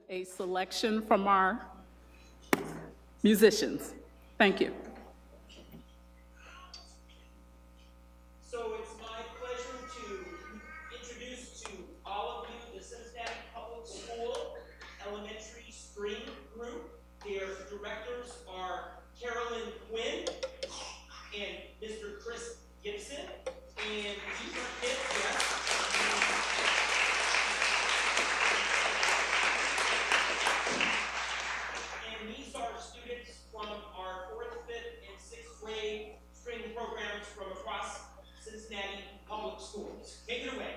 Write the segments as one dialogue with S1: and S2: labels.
S1: A selection from our musicians. Thank you.
S2: So it's my pleasure to introduce to all of you the Cincinnati Public School Elementary String Group. Their directors are Carolyn Quinn and Mr. Chris Gibson. And these are kids, yes. And these are students from our 4th, 5th, and 6th grade string programs from across Cincinnati Public Schools. Take it away.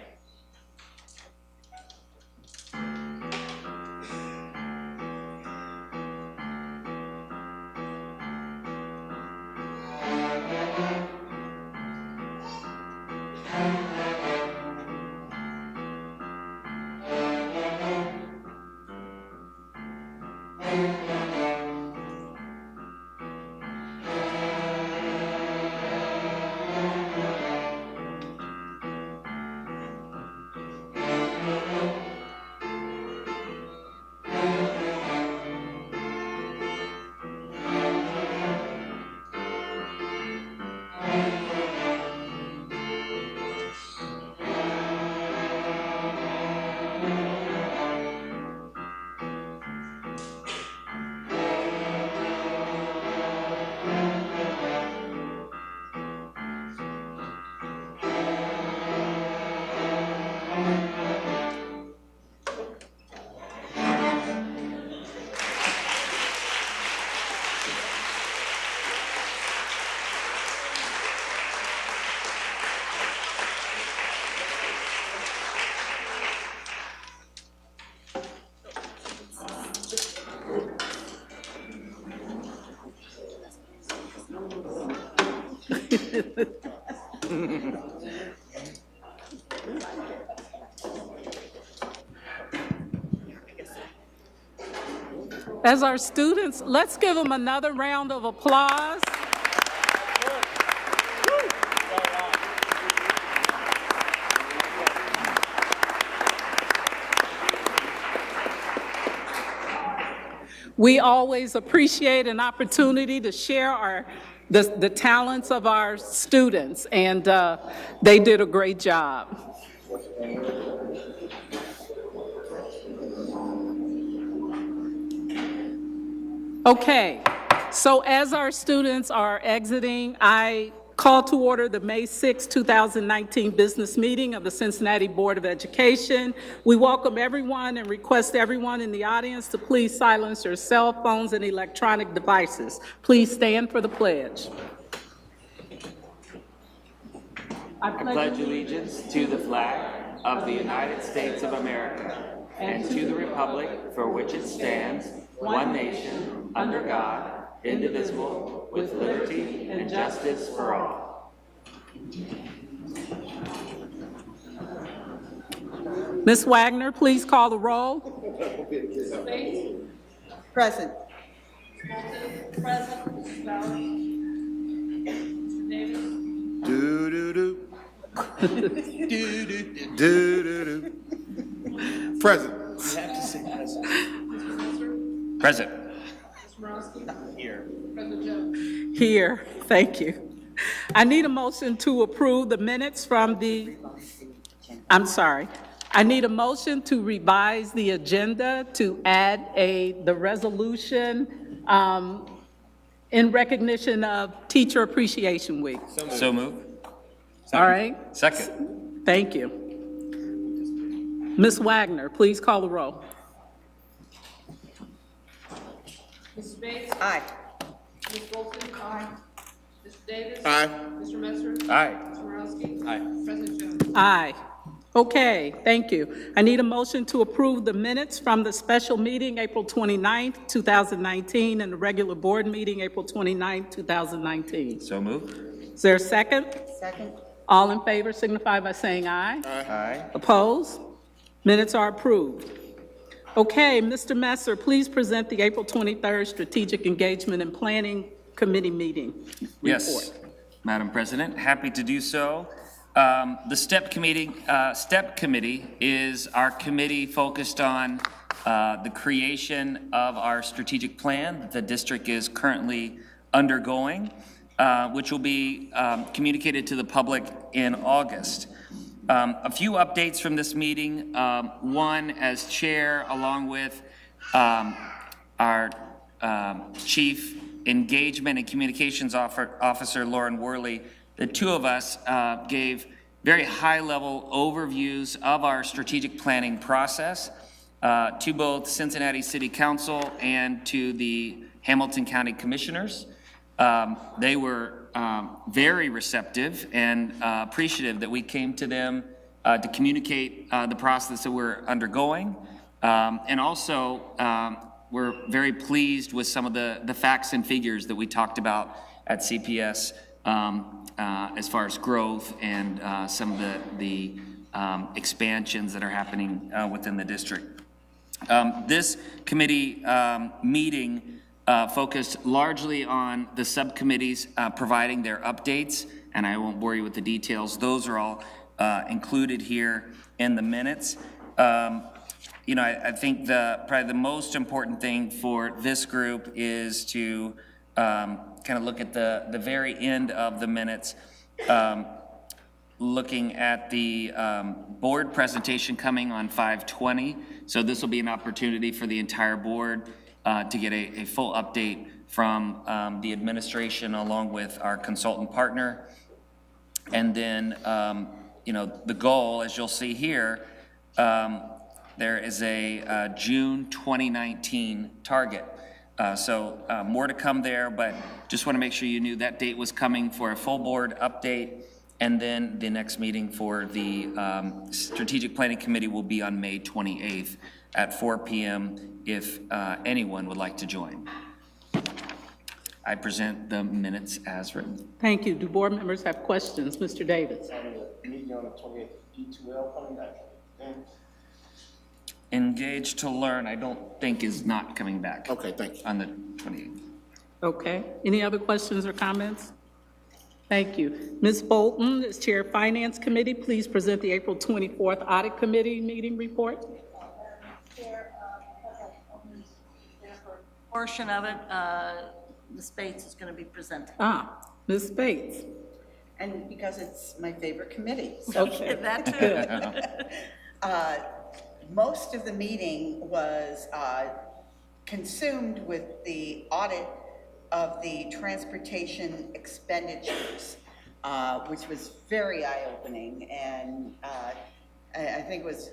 S1: As our students, let's give them another round of applause. We always appreciate an opportunity to share the talents of our students, and they did a great job. Okay, so as our students are exiting, I call to order the May 6, 2019 business meeting of the Cincinnati Board of Education. We welcome everyone and request everyone in the audience to please silence your cell phones and electronic devices. Please stand for the pledge.
S3: I pledge allegiance to the flag of the United States of America and to the republic for which it stands, one nation, under God, indivisible, with liberty and justice for all.
S1: Ms. Wagner, please call the roll.
S4: Present.
S5: Present. Mrs. Bowers. Mr. Davis.
S6: Do do do. Do do do. Present.
S5: You have to say present. Mr. Messer.
S3: Present.
S5: Mr. Morosky.
S6: Here.
S5: President Jones.
S1: Here, thank you. I need a motion to approve the minutes from I need a motion to revise the agenda to add the resolution in recognition of Teacher Appreciation Week.
S3: So move.
S1: All right,
S3: Second.
S1: thank you. Ms. Wagner, please call the roll.
S5: Mrs. Bates.
S4: Aye.
S5: Ms. Bolton. Aye. Mr. Davis.
S6: Aye.
S5: Mr. Messer.
S3: Aye.
S5: Mr. Morosky.
S6: Aye.
S5: President Jones.
S1: Aye. Okay, thank you. I need a motion to approve the minutes from the special meeting April 29th, 2019, and the regular board meeting April 29th, 2019.
S3: So move.
S1: Is there a second?
S4: Second.
S1: All in favor signify by saying aye.
S3: Aye.
S1: Opposed? Minutes are approved. Okay, Mr. Messer, please present the April 23rd Strategic Engagement and Planning Committee meeting report.
S3: Yes, Madam President, happy to do so. The STEP committee is our committee focused on the creation of our strategic plan that the district is currently undergoing, which will be communicated to the public in August. A few updates from this meeting. One, as chair, along with our Chief Engagement and Communications Officer, Lauren Worley, the two of us gave very high-level overviews of our strategic planning process to both Cincinnati City Council and to the Hamilton County Commissioners. They were very receptive and appreciative that we came to them to communicate the process that we're undergoing. And also, we're very pleased with some of the facts and figures that we talked about at CPS as far as growth and some of the expansions that are happening within the district. This committee meeting focused largely on the subcommittees providing their updates, and I won't bore you with the details. Those are all included here in the minutes. You know, I think probably the most important thing for this group is to kind of look at the very end of the minutes, looking at the board presentation coming on 5/20. So this will be an opportunity for the entire board to get a full update from the administration along with our consultant partner. And then, you know, the goal, as you'll see here, there is a June 2019 target. So more to come there, but just want to make sure you knew that date was coming for a full board update. And then the next meeting for the Strategic Planning Committee will be on May 28th at 4 p.m. if anyone would like to join. I present the minutes as written.
S1: Thank you. Do board members have questions? Mr. Davis.
S4: Meeting on the 28th, D2L coming back.
S3: Engage to Learn, I don't think is not coming back.
S6: Okay, thank you.
S3: On the 28th.
S1: Okay. Any other questions or comments? Thank you. Ms. Bolton, as Chair of Finance Committee, please present the April 24th Audit Committee meeting report.
S7: Chair, portion of it, Ms. Bates is going to be presenting.
S1: Ms. Bates.
S8: And because it's my favorite committee. So
S1: Okay.
S7: That too.
S8: most of the meeting was consumed with the audit of the transportation expenditures, which was very eye-opening, and I think it was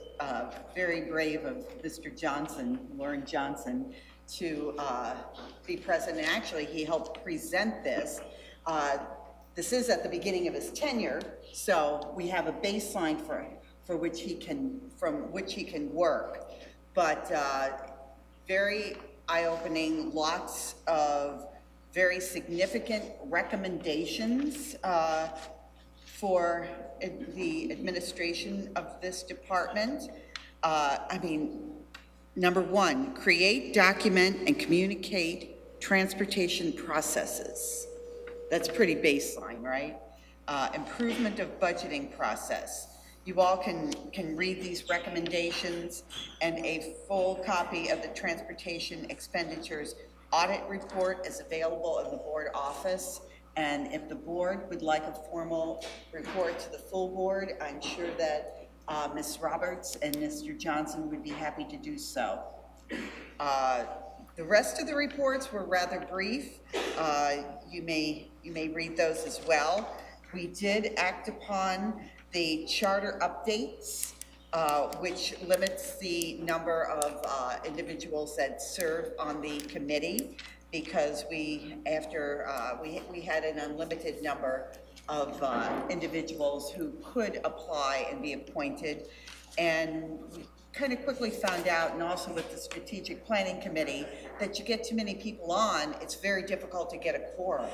S8: very brave of Mr. Johnson, Lauren Johnson, to be present. And actually, he helped present this. This is at the beginning of his tenure, so we have a baseline from which he can work. But very eye-opening, lots of very significant recommendations for the administration of this department. I mean, number one, create, document, and communicate transportation processes. That's pretty baseline, right? Improvement of budgeting process. You all can read these recommendations, and a full copy of the transportation expenditures audit report is available in the board office. And if the board would like a formal report to the full board, I'm sure that Ms. Roberts and Mr. Johnson would be happy to do so. The rest of the reports were rather brief. You may read those as well. We did act upon the charter updates, which limits the number of individuals that serve on the committee, because we had an unlimited number of individuals who could apply and be appointed. And we kind of quickly found out, and also with the Strategic Planning Committee, that you get too many people on, it's very difficult to get a quorum.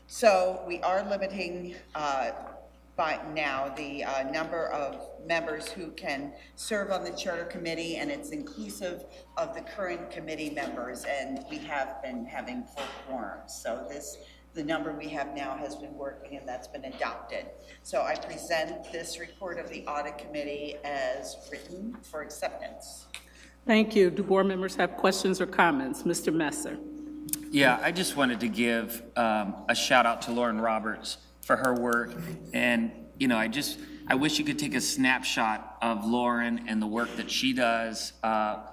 S8: So we are limiting by now the number of members who can serve on the Charter Committee, and it's inclusive of the current committee members, and we have been having full quorums. So the number we have now has been working, and that's been adopted. So I present this report of the Audit Committee as written for acceptance.
S1: Thank you. Do board members have questions or comments? Mr. Messer.
S3: Yeah, I just wanted to give a shout out to Lauren Roberts for her work. And, you know, I wish you could take a snapshot of Lauren and the work that she does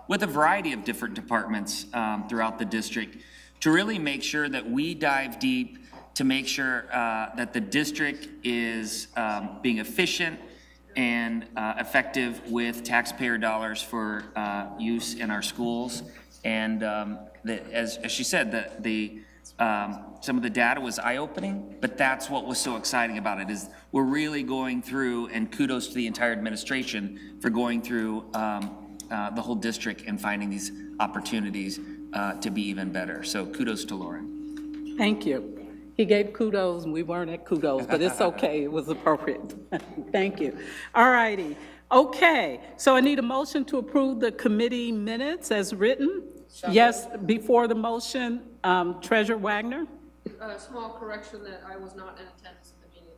S3: with a variety of different departments throughout the district to really make sure that we dive deep to make sure that the district is being efficient and effective with taxpayer dollars for use in our schools. And as she said, some of the data was eye-opening, but that's what was so exciting about it, is we're really going through, and kudos to the entire administration for going through the whole district and finding these opportunities to be even better. So kudos to Lauren.
S1: Thank you. He gave kudos, and we weren't at kudos, but it's okay. It was appropriate. Thank you. All righty. Okay, so I need a motion to approve the committee minutes as written. Yes, before the motion, Treasurer Wagner?
S5: A small correction that I was not in attendance at the meeting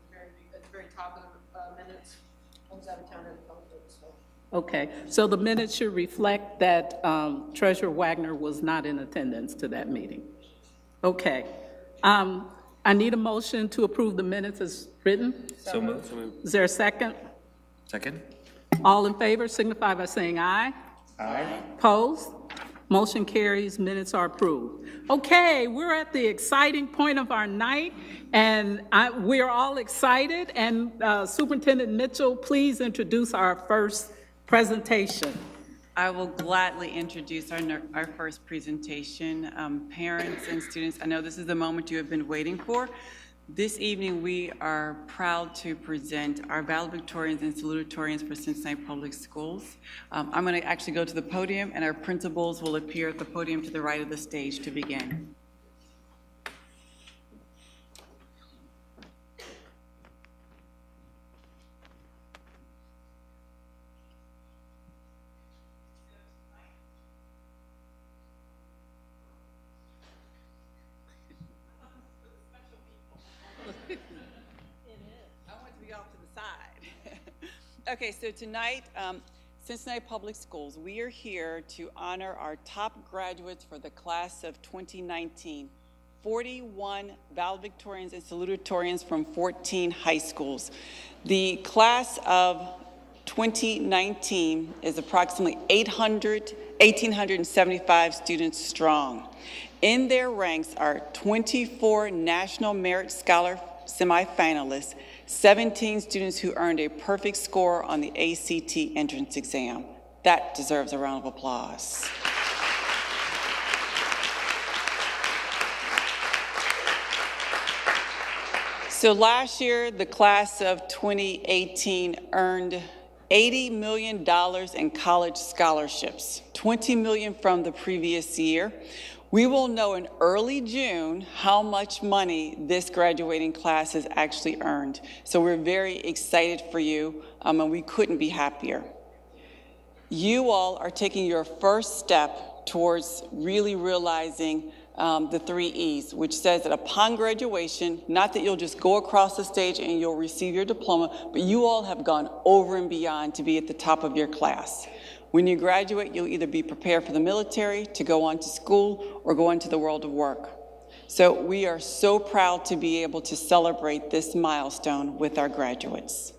S5: at the very top of the minutes. I was out of town at the public, so.
S1: Okay, so the minutes should reflect that Treasurer Wagner was not in attendance to that meeting. Okay. I need a motion to approve the minutes as written.
S3: So moved.
S1: Is there a second?
S3: Second?
S1: All in favor signify by saying aye.
S3: Aye.
S1: Opposed? Motion carries, minutes are approved. Okay, we're at the exciting point of our night, and we're all excited. And Superintendent Mitchell, please introduce our first presentation.
S9: I will gladly introduce our first presentation. Parents and students, I know this is the moment you have been waiting for. This evening, we are proud to present our valedictorians and salutatorians for Cincinnati Public Schools. I'm going to actually go to the podium, and our principals will appear at the podium to the right of the stage to begin. Okay, so tonight, Cincinnati Public Schools, we are here to honor our top graduates for the class of 2019. 41 valedictorians and salutatorians from 14 high schools. The class of 2019 is approximately 1,875 students strong. In their ranks are 24 National Merit Scholar semifinalists, 17 students who earned a perfect score on the ACT entrance exam. That deserves a round of applause. So last year, the class of 2018 earned $80 million in college scholarships, $20 million from the previous year. We will know in early June how much money this graduating class has actually earned. So we're very excited for you, and we couldn't be happier. You all are taking your first step towards really realizing the 3 E's, which says that upon graduation, not that you'll just go across the stage and you'll receive your diploma, but you all have gone over and beyond to be at the top of your class. When you graduate, you'll either be prepared for the military, to go on to school, or go into the world of work. So we are so proud to be able to celebrate this milestone with our graduates.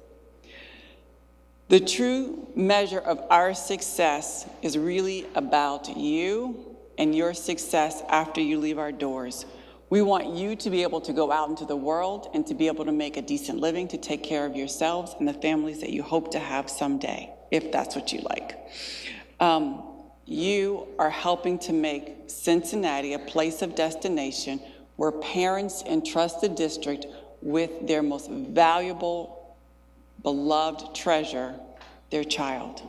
S9: The true measure of our success is really about you and your success after you leave our doors. We want you to be able to go out into the world and to be able to make a decent living, to take care of yourselves and the families that you hope to have someday, if that's what you like. You are helping to make Cincinnati a place of destination where parents entrust the district with their most valuable, beloved treasure, their child.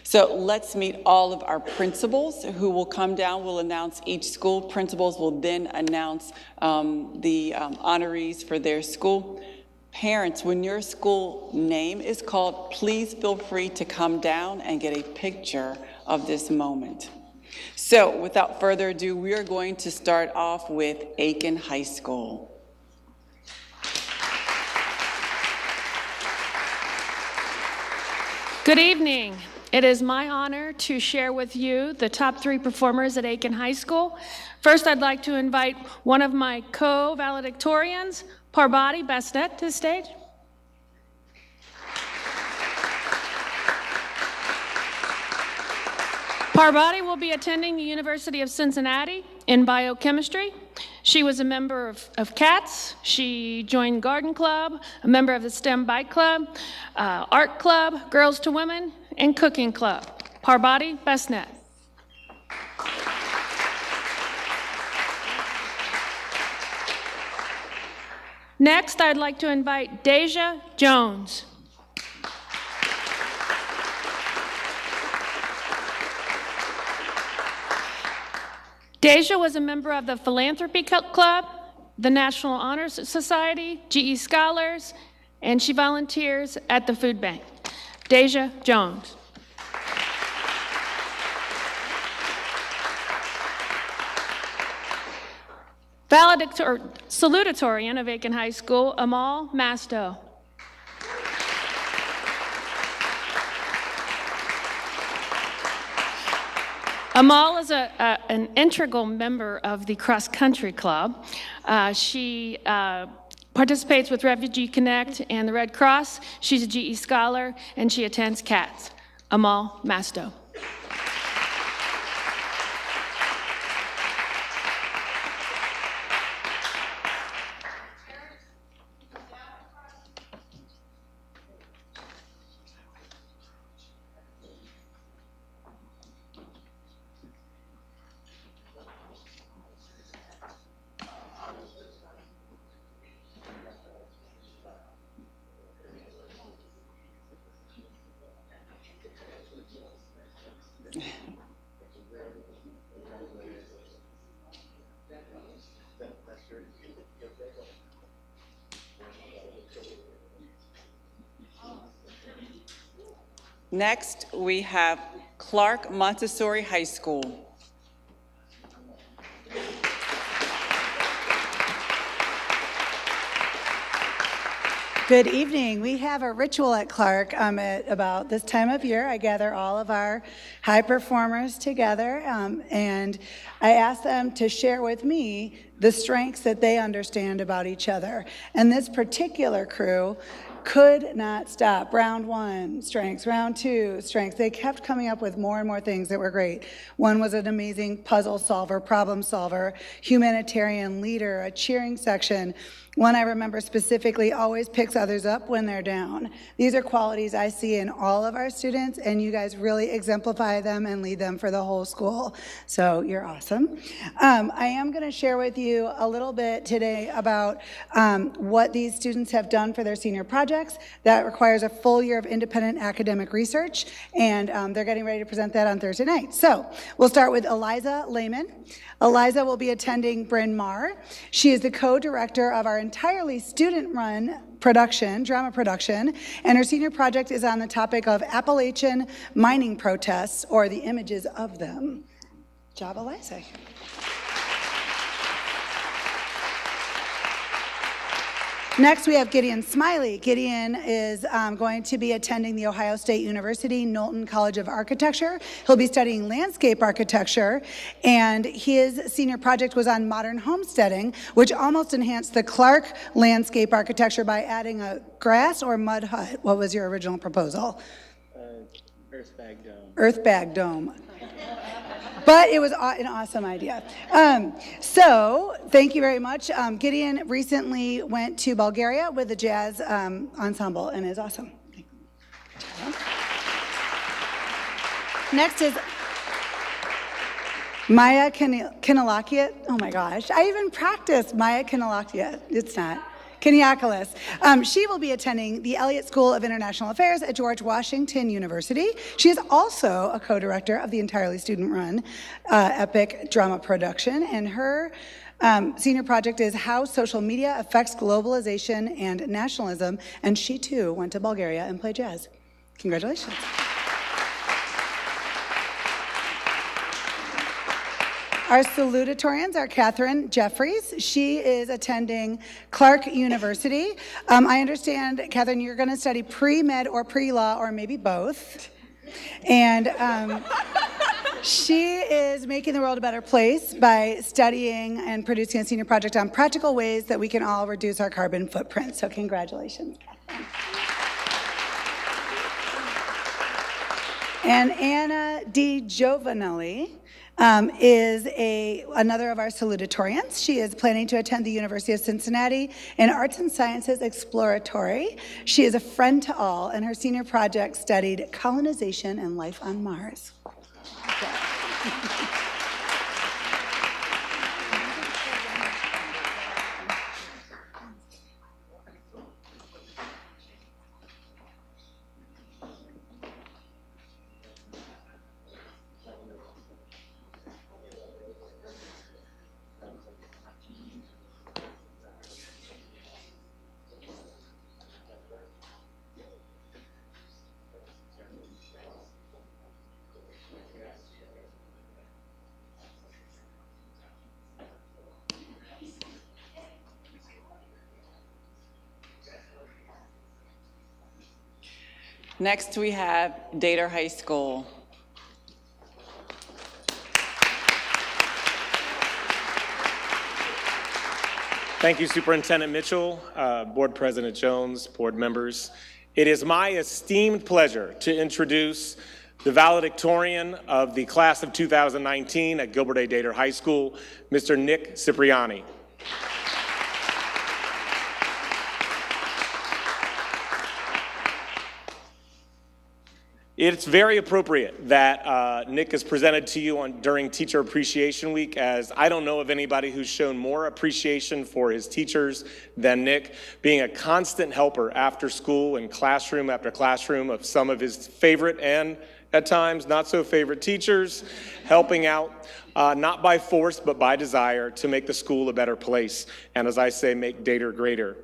S9: So let's meet all of our principals who will come down. We'll announce each school. Principals will then announce the honorees for their school. Parents, when your school name is called, please feel free to come down and get a picture of this moment. So without further ado, we are going to start off with Aiken High School.
S10: Good evening. It is my honor to share with you the top 3 performers at Aiken High School. First, I'd like to invite one of my co-valedictorians, Parbati Besnet, to the stage. Parbati will be attending the University of Cincinnati in biochemistry. She was a member of CATS. She joined Garden Club, a member of the STEM Bike Club, Art Club, Girls to Women, and Cooking Club. Parbati Besnet. Next, I'd like to invite Deja Jones. Deja was a member of the Philanthropy Club, the National Honor Society, GE Scholars, and she volunteers at the food bank. Deja Jones. Salutatorian of Aiken High School, Amal Masto. Amal is an integral member of the Cross Country Club. She participates with Refugee Connect and the Red Cross. She's a GE Scholar, and she attends CATS. Amal Masto.
S9: Next, we have Clark Montessori High School.
S11: Good evening. We have a ritual at Clark at about this time of year. I gather all of our high performers together, and I ask them to share with me the strengths that they understand about each other. And this particular crew could not stop. Round 1, strengths. Round 2, strengths. They kept coming up with more and more things that were great. One was an amazing puzzle solver, problem solver, humanitarian leader, a cheering section. One I remember specifically always picks others up when they're down. These are qualities I see in all of our students, and you guys really exemplify them and lead them for the whole school. So you're awesome. I am going to share with you a little bit today about what these students have done for their senior projects. That requires a full year of independent academic research, and they're getting ready to present that on Thursday night. So we'll start with Eliza Lehman. Eliza will be attending Bryn Mawr. She is the co-director of our entirely student-run production, drama production, and her senior project is on the topic of Appalachian mining protests, or the images of them. Job, Eliza. Next, we have Gideon Smiley. Gideon is going to be attending the Ohio State University Knowlton College of Architecture. He'll be studying landscape architecture, and his senior project was on modern homesteading, which almost enhanced the Clark landscape architecture by adding a grass or mud hut. What was your original proposal?
S4: Earth bag dome.
S11: Earth bag dome. But it was an awesome idea. So thank you very much. Gideon recently went to Bulgaria with the jazz ensemble and is awesome. Next is Maya Kinalakiat. Oh my gosh, I even practiced Maya Kinalakiat. It's not. Keniakolis. She will be attending the Elliott School of International Affairs at George Washington University. She is also a co-director of the entirely student-run epic drama production, and her senior project is How Social Media Affects Globalization and Nationalism, and she too went to Bulgaria and played jazz. Congratulations. Our salutatorians are Catherine Jeffries. She is attending Clark University. I understand, Catherine, you're going to study pre-med or pre-law or maybe both. And she is making the world a better place by studying and producing a senior project on practical ways that we can all reduce our carbon footprint. So congratulations, Kathleen. And Anna Di Giovanelli is another of our salutatorians. She is planning to attend the University of Cincinnati in Arts and Sciences Exploratory. She is a friend to all, and her senior project studied colonization and life on Mars.
S9: Next, we have Dater High School.
S12: Thank you, Superintendent Mitchell, Board President Jones, board members. It is my esteemed pleasure to introduce the valedictorian of the class of 2019 at Gilbert A. Dater High School, Mr. Nick Cipriani. It's very appropriate that Nick is presented to you during Teacher Appreciation Week, as I don't know of anybody who's shown more appreciation for his teachers than Nick, being a constant helper after school and classroom after classroom of some of his favorite and at times not so favorite teachers, helping out not by force but by desire to make the school a better place, and as I say, make Dater greater.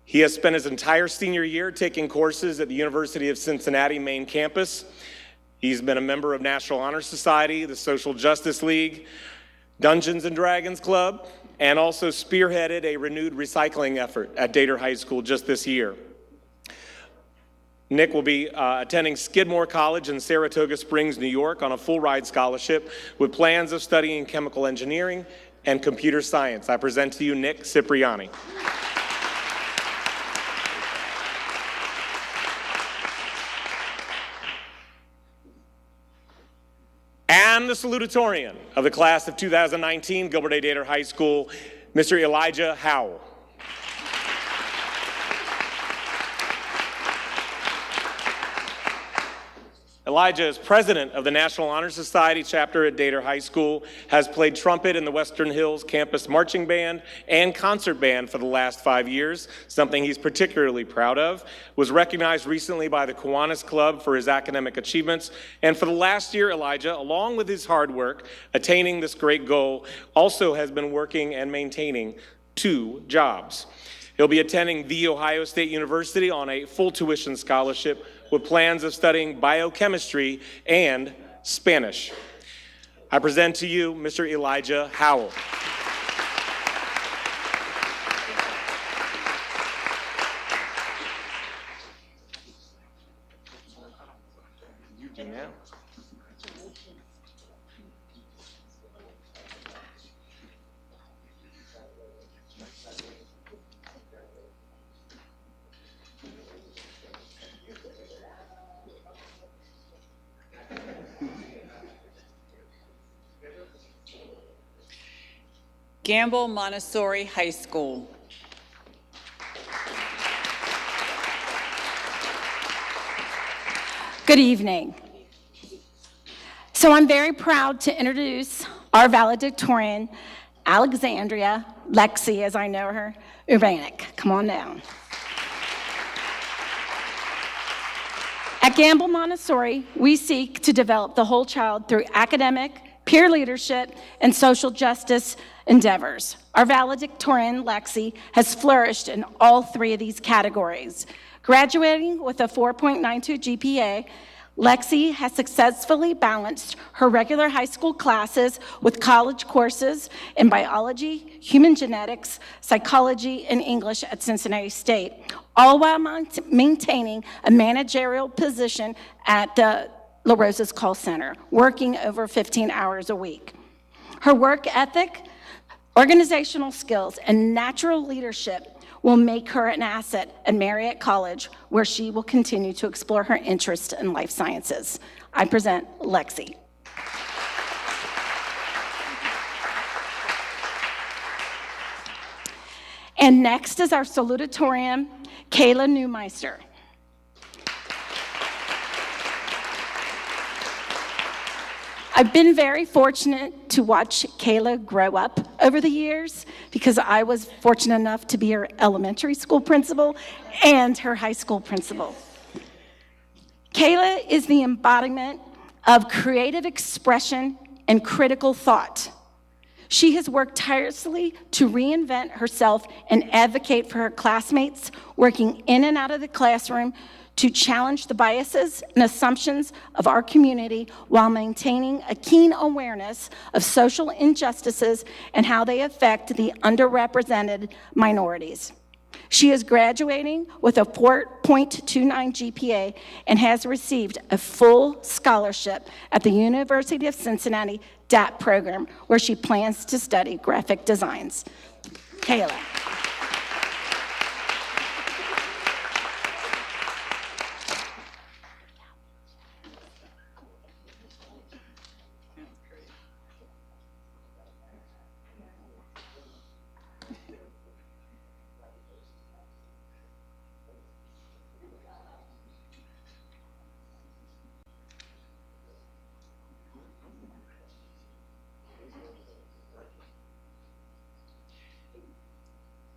S12: He has spent his entire senior year taking courses at the University of Cincinnati main campus. He's been a member of National Honor Society, the Social Justice League, Dungeons and Dragons Club, and also spearheaded a renewed recycling effort at Dater High School just this year. Nick will be attending Skidmore College in Saratoga Springs, New York on a full-ride scholarship with plans of studying chemical engineering and computer science. I present to you Nick Cipriani. And the salutatorian of the class of 2019, Gilbert A. Dater High School, Mr. Elijah Howell. Elijah is president of the National Honor Society chapter at Dater High School, has played trumpet in the Western Hills Campus Marching Band and Concert Band for the last 5 years, something he's particularly proud of, was recognized recently by the Kiwanis Club for his academic achievements, and for the last year, Elijah, along with his hard work, attaining this great goal, also has been working and maintaining 2 jobs. He'll be attending The Ohio State University on a full tuition scholarship with plans of studying biochemistry and Spanish. I present to you Mr. Elijah Howell. You do now.
S9: Gamble Montessori High School.
S13: Good evening. So I'm very proud to introduce our valedictorian, Alexandria Lexi, as I know her, Uranik. Come on down. At Gamble Montessori, we seek to develop the whole child through academic, peer leadership, and social justice endeavors. Our valedictorian, Lexi, has flourished in all 3 of these categories. Graduating with a 4.92 GPA, Lexi has successfully balanced her regular high school classes with college courses in biology, human genetics, psychology, and English at Cincinnati State, all while maintaining a managerial position at the La Rosa's call center, working over 15 hours a week. Her work ethic, organizational skills, and natural leadership will make her an asset at Marriott College, where she will continue to explore her interest in life sciences. I present Lexi. And next is our salutatorian, Kayla Neumeister. I've been very fortunate to watch Kayla grow up over the years because I was fortunate enough to be her elementary school principal and her high school principal. Kayla is the embodiment of creative expression and critical thought. She has worked tirelessly to reinvent herself and advocate for her classmates, working in and out of the classroom to challenge the biases and assumptions of our community while maintaining a keen awareness of social injustices and how they affect the underrepresented minorities. She is graduating with a 4.29 GPA and has received a full scholarship at the University of Cincinnati DAP program, where she plans to study graphic designs. Kayla.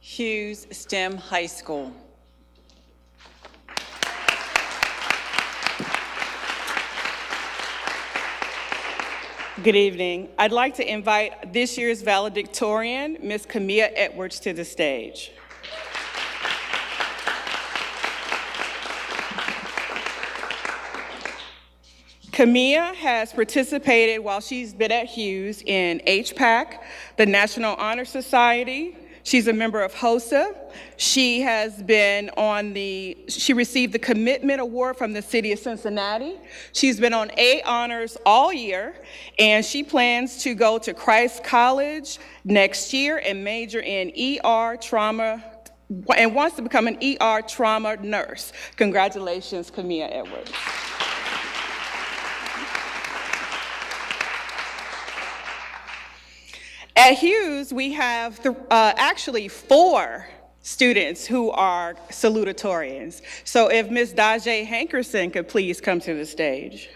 S9: Hughes STEM High School. Good evening. I'd like to invite this year's valedictorian, Ms. Camilla Edwards, to the stage. Camilla has participated while she's been at Hughes in HPAC, the National Honor Society. She's a member of HOSA. She received the Commitment Award from the City of Cincinnati. She's been on A Honors all year, and she plans to go to Christ College next year and major in ER trauma, and wants to become an ER trauma nurse. Congratulations, Camilla Edwards. At Hughes, we have actually 4 students who are salutatorians. So if Ms. Dajae Hankerson could please come to the stage.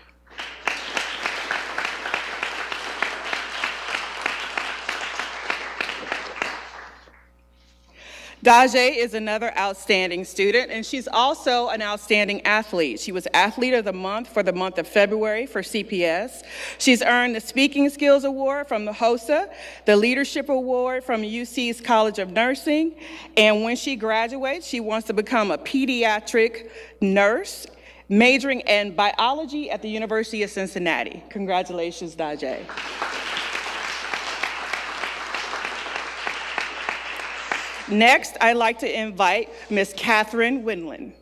S9: Dajae is another outstanding student, and she's also an outstanding athlete. She was Athlete of the Month for the month of February for CPS. She's earned the Speaking Skills Award from the HOSA, the Leadership Award from UC's College of Nursing, and when she graduates, she wants to become a pediatric nurse, majoring in biology at the University of Cincinnati. Congratulations, Dajae. Next, I'd like to invite Ms. Catherine Winland.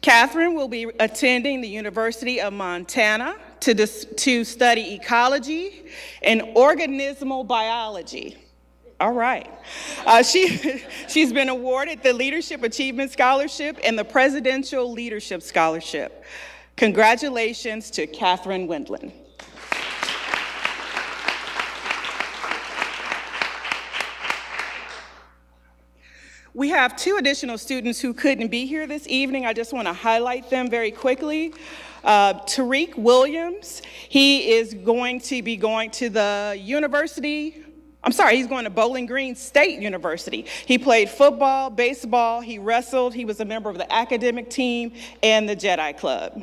S9: Catherine will be attending the University of Montana to study ecology and organismal biology. All right. She's been awarded the Leadership Achievement Scholarship and the Presidential Leadership Scholarship. Congratulations to Catherine Winland. We have 2 additional students who couldn't be here this evening. I just want to highlight them very quickly. Tariq Williams, he is going to be going to the he's going to Bowling Green State University. He played football, baseball, he wrestled, he was a member of the academic team and the Jedi Club.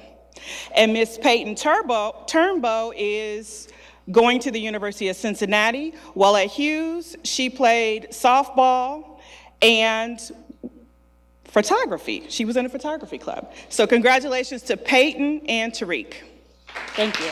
S9: And Miss Peyton Turnbow is going to the University of Cincinnati. While at Hughes, she played softball and photography. She was in a photography club. So congratulations to Peyton and Tariq. Thank you.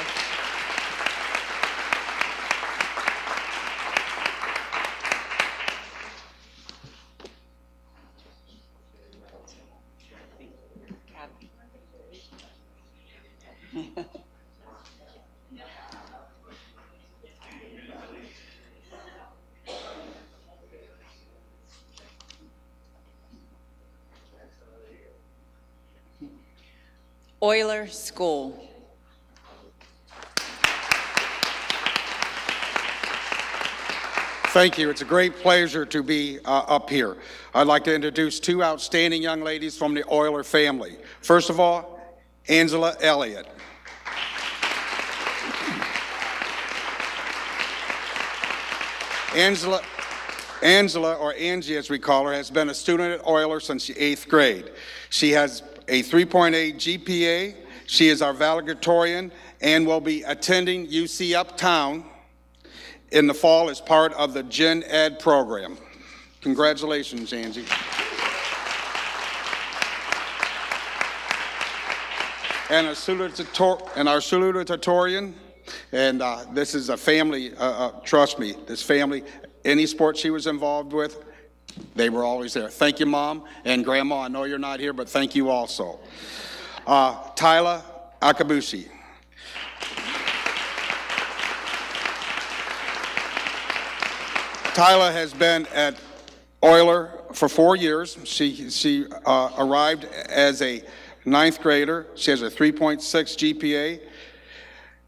S9: Euler School.
S14: Thank you. It's a great pleasure to be up here. I'd like to introduce two outstanding young ladies from the Euler family. First of all, Angela Elliott. Angela, or Angie as we call her, has been a student at Euler since the 8th grade. She has a 3.8 GPA. She is our valedictorian and will be attending UC Uptown in the fall as part of the Gen Ed program. Congratulations, Angie. And our salutatorian, and this is a family, trust me, this family, any sport she was involved with, they were always there. Thank you, Mom and Grandma. I know you're not here, but thank you also. Tyler Akabushi. Tyler has been at Euler for 4 years. She arrived as a 9th grader. She has a 3.6 GPA,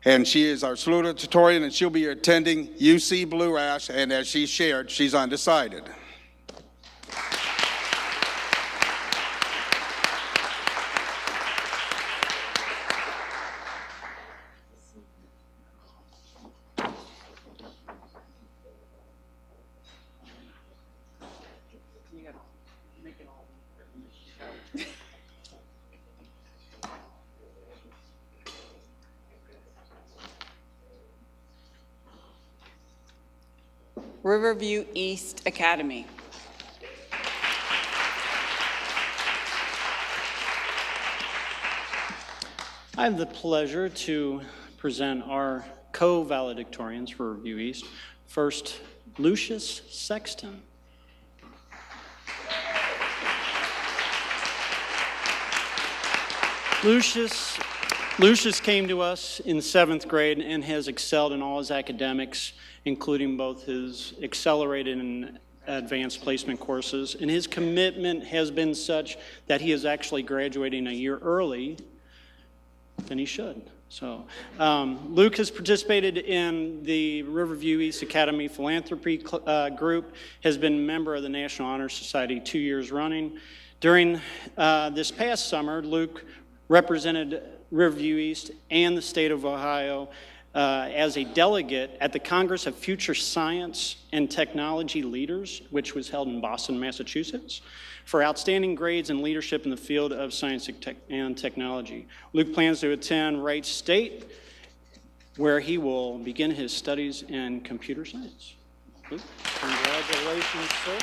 S14: and she is our salutatorian, and she'll be attending UC Blue Ash, and as she shared, she's undecided.
S9: Riverview East Academy.
S4: I have the pleasure to present our co-valedictorians for Riverview East. First, Lucius Sexton. Lucius came to us in 7th grade and has excelled in all his academics, including both his accelerated and advanced placement courses. And his commitment has been such that he is actually graduating a year early than he should. So Luke has participated in the Riverview East Academy Philanthropy Group, has been a member of the National Honor Society 2 years running. During this past summer, Luke represented Riverview East and the state of Ohio as a delegate at the Congress of Future Science and Technology Leaders, which was held in Boston, Massachusetts, for outstanding grades and leadership in the field of science and technology. Luke plans to attend Wright State, where he will begin his studies in computer science. Luke, congratulations, sir.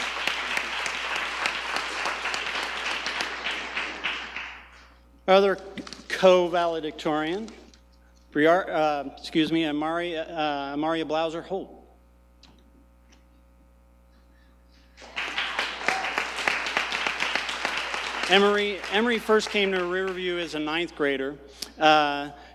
S4: Other co-valedictorian, Amaria Blauser Holt. Emery first came to Riverview as a 9th grader.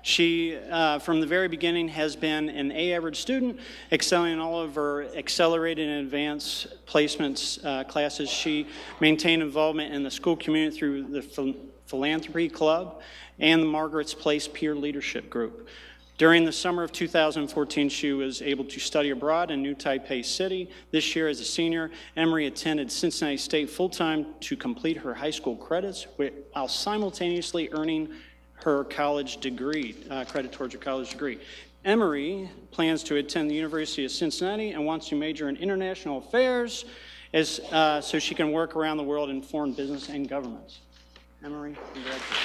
S4: She, from the very beginning, has been an A average student, excelling in all of her accelerated and advanced placements classes. She maintained involvement in the school community through the Philanthropy Club and the Margaret's Place Peer Leadership Group. During the summer of 2014, she was able to study abroad in New Taipei City. This year, as a senior, Emery attended Cincinnati State full-time to complete her high school credits while simultaneously earning her college degree, credit towards her college degree. Emery plans to attend the University of Cincinnati and wants to major in international affairs so she can work around the world in foreign business and governments. Emery, congratulations.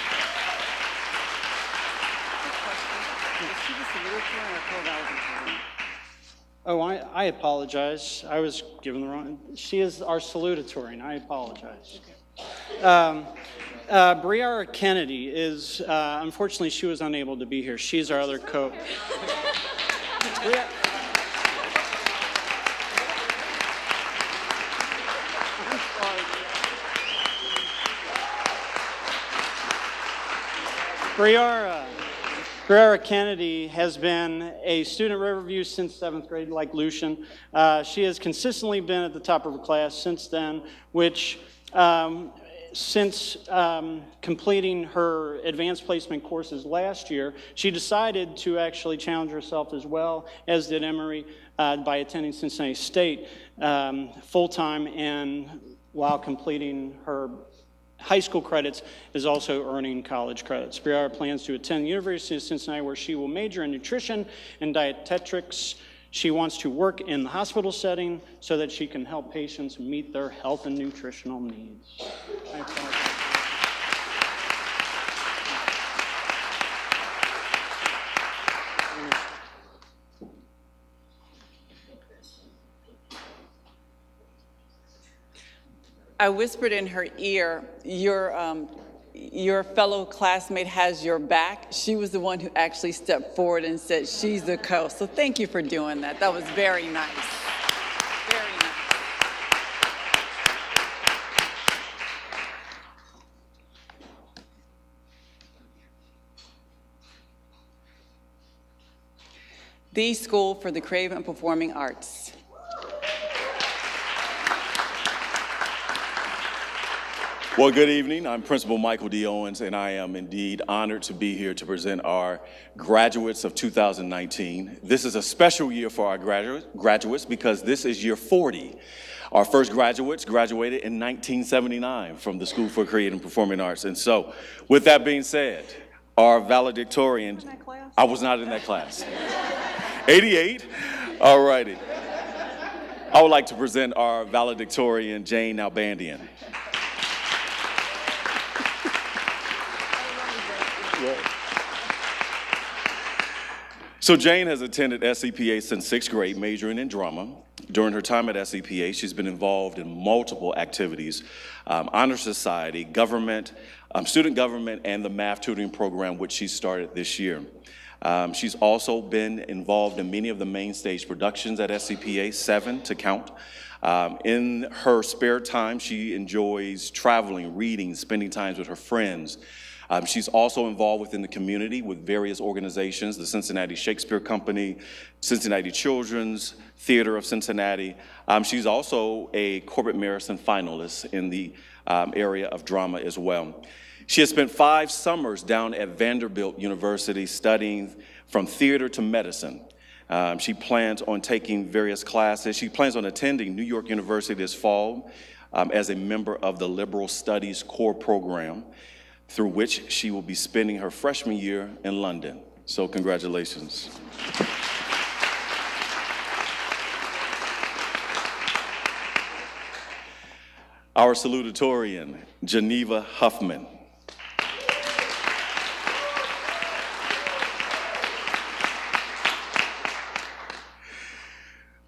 S4: Oh, I apologize. I was given the wrong. She is our salutatorian. I apologize. Briara Kennedy is, unfortunately, she was unable to be here. She's our other Briara Kennedy has been a student at Riverview since 7th grade, like Lucian. She has consistently been at the top of her class since then, which since completing her advanced placement courses last year, she decided to actually challenge herself as well, as did Emery, by attending Cincinnati State full-time, and while completing her high school credits, is also earning college credits. Briara plans to attend the University of Cincinnati, where she will major in nutrition and dietetics. She wants to work in the hospital setting so that she can help patients meet their health and nutritional needs.
S9: I whispered in her ear, your fellow classmate has your back. She was the one who actually stepped forward and said, she's the coach. So thank you for doing that. That was very nice. Very nice. The School for the Creative and Performing Arts.
S15: Well, good evening. I'm Principal Michael D. Owens, and I am indeed honored to be here to present our graduates of 2019. This is a special year for our graduates because this is year 40. Our first graduates graduated in 1979 from the School for Creative and Performing Arts. And so, with that being said, our valedictorian, I was not in that class. 88, all righty. I would like to present our valedictorian, Jane Nalbandian. So Jane has attended SCPA since 6th grade, majoring in drama. During her time at SCPA, she's been involved in multiple activities, Honor Society, government, student government, and the math tutoring program, which she started this year. She's also been involved in many of the main stage productions at SCPA, 7 to count. In her spare time, she enjoys traveling, reading, spending time with her friends. She's also involved within the community with various organizations, the Cincinnati Shakespeare Company, Cincinnati Children's Theater of Cincinnati. She's also a Corbett Marison finalist in the area of drama as well. She has spent 5 summers down at Vanderbilt University studying from theater to medicine. She plans on taking various classes. She plans on attending New York University this fall as a member of the Liberal Studies Core Program, through which she will be spending her freshman year in London. So congratulations. Our salutatorian, Geneva Huffman.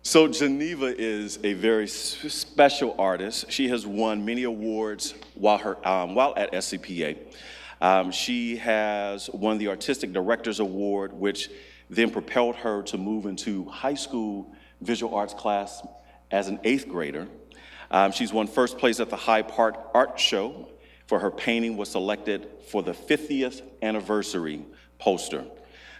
S15: So Geneva is a very special artist. She has won many awards while at SCPA. She has won the Artistic Directors Award, which then propelled her to move into high school visual arts class as an 8th grader. She's won first place at the Hyde Park Art Show for her painting was selected for the 50th anniversary poster.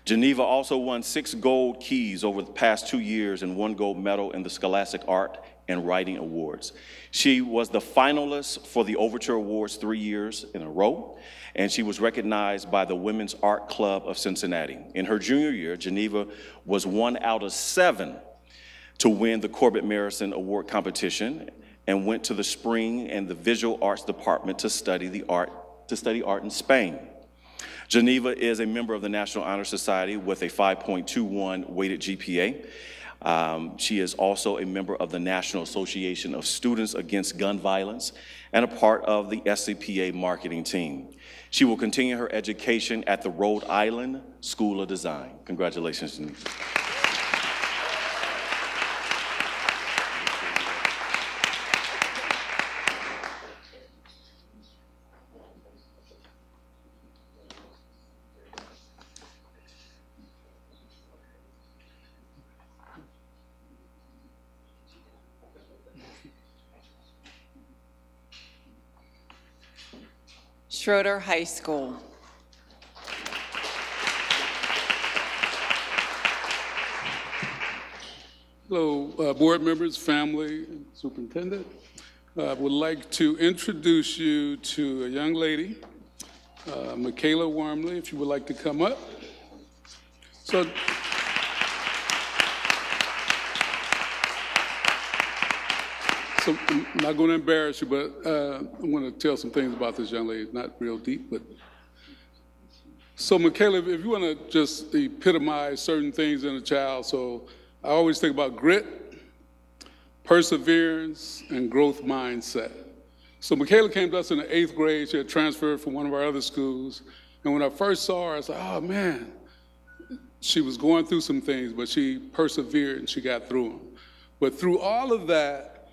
S15: Geneva also won 6 gold keys over the past 2 years and 1 gold medal in the Scholastic Art and Writing Awards. She was the finalist for the Overture Awards 3 years in a row, and she was recognized by the Women's Art Club of Cincinnati. In her junior year, Geneva was 1 out of 7 to win the Corbett Marison Award competition and went to the spring and the Visual Arts Department to study art in Spain. Geneva is a member of the National Honor Society with a 5.21 weighted GPA. She is also a member of the National Association of Students Against Gun Violence and a part of the SCPA marketing team. She will continue her education at the Rhode Island School of Design. Congratulations, Geneva.
S9: Schroeder High School.
S16: Hello, board members, family, and superintendent. I would like to introduce you to a young lady, Michaela Wormley, if you would like to come up. So, I'm not going to embarrass you, but I want to tell some things about this young lady, not real deep, but. So Michaela, if you want to just epitomize certain things in a child, so I always think about grit, perseverance, and growth mindset. So Michaela came to us in the 8th grade. She had transferred from one of our other schools. And when I first saw her, I was like, oh man, she was going through some things, but she persevered and she got through them. But through all of that,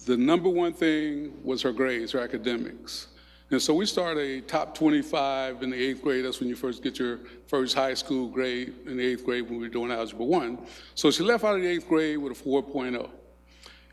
S16: the number one thing was her grades, her academics. And so we started a top 25 in the 8th grade. That's when you first get your first high school grade in the 8th grade when we were doing Algebra 1. So she left out of the 8th grade with a 4.0.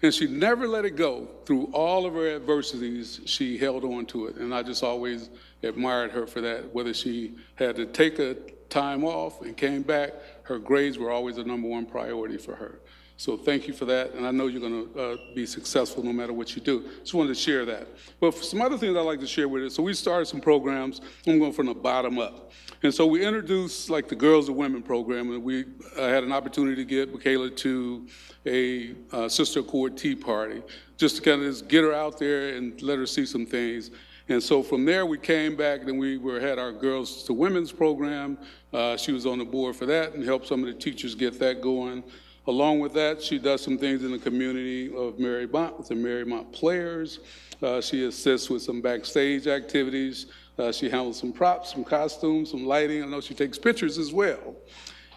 S16: And she never let it go. Through all of her adversities, she held on to it. And I just always admired her for that. Whether she had to take a time off and came back, her grades were always the number one priority for her. So thank you for that, and I know you're going to be successful no matter what you do. Just wanted to share that. But for some other things I'd like to share with you, so we started some programs. I'm going from the bottom up. And so we introduced like the Girls and Women program, and we had an opportunity to get Michaela to a Sister Accord Tea Party, just to kind of just get her out there and let her see some things. And so from there, we came back, and we had our Girls to Women's program. She was on the board for that and helped some of the teachers get that going. Along with that, she does some things in the community of Marymount with the Marymount Players. She assists with some backstage activities. She handles some props, some costumes, some lighting. I know she takes pictures as well.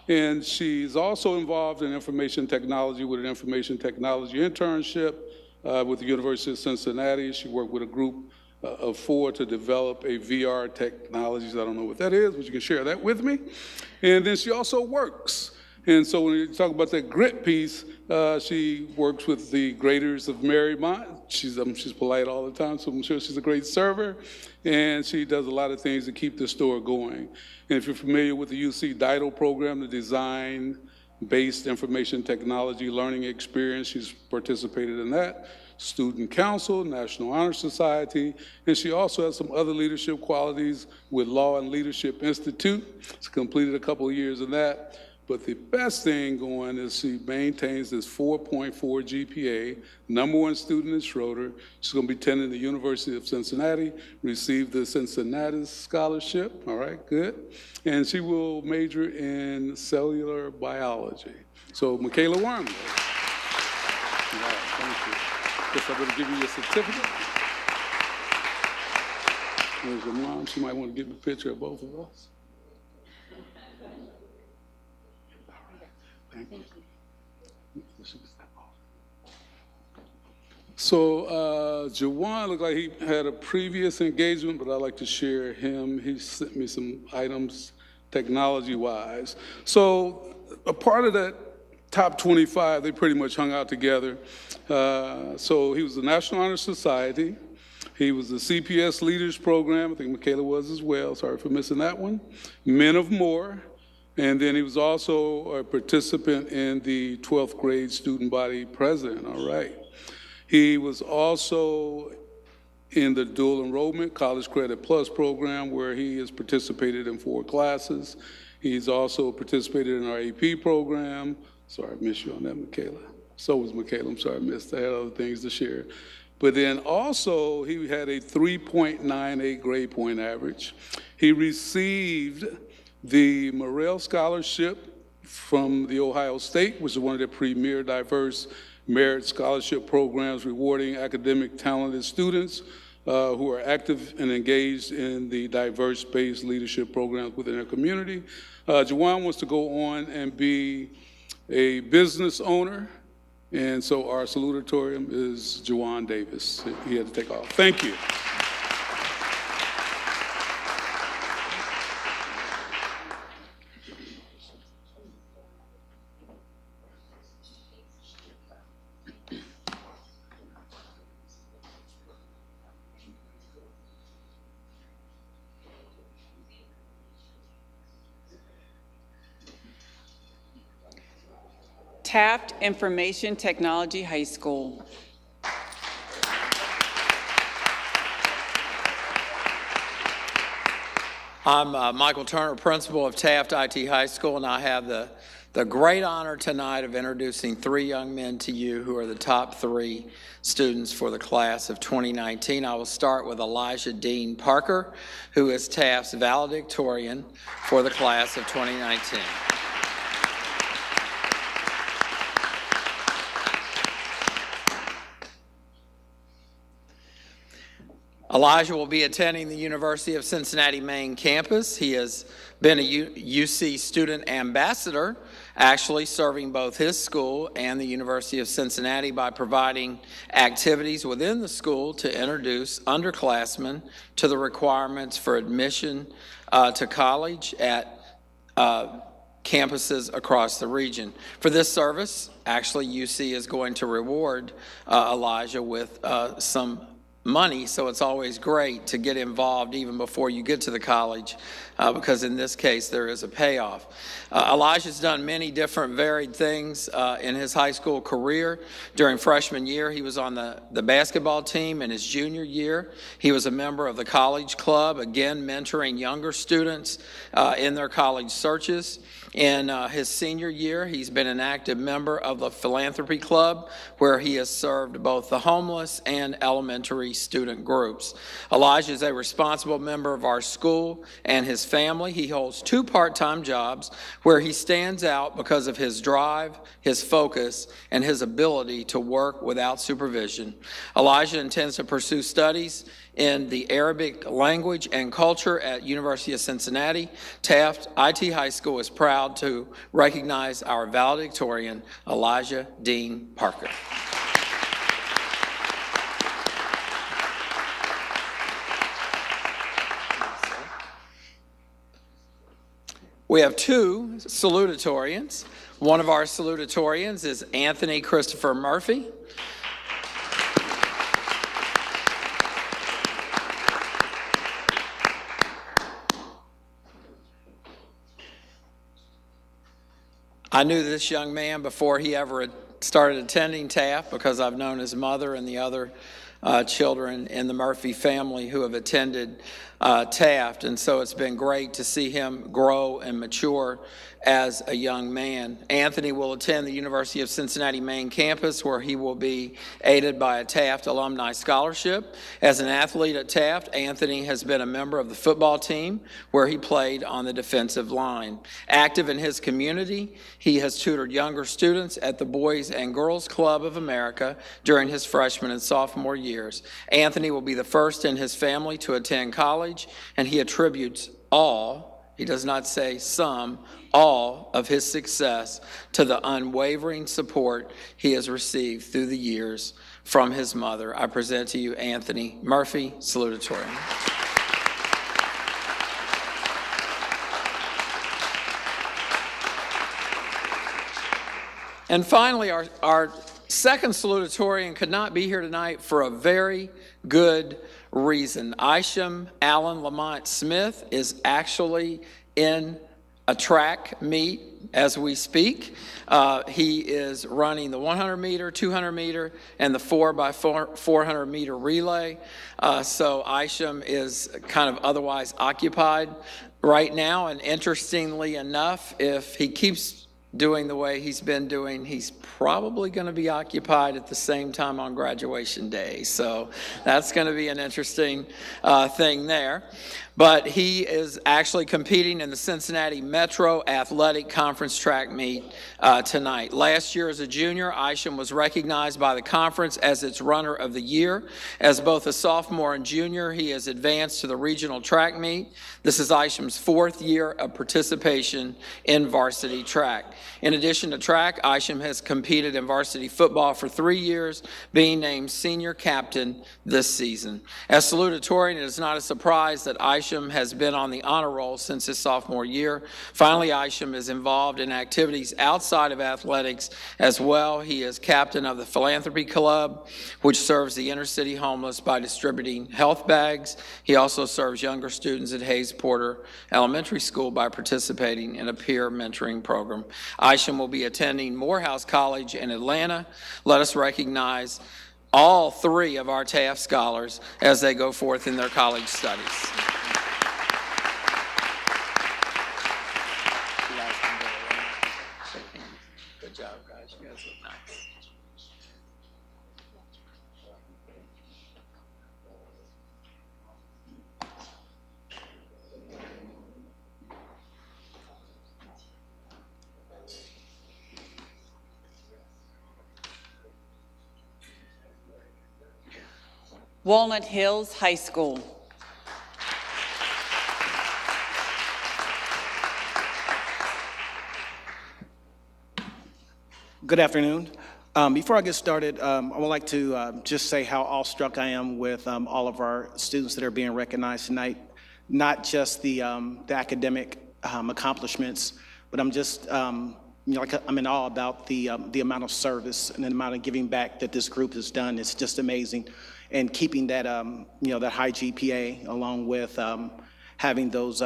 S16: And she's also involved in information technology with an information technology internship with the University of Cincinnati. She worked with a group of 4 to develop a VR technologies. I don't know what that is, but you can share that with me. And then she also works. And so when you talk about that grit piece, she works with the graders of Marymount. She's polite all the time, so I'm sure she's a great server. And she does a lot of things to keep the store going. And if you're familiar with the UC DIDO program, the Design-Based Information Technology Learning Experience, she's participated in that. Student Council, National Honor Society, and she also has some other leadership qualities with Law and Leadership Institute. She's completed a couple of years in that. But the best thing going is she maintains this 4.4 GPA, number one student in Schroeder. She's going to be attending the University of Cincinnati, received the Cincinnati Scholarship. All right, good. And she will major in cellular biology. So, Michaela Wormley. All right, thank you. Guess I'm going to give you your certificate. There's your mom. She might want to get a picture of both of us. Thank you. So Jawan looked like he had a previous engagement, but I'd like to share him. He sent me some items technology-wise. So a part of that top 25, they pretty much hung out together. So he was the National Honor Society. He was the CPS Leaders Program. I think Michaela was as well. Sorry for missing that one. Men of More. And then he was also a participant in the 12th grade student body president, all right. He was also in the dual enrollment College Credit Plus program where he has participated in 4 classes. He's also participated in our AP program. Sorry, I missed you on that, Michaela. So was Michaela, I'm sorry, I missed. I had other things to share. But then also he had a 3.98 grade point average. He received the Morrell Scholarship from the Ohio State, which is one of the premier diverse merit scholarship programs rewarding academic talented students who are active and engaged in the diverse-based leadership programs within their community. Jawan wants to go on and be a business owner, and so our salutatorium is Jawan Davis. He had to take off. Thank you.
S9: Taft Information Technology High School.
S17: I'm Michael Turner, principal of Taft IT High School, and I have the great honor tonight of introducing three young men to you who are the top three students for the class of 2019. I will start with Elijah Dean Parker, who is Taft's valedictorian for the class of 2019. Elijah will be attending the University of Cincinnati main campus. He has been a UC student ambassador, actually serving both his school and the University of Cincinnati by providing activities within the school to introduce underclassmen to the requirements for admission to college at campuses across the region. For this service, actually UC is going to reward Elijah with some money, so it's always great to get involved even before you get to the college, because in this case there is a payoff. Elijah's done many different varied things in his high school career. During freshman year, he was on the basketball team. In his junior year, he was a member of the college club, again mentoring younger students in their college searches. In his senior year, he's been an active member of the philanthropy club, where he has served both the homeless and elementary student groups. Elijah is a responsible member of our school and his family. He holds 2 part-time jobs where he stands out because of his drive, his focus, and his ability to work without supervision. Elijah intends to pursue studies in the Arabic language and culture at University of Cincinnati. Taft IT High School is proud to recognize our valedictorian, Elijah Dean Parker. We have 2 salutatorians. One of our salutatorians is Anthony Christopher Murphy. I knew this young man before he ever started attending Taft, because I've known his mother and the other children in the Murphy family who have attended Taft, and so it's been great to see him grow and mature as a young man. Anthony will attend the University of Cincinnati main campus, where he will be aided by a Taft alumni scholarship. As an athlete at Taft, Anthony has been a member of the football team, where he played on the defensive line. Active in his community, he has tutored younger students at the Boys and Girls Club of America during his freshman and sophomore years. Anthony will be the first in his family to attend college, and he attributes all, he does not say some, all of his success to the unwavering support he has received through the years from his mother. I present to you Anthony Murphy, salutatorian. And finally, our second salutatorian could not be here tonight for a very good reason. Isham Allen Lamont Smith is actually in a track meet as we speak. He is running the 100 meter, 200 meter, and the 4x400 meter relay. So Isham is kind of otherwise occupied right now. And interestingly enough, if he keeps doing the way he's been doing, he's probably going to be occupied at the same time on graduation day. So that's going to be an interesting thing there. But he is actually competing in the Cincinnati Metro Athletic Conference track meet tonight. Last year as a junior, Isham was recognized by the conference as its runner of the year. As both a sophomore and junior, he has advanced to the regional track meet. This is Isham's 4th year of participation in varsity track. In addition to track, Isham has competed in varsity football for 3 years, being named senior captain this season. As salutatorian, it is not a surprise that Isham has been on the honor roll since his sophomore year. Finally, Isham is involved in activities outside of athletics as well. He is captain of the philanthropy club, which serves the inner city homeless by distributing health bags. He also serves younger students at Hayes Porter Elementary School by participating in a peer mentoring program. Isham will be attending Morehouse College in Atlanta. Let us recognize all 3 of our Taft scholars as they go forth in their college studies.
S9: Walnut Hills High School.
S18: Good afternoon. Before I get started, I would like to just say how awestruck I am with all of our students that are being recognized tonight. Not just the academic accomplishments, but I'm just, I'm in awe about the amount of service and the amount of giving back that this group has done. It's just amazing. And keeping that, that high GPA along with having those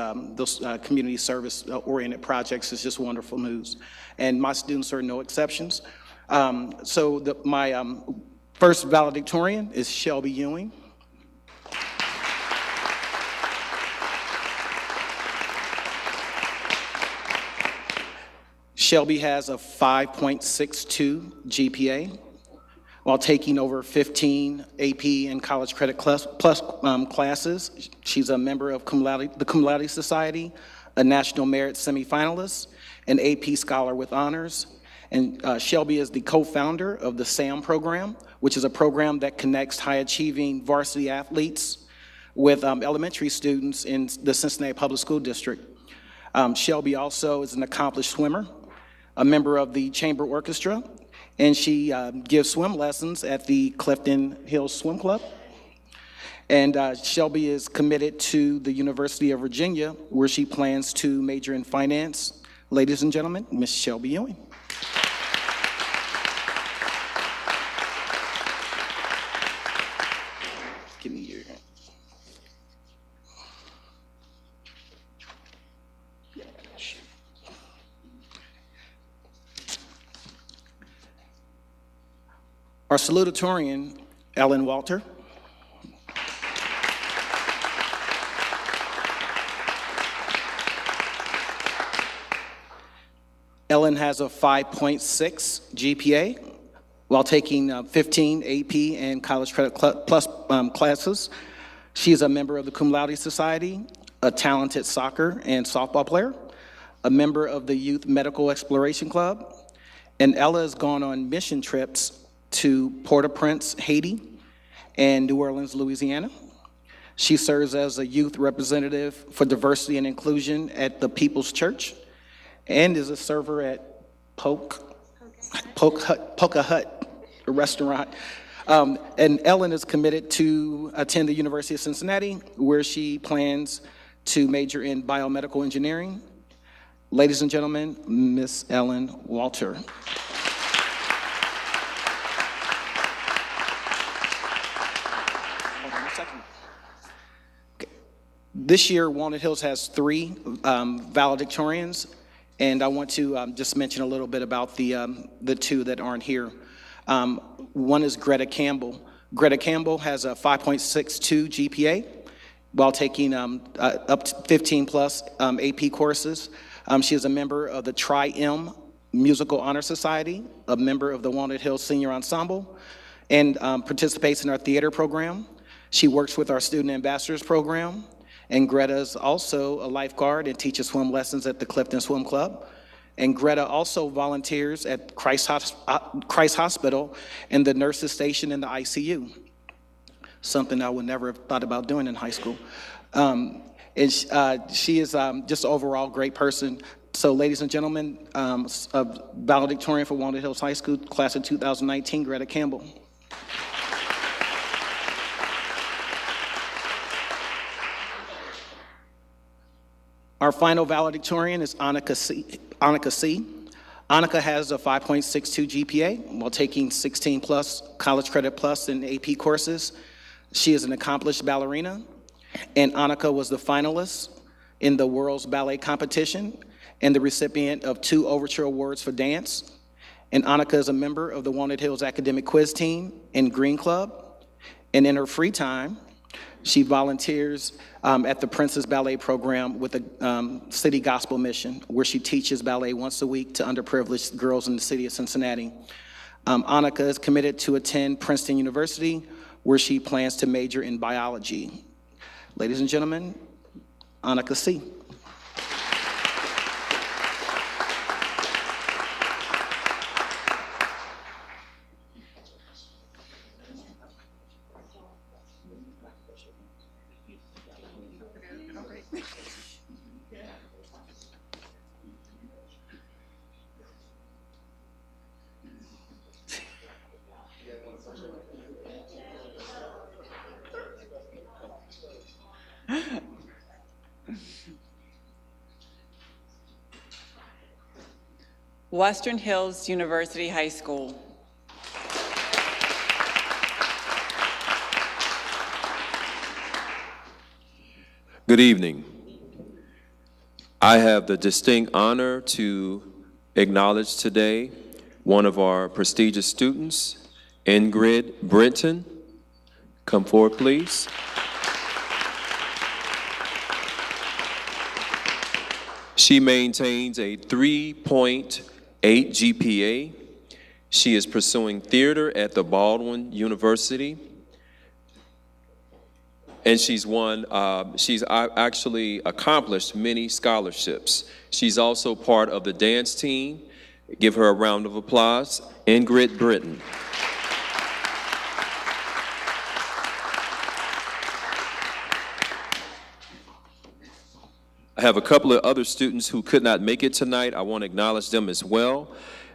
S18: community service oriented projects is just wonderful news. And my students are no exceptions. My first valedictorian is Shelby Ewing. Shelby has a 5.62 GPA while taking over 15 AP and college credit plus classes. She's a member of the Cum Laude Society, a National Merit semifinalist, an AP Scholar with honors. And Shelby is the co-founder of the SAM program, which is a program that connects high-achieving varsity athletes with elementary students in the Cincinnati Public School District. Shelby also is an accomplished swimmer, a member of the Chamber Orchestra, and she gives swim lessons at the Clifton Hills Swim Club. And Shelby is committed to the University of Virginia, where she plans to major in finance. Ladies and gentlemen, Ms. Shelby Ewing. Give me your... Our salutatorian, Ellen Walter. Ellen has a 5.6 GPA while taking 15 AP and college credit plus classes. She is a member of the Cum Laude Society, a talented soccer and softball player, a member of the Youth Medical Exploration Club, and Ella has gone on mission trips to Port-au-Prince, Haiti, and New Orleans, Louisiana. She serves as a youth representative for diversity and inclusion at the People's Church and is a server at Polka Hut, a restaurant. And Ellen is committed to attend the University of Cincinnati, where she plans to major in biomedical engineering. Ladies and gentlemen, Miss Ellen Walter. This year, Walnut Hills has 3 valedictorians, and I want to just mention a little bit about the 2 that aren't here. One is Greta Campbell. Greta Campbell has a 5.62 GPA while taking up to 15 plus AP courses. She is a member of the Tri-M Musical Honor Society, a member of the Walnut Hills Senior Ensemble, and participates in our theater program. She works with our Student Ambassadors program. And Greta is also a lifeguard and teaches swim lessons at the Clifton Swim Club. And Greta also volunteers at Christ Hospital and the nurses station in the ICU, something I would never have thought about doing in high school. And she is just an overall great person. So ladies and gentlemen, valedictorian for Walnut Hills High School, class of 2019, Greta Campbell. Our final valedictorian is Annika C. Annika has a 5.62 GPA while taking 16 plus college credit plus and AP courses. She is an accomplished ballerina, and Annika was the finalist in the World's Ballet Competition and the recipient of 2 Overture Awards for dance. And Annika is a member of the Walnut Hills Academic Quiz Team and Green Club. And in her free time, she volunteers at the Princess Ballet Program with the City Gospel Mission, where she teaches ballet once a week to underprivileged girls in the city of Cincinnati. Annika is committed to attend Princeton University, where she plans to major in biology. Ladies and gentlemen, Annika C.
S9: Western Hills University High School.
S19: Good evening. I have the distinct honor to acknowledge today one of our prestigious students, Ingrid Brenton. Come forward, please. She maintains a 3.8 GPA. She is pursuing theater at the Baldwin University. And she's actually accomplished many scholarships. She's also part of the dance team. Give her a round of applause. Ingrid Britton. I have a couple of other students who could not make it tonight. I want to acknowledge them as well.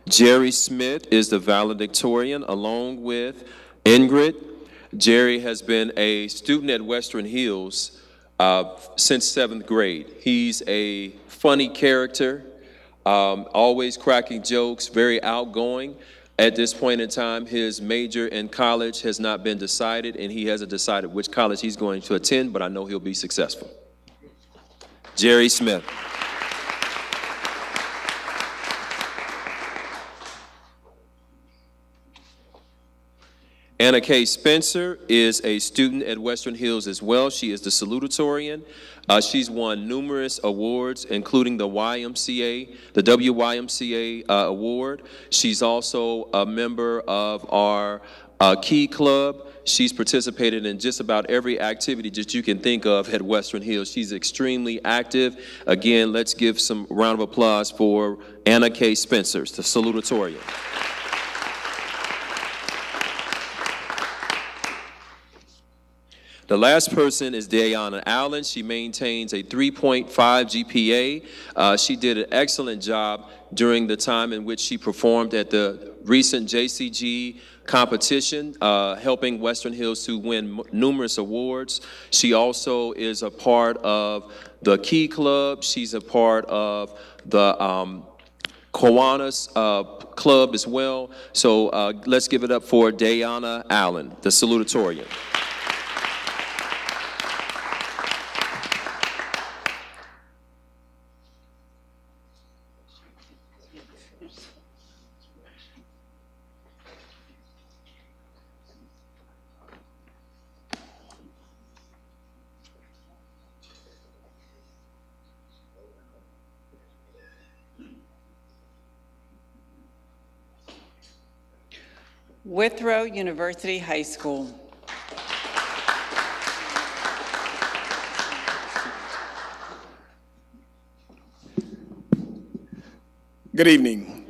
S19: Jerry Smith is the valedictorian along with Ingrid. Jerry has been a student at Western Hills since 7th grade. He's a funny character, always cracking jokes, very outgoing. At this point in time, his major in college has not been decided, and he hasn't decided which college he's going to attend, but I know he'll be successful. Jerry Smith. Anna K. Spencer is a student at Western Hills as well. She is the salutatorian. She's won numerous awards, including the YMCA, the WYMCA award. She's also a member of our Key Club. She's participated in just about every activity that you can think of at Western Hills. She's extremely active. Again, let's give some round of applause for Anna K. Spencer, the salutatorian. The last person is Dayana Allen. She maintains a 3.5 GPA. She did an excellent job during the time in which she performed at the recent JCG competition, helping Western Hills to win numerous awards. She also is a part of the Key Club. She's a part of the Kiwanis Club as well. So let's give it up for Dayana Allen, the salutatorian.
S9: Withrow University High School.
S20: Good evening.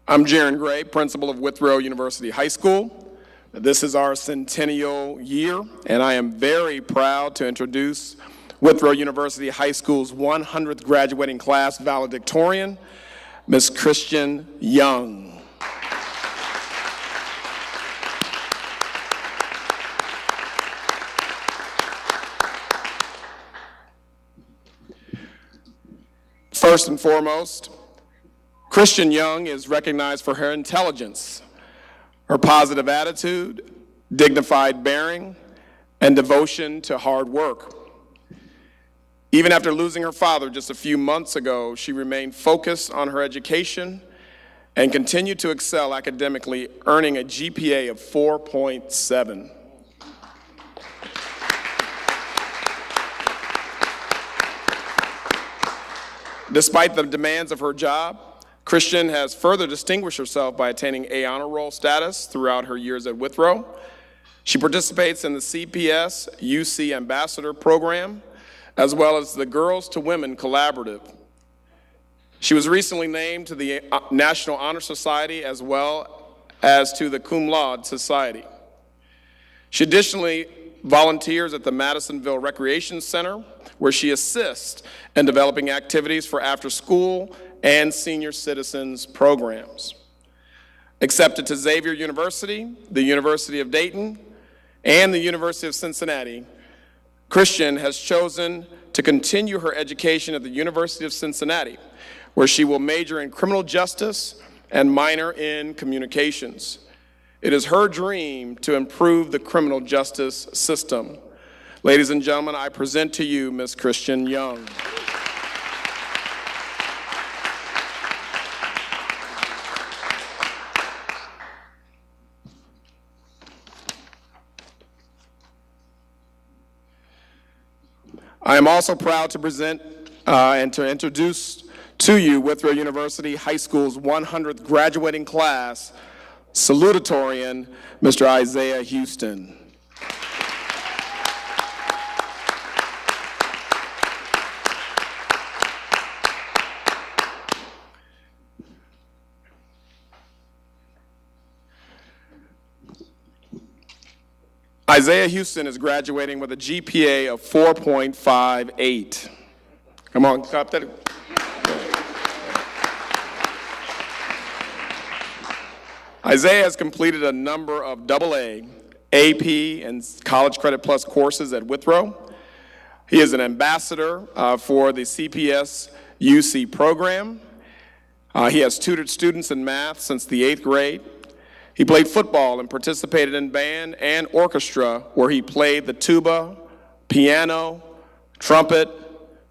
S20: I'm Jaron Gray, principal of Withrow University High School. This is our centennial year, and I am very proud to introduce Withrow University High School's 100th graduating class valedictorian, Ms. Christian Young. First and foremost, Christian Young is recognized for her intelligence, her positive attitude, dignified bearing, and devotion to hard work. Even after losing her father just a few months ago, she remained focused on her education and continued to excel academically, earning a GPA of 4.7. Despite the demands of her job, Christian has further distinguished herself by attaining A honor roll status throughout her years at Withrow. She participates in the CPS UC Ambassador Program, as well as the Girls to Women Collaborative. She was recently named to the National Honor Society as well as to the Cum Laude Society. She additionally volunteers at the Madisonville Recreation Center, where she assists in developing activities for after-school and senior citizens programs. Accepted to Xavier University, the University of Dayton, and the University of Cincinnati, Christian has chosen to continue her education at the University of Cincinnati, where she will major in criminal justice and minor in communications. It is her dream to improve the criminal justice system. Ladies and gentlemen, I present to you Ms. Christian Young. I am also proud to present and to introduce to you Withrow University High School's 100th graduating class, salutatorian, Mr. Isaiah Houston. Isaiah Houston is graduating with a GPA of 4.58. Come on, clap that. Isaiah has completed a number of AA, AP, and College Credit Plus courses at Withrow. He is an ambassador for the CPS UC program. He has tutored students in math since the 8th grade. He played football and participated in band and orchestra where he played the tuba, piano, trumpet,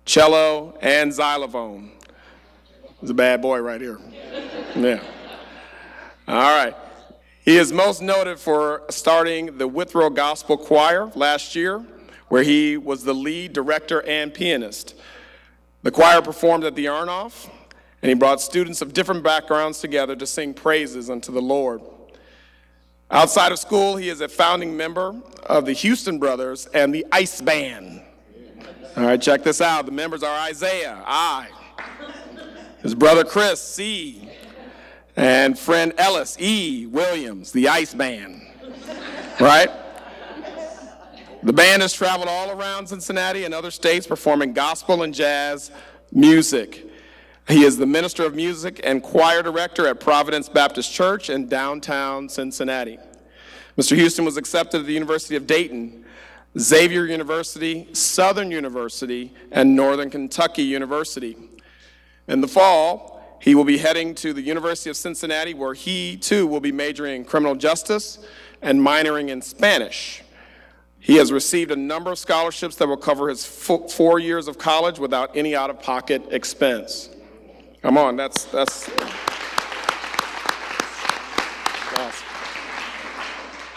S20: cello, and xylophone. He's a bad boy right here. Yeah. All right. He is most noted for starting the Withrow Gospel Choir last year, where he was the lead director and pianist. The choir performed at the Arnoff, and he brought students of different backgrounds together to sing praises unto the Lord. Outside of school, he is a founding member of the Houston Brothers and the Ice Band. All right, check this out. The members are Isaiah, I. His brother Chris, C. And friend Ellis, E. Williams, the Ice Band. Right? The band has traveled all around Cincinnati and other states performing gospel and jazz music. He is the minister of music and choir director at Providence Baptist Church in downtown Cincinnati. Mr. Houston was accepted at the University of Dayton, Xavier University, Southern University, and Northern Kentucky University. In the fall, he will be heading to the University of Cincinnati, where he, too, will be majoring in criminal justice and minoring in Spanish. He has received a number of scholarships that will cover his 4 years of college without any out-of-pocket expense. Come on, that's awesome.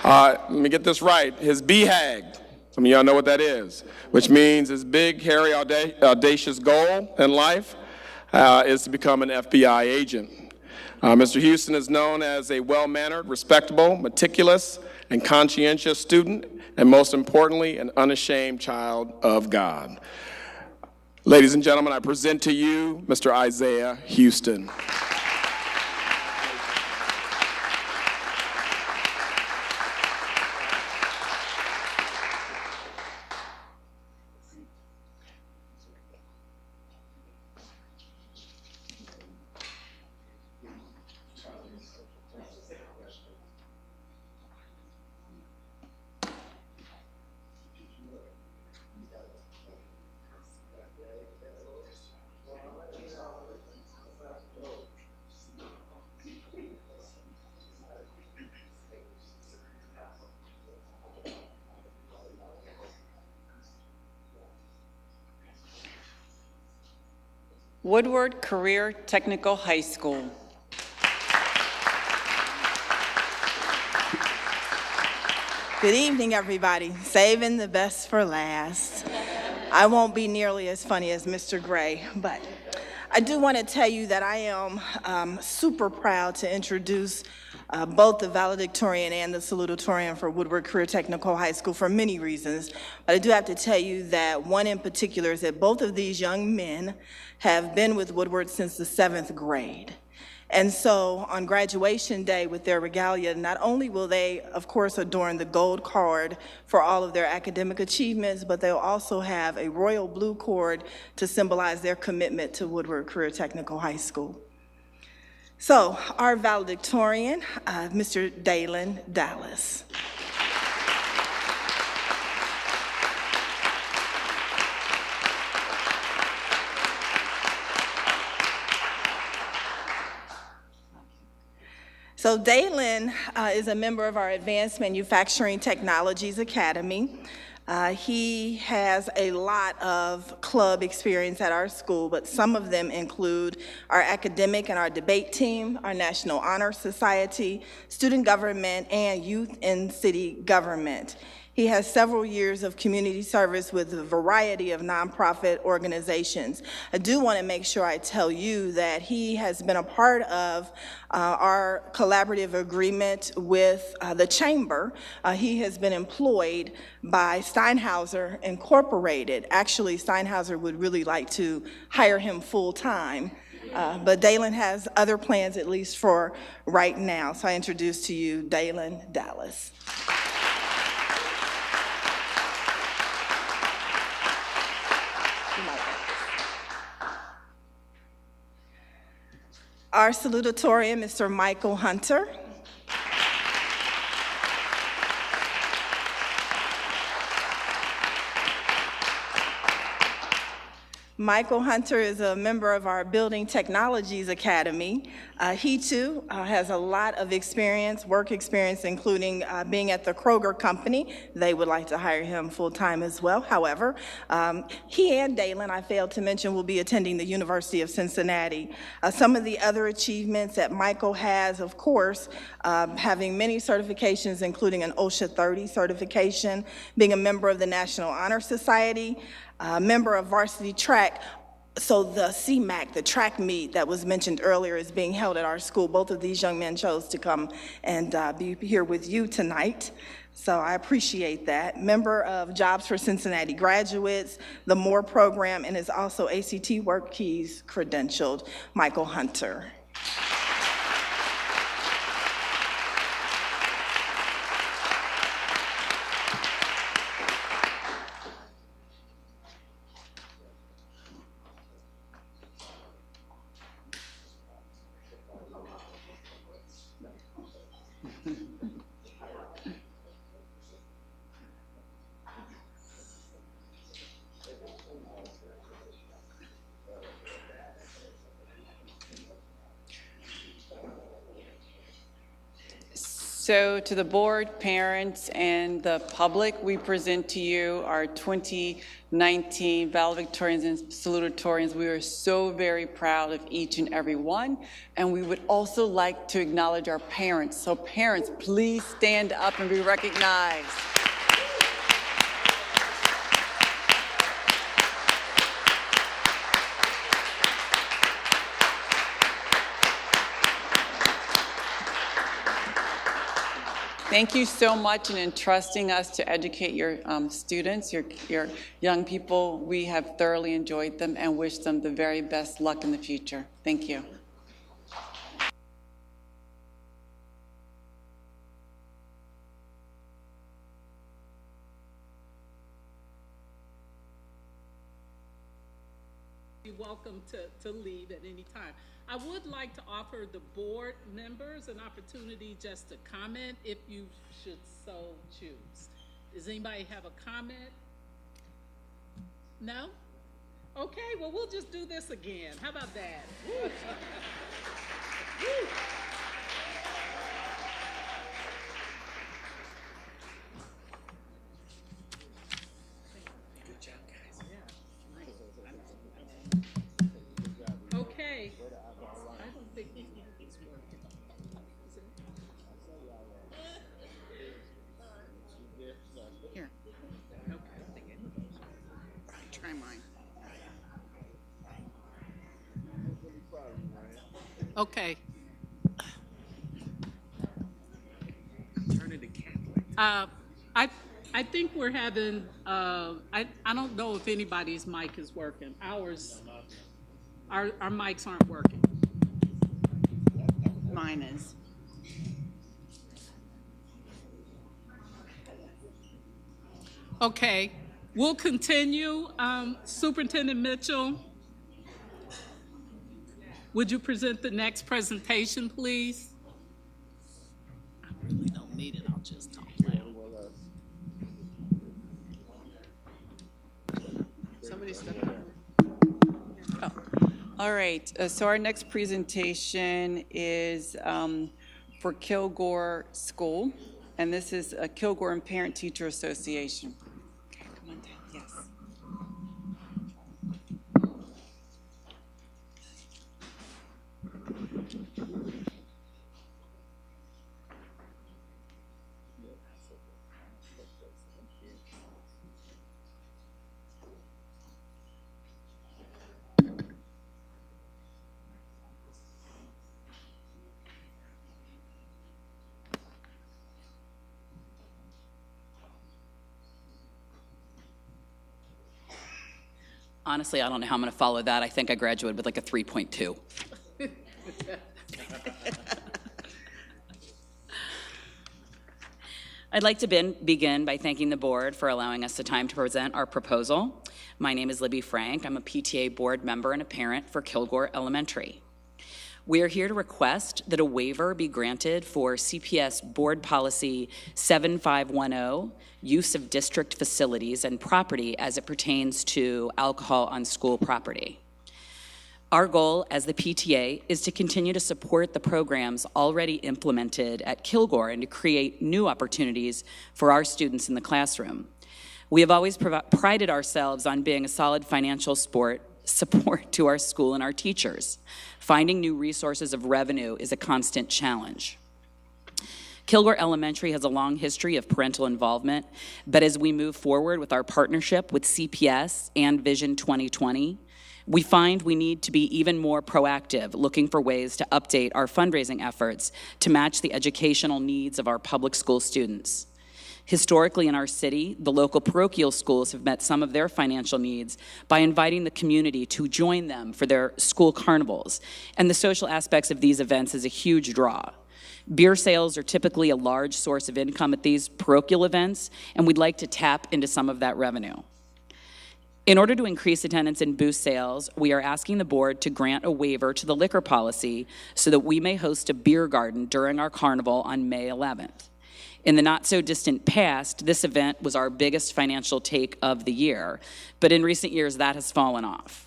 S20: Let me get this right. His BHAG, some of y'all know what that is, which means his big, hairy, audacious goal in life is to become an FBI agent. Mr. Houston is known as a well-mannered, respectable, meticulous, and conscientious student, and most importantly, an unashamed child of God. Ladies and gentlemen, I present to you Mr. Isaiah Houston.
S9: Woodward Career Technical High School.
S21: Good evening, everybody. Saving the best for last. I won't be nearly as funny as Mr. Gray, but I do want to tell you that I am super proud to introduce both the valedictorian and the salutatorian for Woodward Career Technical High School for many reasons. But I do have to tell you that one in particular is that both of these young men have been with Woodward since the 7th grade. And so on graduation day with their regalia, not only will they, of course, adorn the gold card for all of their academic achievements, but they'll also have a royal blue cord to symbolize their commitment to Woodward Career Technical High School. So our valedictorian, Mr. Dalen Dallas. So Dalen is a member of our Advanced Manufacturing Technologies Academy. He has a lot of club experience at our school, but some of them include our academic and our debate team, our National Honor Society, student government, and youth and city government. He has several years of community service with a variety of nonprofit organizations. I do want to make sure I tell you that he has been a part of our collaborative agreement with the Chamber. He has been employed by Steinhauser Incorporated. Actually, Steinhauser would really like to hire him full-time, but Dalen has other plans, at least for right now. So I introduce to you Dalen Dallas. Our salutatorian, Mr. Michael Hunter. Michael Hunter is a member of our Building Technologies Academy. He too has a lot of experience, work experience, including being at the Kroger Company. They would like to hire him full-time as well. However, he and Dalen, I failed to mention, will be attending the University of Cincinnati. Some of the other achievements that Michael has, of course, having many certifications, including an OSHA 30 certification, being a member of the National Honor Society, member of varsity track. So the CMAC, the track meet that was mentioned earlier, is being held at our school. Both of these young men chose to come and be here with you tonight. So I appreciate that. Member of Jobs for Cincinnati Graduates, the MORE program, and is also ACT Work Keys credentialed, Michael Hunter.
S9: So to the board, parents, and the public, we present to you our 2019 valedictorians and salutatorians. We are so very proud of each and every one, and we would also like to acknowledge our parents. So parents, please stand up and be recognized. Thank you so much in entrusting us to educate your students, your young people. We have thoroughly enjoyed them and wish them the very best luck in the future. Thank you.
S1: You're welcome to leave at any time. I would like to offer the board members an opportunity just to comment if you should so choose. Does anybody have a comment? No? Okay, well, we'll just do this again. How about that? Woo. Woo. Good job, guys. Yeah. Okay. I don't think it's working. Here. Okay. Try mine. Okay.
S3: Turn into Catholic.
S1: I think we're having, I don't know if anybody's mic is working. Ours, our mics aren't working.
S9: Mine is.
S1: Okay, we'll continue. Superintendent Mitchell, would you present the next presentation, please? I really don't need it, I'll just talk loud.
S9: Somebody step up. Oh. All right, so our next presentation is for Kilgore School, and this is a Kilgore and Parent Teacher Association. Okay, come on down, yes.
S2: Honestly, I don't know how I'm going to follow that. I think I graduated with like a 3.2. I'd like to begin by thanking the board for allowing us the time to present our proposal. My name is Libby Frank. I'm a PTA board member and a parent for Kilgore Elementary. We are here to request that a waiver be granted for CPS Board Policy 7510, use of district facilities and property as it pertains to alcohol on school property. Our goal as the PTA is to continue to support the programs already implemented at Kilgore and to create new opportunities for our students in the classroom. We have always prided ourselves on being a solid financial support to our school and our teachers. Finding new resources of revenue is a constant challenge. Kilgore Elementary has a long history of parental involvement, but as we move forward with our partnership with CPS and Vision 2020, we find we need to be even more proactive, looking for ways to update our fundraising efforts to match the educational needs of our public school students. Historically in our city, the local parochial schools have met some of their financial needs by inviting the community to join them for their school carnivals, and the social aspects of these events is a huge draw. Beer sales are typically a large source of income at these parochial events, and we'd like to tap into some of that revenue. In order to increase attendance and boost sales, we are asking the board to grant a waiver to the liquor policy so that we may host a beer garden during our carnival on May 11th. In the not-so-distant past, this event was our biggest financial take of the year, but in recent years, that has fallen off.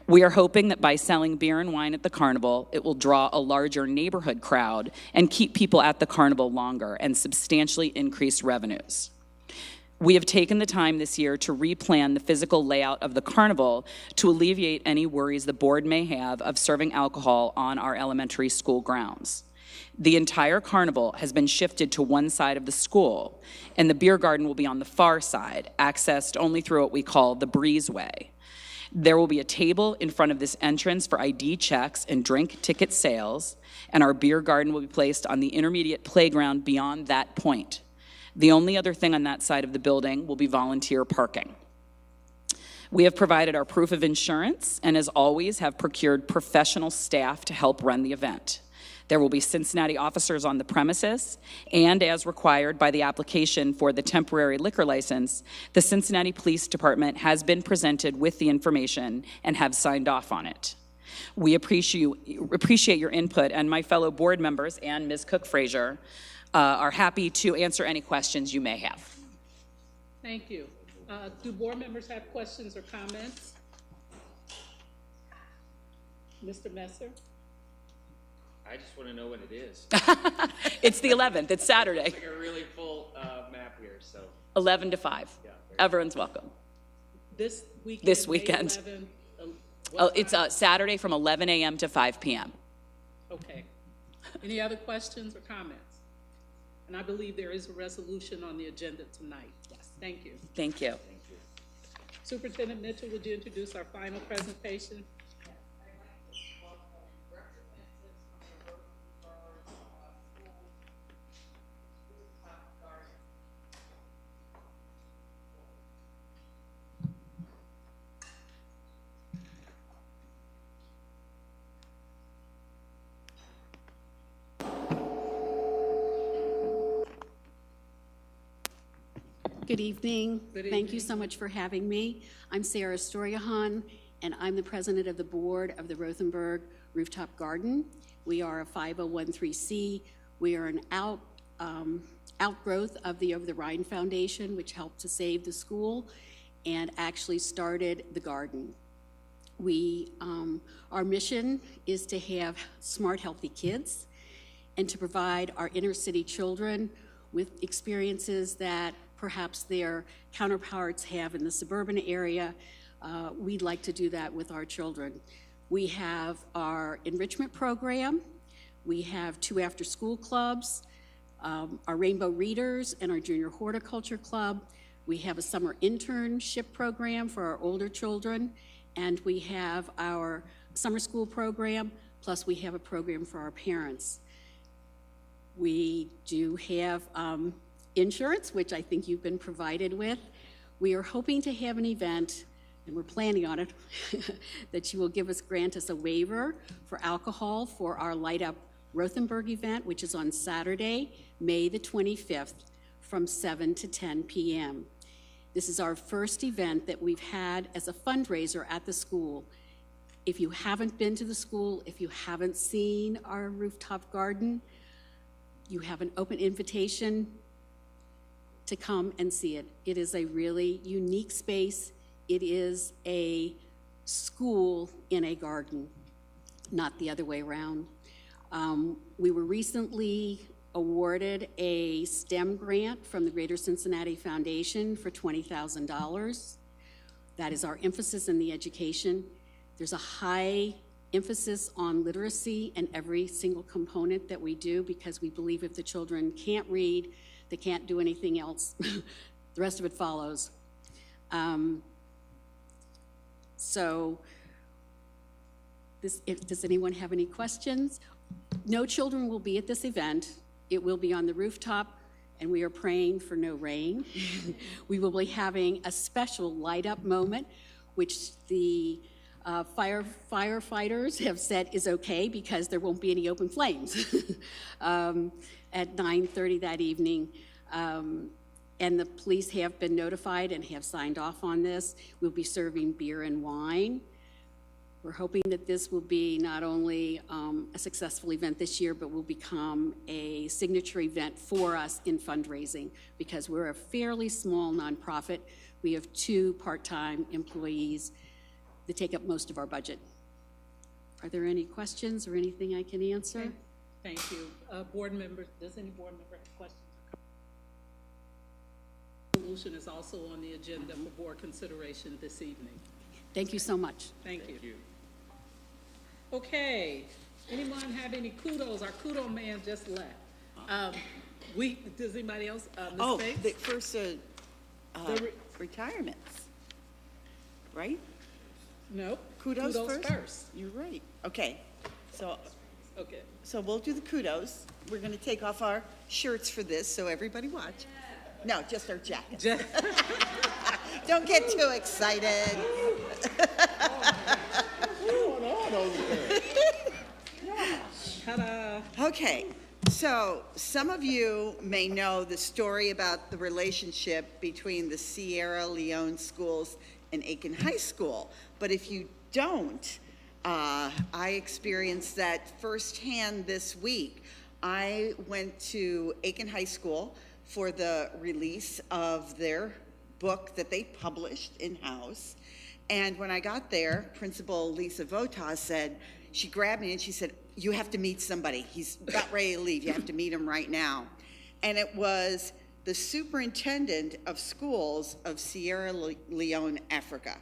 S2: We are hoping that by selling beer and wine at the carnival, it will draw a larger neighborhood crowd and keep people at the carnival longer and substantially increase revenues. We have taken the time this year to replan the physical layout of the carnival to alleviate any worries the board may have of serving alcohol on our elementary school grounds. The entire carnival has been shifted to one side of the school, and the beer garden will be on the far side, accessed only through what we call the breezeway. There will be a table in front of this entrance for ID checks and drink ticket sales, and our beer garden will be placed on the intermediate playground beyond that point. The only other thing on that side of the building will be volunteer parking. We have provided our proof of insurance, and as always, have procured professional staff to help run the event. There will be Cincinnati officers on the premises, and as required by the application for the temporary liquor license, the Cincinnati Police Department has been presented with the information and have signed off on it. We appreciate your input, and my fellow board members and Ms. Cook-Frazier are happy to answer any questions you may have.
S1: Thank you. Do board members have questions or comments? Mr. Messer?
S3: I just want to know when it is.
S2: It's the 11th. It's Saturday.
S3: It's like a really full map here, so.
S2: 11 to 5. Yeah, everyone's welcome.
S1: This weekend?
S2: This weekend. 11, it's Saturday from 11 a.m. to 5 p.m.
S1: Okay. Any other questions or comments? And I believe there is a resolution on the agenda tonight. Yes. Thank you.
S2: Thank you.
S1: Thank you. Superintendent Mitchell, would you introduce our final presentation?
S22: Good evening. Thank you so much for having me. I'm Sarah Storyahan, and I'm the president of the board of the Rothenberg Rooftop Garden. We are a 501(c)(3). We are an outgrowth of the Over the Rhine Foundation, which helped to save the school and actually started the garden. Our mission is to have smart, healthy kids. and to provide our inner city children with experiences that perhaps their counterparts have in the suburban area. We'd like to do that with our children. We have our enrichment program. We have 2 after-school clubs, our Rainbow Readers and our Junior Horticulture Club. We have a summer internship program for our older children, and we have our summer school program, plus we have a program for our parents. We do have insurance, which I think you've been provided with. We are hoping to have an event, and we're planning on it, that you will grant us a waiver for alcohol for our Light Up Rothenburg event, which is on Saturday, May the 25th, from 7 to 10 p.m. This is our first event that we've had as a fundraiser at the school. If you haven't been to the school, if you haven't seen our rooftop garden, you have an open invitation to come and see it. It is a really unique space. It is a school in a garden, not the other way around. We were recently awarded a STEM grant from the Greater Cincinnati Foundation for $20,000. That is our emphasis in the education. There's a high emphasis on literacy in every single component that we do, because we believe if the children can't read, they can't do anything else. The rest of it follows. Does anyone have any questions? No children will be at this event. It will be on the rooftop, and we are praying for no rain. We will be having a special light up moment, which the firefighters have said is okay because there won't be any open flames at 9:30 that evening. And the police have been notified and have signed off on this. We'll be serving beer and wine. We're hoping that this will be not only a successful event this year, but will become a signature event for us in fundraising, because we're a fairly small nonprofit. We have 2 part-time employees that take up most of our budget. Are there any questions or anything I can answer?
S1: Thank you. Board members, does any board member have questions? Resolution is also on the agenda for board consideration this evening.
S22: Thank you so much.
S1: Thank you. Okay, anyone have any kudos? Our kudo man just left. Does anybody else? Ms. Bates?
S8: The first retirements, right?
S1: No.
S8: Kudos first?
S1: first.
S8: You're right. Okay, so we'll do the kudos. We're going to take off our shirts for this, so everybody watch. No, just our jackets. Don't get too excited. Okay, so some of you may know the story about the relationship between the Sierra Leone schools and Aiken High School. But if you don't, I experienced that firsthand this week. I went to Aiken High School for the release of their book that they published in-house. And when I got there, Principal Lisa Votas said, she grabbed me and she said, "You have to meet somebody. He's about ready to leave. You have to meet him right now." And it was the superintendent of schools of Sierra Leone, Africa.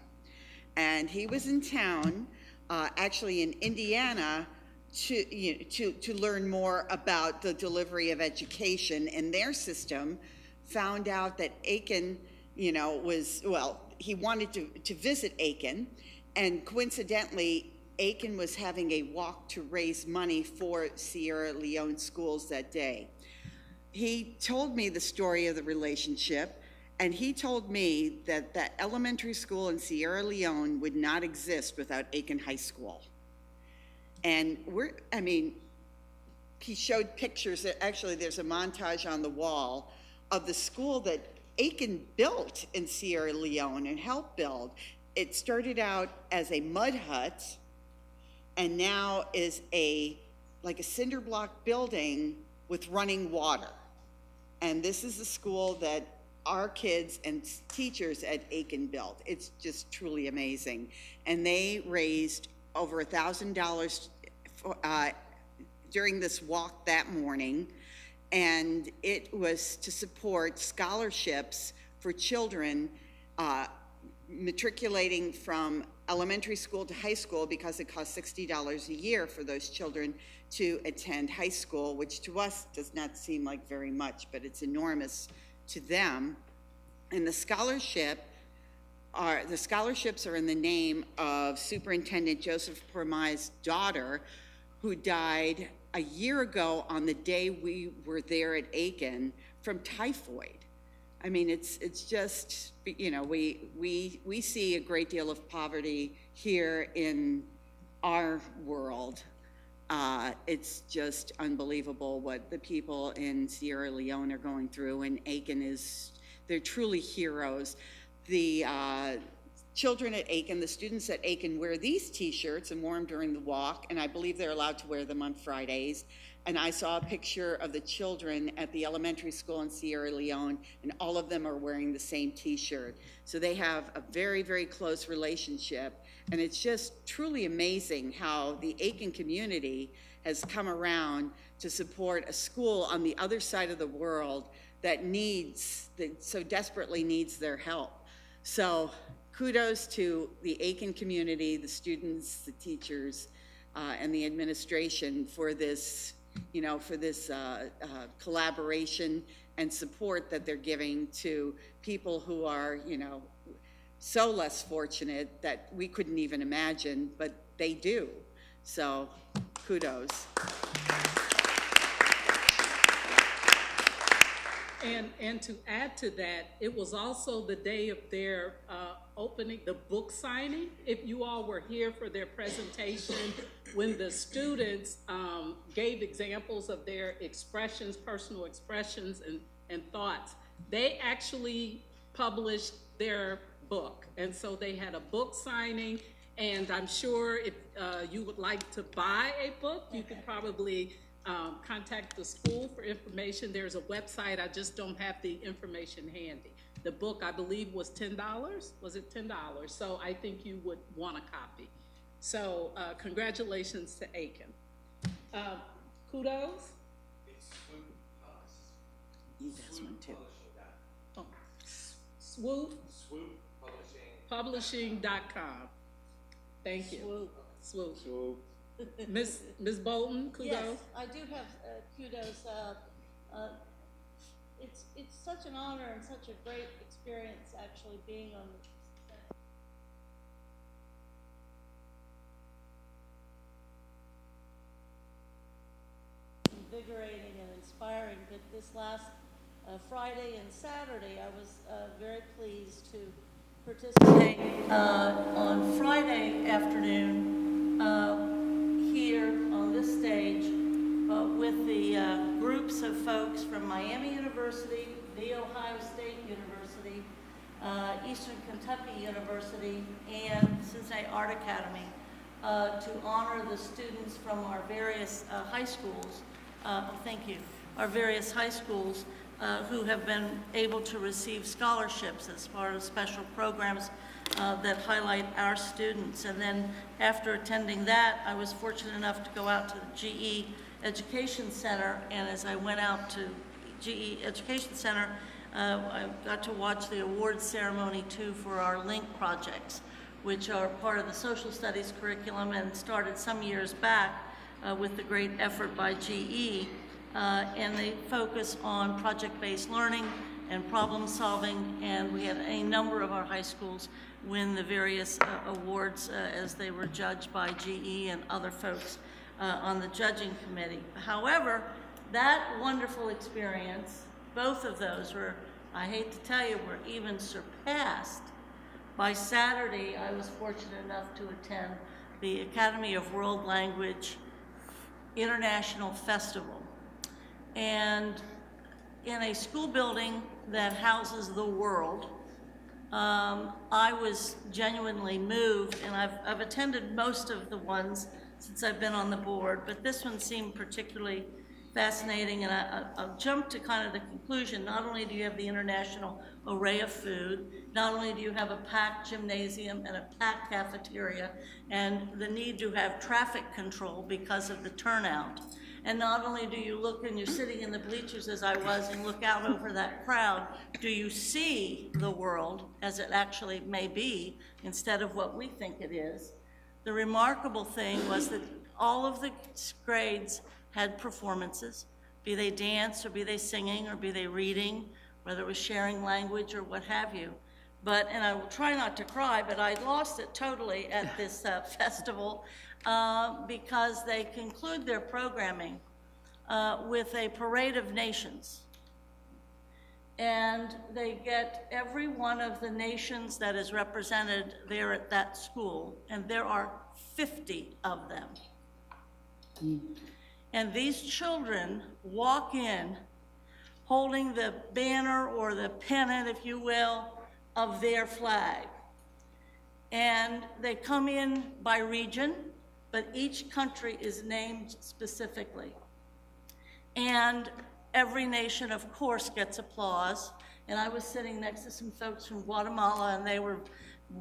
S8: And he was in town, actually in Indiana, to learn more about the delivery of education in their system. Found out that Aiken, he wanted to visit Aiken, and coincidentally, Aiken was having a walk to raise money for Sierra Leone schools that day. He told me the story of the relationship, and he told me that that elementary school in Sierra Leone would not exist without Aiken High School. And he showed pictures. Actually, there's a montage on the wall of the school that Aiken built in Sierra Leone and helped build. It started out as a mud hut, and now is like a cinder block building with running water. And this is the school that our kids and teachers at Aiken built. It's just truly amazing. And they raised over $1,000 during this walk that morning, and it was to support scholarships for children matriculating from elementary school to high school, because it costs $60 a year for those children to attend high school, which to us does not seem like very much, but it's enormous to them. And the scholarships are in the name of Superintendent Joseph Permai's daughter, who died a year ago on the day we were there at Aiken from typhoid. I mean, it's just, you know, we see a great deal of poverty here in our world. It's just unbelievable what the people in Sierra Leone are going through, and Aiken they're truly heroes. The children at Aiken, the students at Aiken, wear these t-shirts and wore them during the walk, and I believe they're allowed to wear them on Fridays. And I saw a picture of the children at the elementary school in Sierra Leone, and all of them are wearing the same t-shirt. So they have a very, very close relationship, and it's just truly amazing how the Aiken community has come around to support a school on the other side of the world that so desperately needs their help. So kudos to the Aiken community, the students, the teachers, and the administration for this, collaboration and support that they're giving to people who are, so less fortunate that we couldn't even imagine, but they do. So kudos.
S1: And to add to that, it was also the day of their opening, the book signing. If you all were here for their presentation, when the students gave examples of their expressions, personal expressions and thoughts, they actually published their book. And so they had a book signing, and I'm sure if you would like to buy a book, you could probably contact the school for information. There's a website, I just don't have the information handy. The book, I believe, was $10. Was it $10? So I think you would want a copy. So congratulations to Aiken. Kudos.
S8: That's one too.
S1: Oh. Swoop. Publishing.com. Thank you. Swoop. Ms. Bolton, kudos.
S6: Yes, I do have kudos. It's such an honor and such a great experience actually being on the invigorating and inspiring. But this last Friday and Saturday, I was very pleased to participate on Friday afternoon here on this stage with the groups of folks from Miami University, The Ohio State University, Eastern Kentucky University, and Cincinnati Art Academy to honor the students from our various high schools, our various high schools who have been able to receive scholarships as part of special programs that highlight our students. And then after attending that, I was fortunate enough to go out to the GE Education Center, and as I went out to GE Education Center, I got to watch the awards ceremony too for our LINK projects, which are part of the social studies curriculum and started some years back with the great effort by GE, and they focus on project-based learning and problem solving, and we had a number of our high schools win the various awards as they were judged by GE and other folks on the judging committee. However, that wonderful experience, both of those were, I hate to tell you, were even surpassed. By Saturday, I was fortunate enough to attend the Academy of World Language International Festival. And in a school building that houses the world, I was genuinely moved, and I've attended most of the ones since I've been on the board, but this one seemed particularly fascinating, and I'll jump to kind of the conclusion. Not only do you have the international array of food, not only do you have a packed gymnasium and a packed cafeteria, and the need to have traffic control because of the turnout, And not only do you look and you're sitting in the bleachers as I was and look out over that crowd, do you see the world as it actually may be instead of what we think it is. The remarkable thing was that all of the grades had performances, be they dance or be they singing or be they reading, whether it was sharing language or what have you. But, and I will try not to cry, but I lost it totally at this festival because they conclude their programming with a parade of nations. And they get every one of the nations that is represented there at that school, and there are 50 of them. And these children walk in holding the banner or the pennant, if you will, of their flag. And they come in by region, but each country is named specifically. And every nation, of course, gets applause. And I was sitting next to some folks from Guatemala, and they were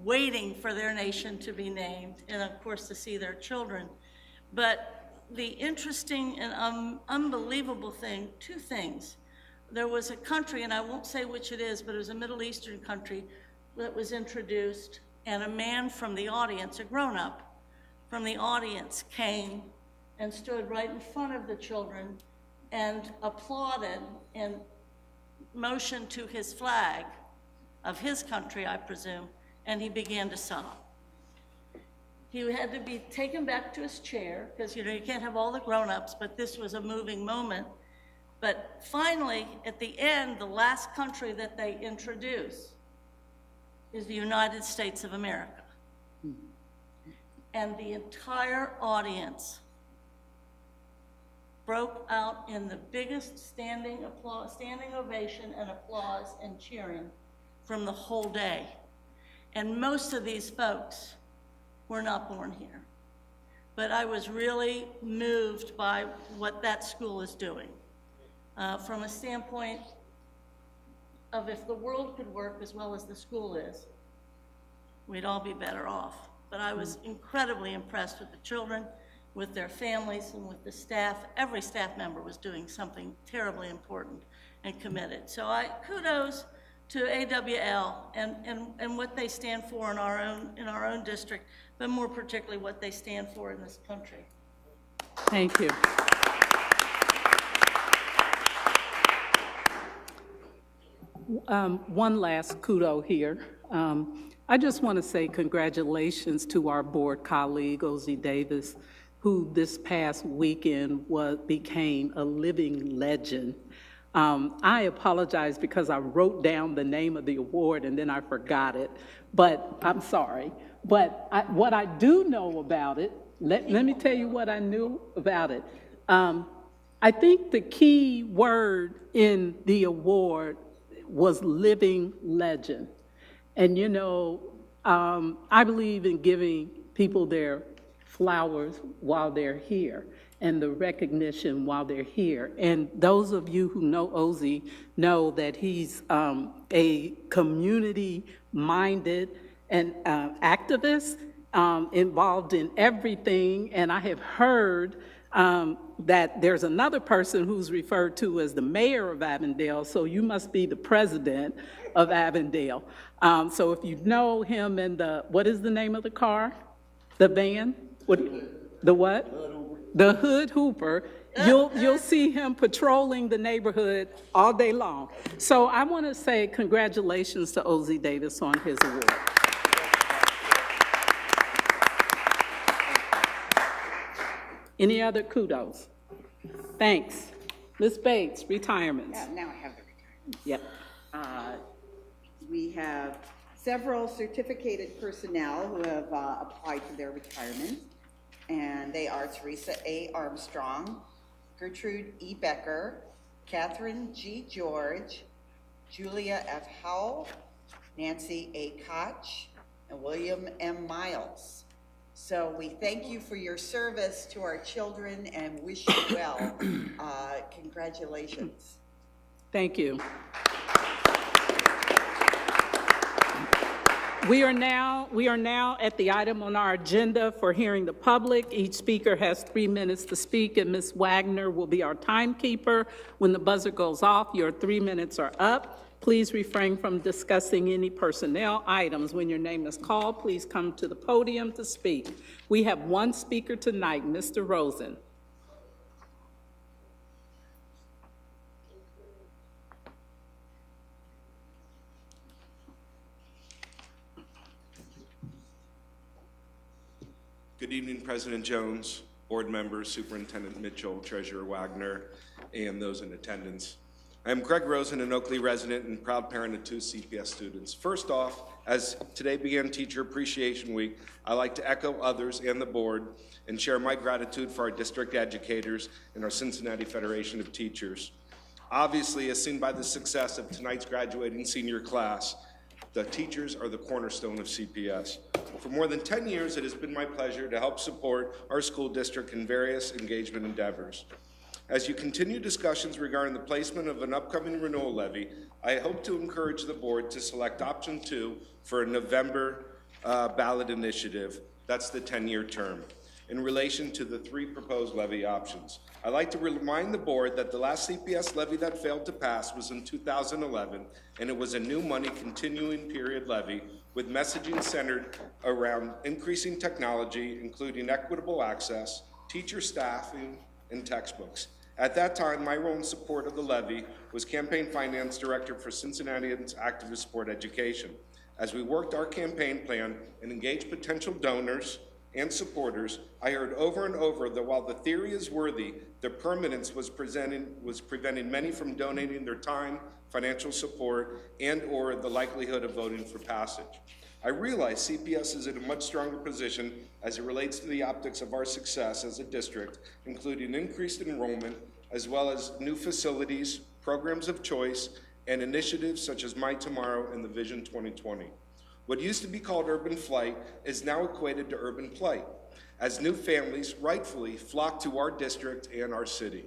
S6: waiting for their nation to be named, and of course to see their children. But the interesting and unbelievable thing, two things. There was a country, and I won't say which it is, but it was a Middle Eastern country that was introduced, and a man from the audience, a grown-up from the audience, came and stood right in front of the children and applauded and motioned to his flag of his country, I presume, and he began to sob. He had to be taken back to his chair because, you know, you can't have all the grown-ups, but this was a moving moment. But finally, at the end, the last country that they introduce is the United States of America. And the entire audience broke out in the biggest standing ovation and applause and cheering from the whole day. And most of these folks were not born here. But I was really moved by what that school is doing. From a standpoint of if the world could work as well as the school is, we'd all be better off. But I was incredibly impressed with the children, with their families, and with the staff. Every staff member was doing something terribly important and committed. So kudos to AWL and what they stand for in our own district, but more particularly what they stand for in this country.
S1: Thank you. One last kudo here. I just want to say congratulations to our board colleague, Ozzie Davis, who this past weekend became a living legend. I apologize because I wrote down the name of the award and then I forgot it, but I'm sorry. But what I do know about it, let me tell you what I knew about it. I think the key word in the award was living legend. And you know, I believe in giving people their flowers while they're here and the recognition while they're here. And those of you who know Ozzie know that he's a community-minded and activist involved in everything. And I have heard that there's another person who's referred to as the mayor of Avondale, so you must be the president of Avondale. So if you know him and what is the name of the car? The van? The what? The Hood Hooper. You'll see him patrolling the neighborhood all day long. So I want to say congratulations to Ozzie Davis on his award. Any other kudos? Thanks. Ms. Bates, retirements.
S8: Yeah, now I have the retirements.
S1: Yep.
S8: We have several certificated personnel who have applied for their retirement, and they are Teresa A. Armstrong, Gertrude E. Becker, Catherine G. George, Julia F. Howell, Nancy A. Koch, and William M. Miles. So we thank you for your service to our children and wish you well. Congratulations.
S1: Thank you. We are now at the item on our agenda for hearing the public. Each speaker has 3 minutes to speak, and Ms. Wagner will be our timekeeper. When the buzzer goes off, your 3 minutes are up. Please refrain from discussing any personnel items. When your name is called, please come to the podium to speak. We have one speaker tonight, Mr. Rosen.
S5: Good evening, President Jones, board members, Superintendent Mitchell, Treasurer Wagner, and those in attendance. I am Greg Rosen, an Oakley resident and proud parent of 2 CPS students. First off, as today began Teacher Appreciation Week, I'd like to echo others and the board and share my gratitude for our district educators and our Cincinnati Federation of Teachers. Obviously, as seen by the success of tonight's graduating senior class, the teachers are the cornerstone of CPS. For more than 10 years, it has been my pleasure to help support our school district in various engagement endeavors. As you continue discussions regarding the placement of an upcoming renewal levy, I hope to encourage the board to select option 2 for a November ballot initiative. That's the 10-year term. In relation to the 3 proposed levy options, I'd like to remind the board that the last CPS levy that failed to pass was in 2011, and it was a new money continuing period levy with messaging centered around increasing technology, including equitable access, teacher staffing, and textbooks. At that time, my role in support of the levy was campaign finance director for Cincinnatians Activist Board Education. As we worked our campaign plan and engaged potential donors and supporters, I heard over and over that while the theory is worthy, the permanence was preventing many from donating their time, financial support, and or the likelihood of voting for passage. I realize CPS is in a much stronger position as it relates to the optics of our success as a district, including increased enrollment, as well as new facilities, programs of choice, and initiatives such as My Tomorrow and the Vision 2020. What used to be called urban flight is now equated to urban plight, as new families rightfully flock to our district and our city.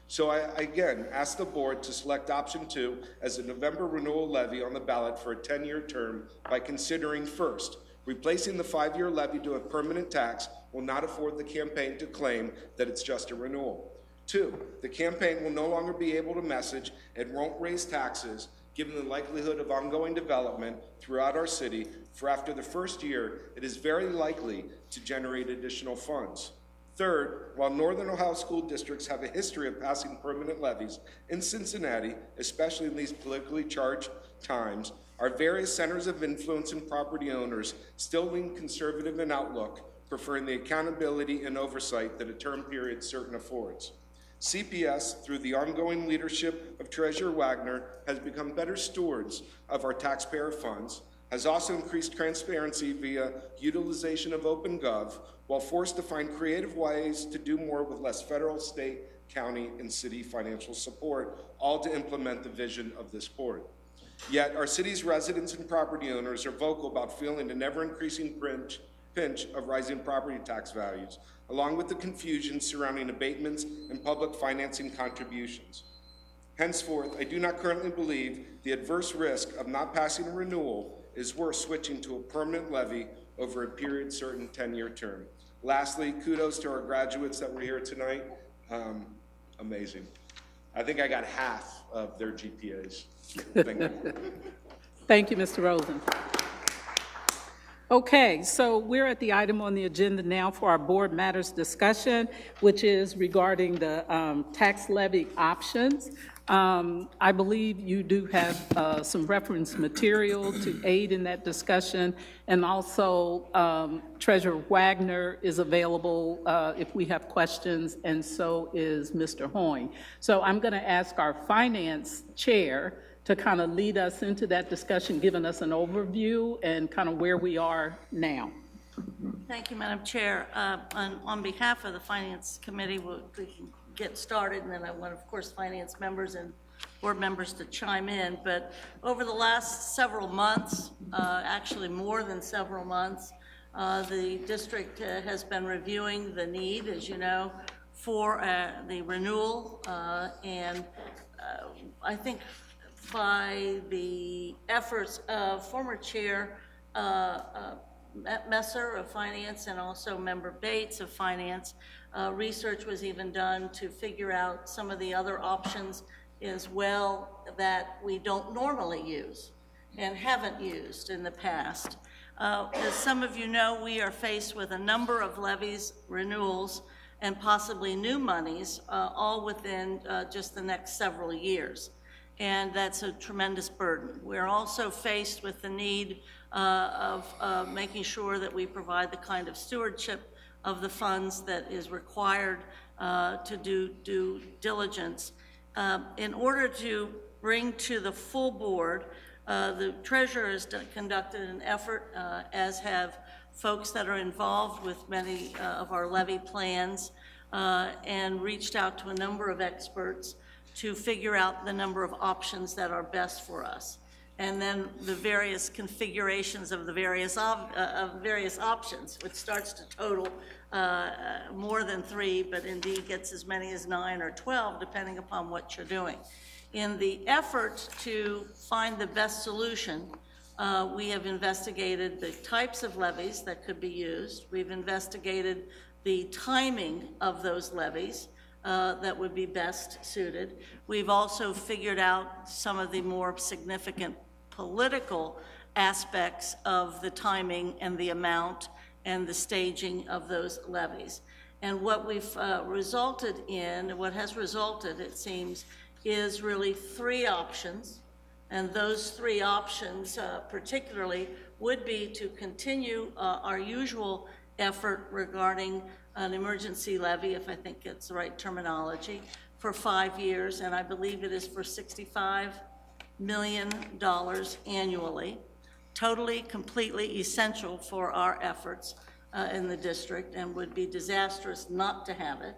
S5: So I again ask the board to select option 2 as a November renewal levy on the ballot for a 10-year term by considering first, replacing the 5-year levy to a permanent tax will not afford the campaign to claim that it's just a renewal. 2, the campaign will no longer be able to message and won't raise taxes given the likelihood of ongoing development throughout our city, for after the first year, it is very likely to generate additional funds. Third, while Northern Ohio school districts have a history of passing permanent levies, in Cincinnati, especially in these politically charged times, our various centers of influence and property owners still lean conservative in outlook, preferring the accountability and oversight that a term period certain affords. CPS, through the ongoing leadership of Treasurer Wagner, has become better stewards of our taxpayer funds, has also increased transparency via utilization of OpenGov, while forced to find creative ways to do more with less federal, state, county, and city financial support, all to implement the vision of this board. Yet our city's residents and property owners are vocal about feeling an ever-increasing pinch of rising property tax values, along with the confusion surrounding abatements and public financing contributions. Henceforth, I do not currently believe the adverse risk of not passing a renewal is worth switching to a permanent levy over a period certain 10-year term. Lastly, kudos to our graduates that were here tonight. Amazing. I think I got half of their GPAs. Thank you.
S1: Thank you, Mr. Rosen. Okay, so we're at the item on the agenda now for our board matters discussion, which is regarding the tax levy options. I believe you do have some reference material to aid in that discussion, and also Treasurer Wagner is available if we have questions, and so is Mr. Hoying. So I'm going to ask our finance chair to kind of lead us into that discussion, giving us an overview and kind of where we are now.
S6: Thank you, Madam Chair. On behalf of the Finance Committee, we can get started, and then I want, of course, finance members and board members to chime in. But over the last several months, actually more than several months, the district has been reviewing the need, as you know, for the renewal, and I think by the efforts of former Chair Messer of Finance and also Member Bates of Finance. Research was even done to figure out some of the other options as well that we don't normally use and haven't used in the past. As some of you know, we are faced with a number of levies, renewals, and possibly new monies, all within just the next several years. And that's a tremendous burden. We're also faced with the need of making sure that we provide the kind of stewardship of the funds that is required to do due diligence. In order to bring to the full board, the treasurer has conducted an effort, as have folks that are involved with many of our levy plans, and reached out to a number of experts to figure out the number of options that are best for us. And then the various configurations of the various options, which starts to total more than 3, but indeed gets as many as 9 or 12, depending upon what you're doing. In the effort to find the best solution, we have investigated the types of levies that could be used. We've investigated the timing of those levies that would be best suited. We've also figured out some of the more significant political aspects of the timing and the amount and the staging of those levies. And what we've resulted in, what has resulted, it seems, is really 3 options. And those 3 options particularly would be to continue our usual effort regarding an emergency levy, if I think it's the right terminology, for 5 years, and I believe it is for $65 million annually. Totally, completely essential for our efforts in the district, and would be disastrous not to have it.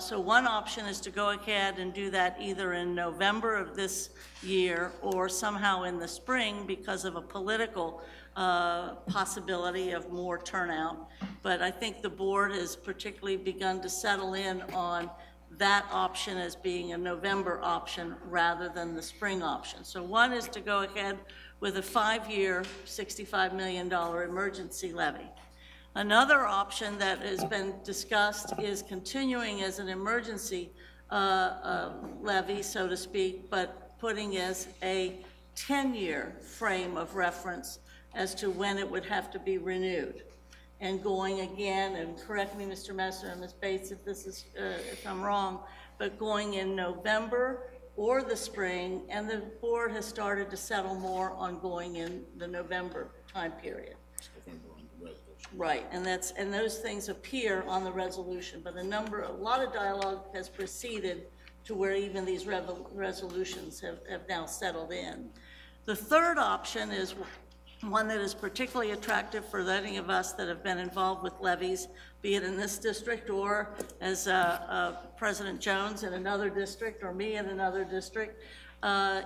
S6: So one option is to go ahead and do that either in November of this year or somehow in the spring because of a political possibility of more turnout. But I think the board has particularly begun to settle in on that option as being a November option rather than the spring option. So one is to go ahead with a 5-year, $65 million emergency levy. Another option that has been discussed is continuing as an emergency levy, so to speak, but putting as a 10-year frame of reference as to when it would have to be renewed. And going again, and correct me, Mr. Messer and Ms. Bates, if this is, if I'm wrong, but going in November or the spring, and the board has started to settle more on going in the November time period. Right, and those things appear on the resolution, but a lot of dialogue has proceeded to where even these resolutions have now settled in. The third option is one that is particularly attractive for any of us that have been involved with levies, be it in this district or as President Jones in another district or me in another district,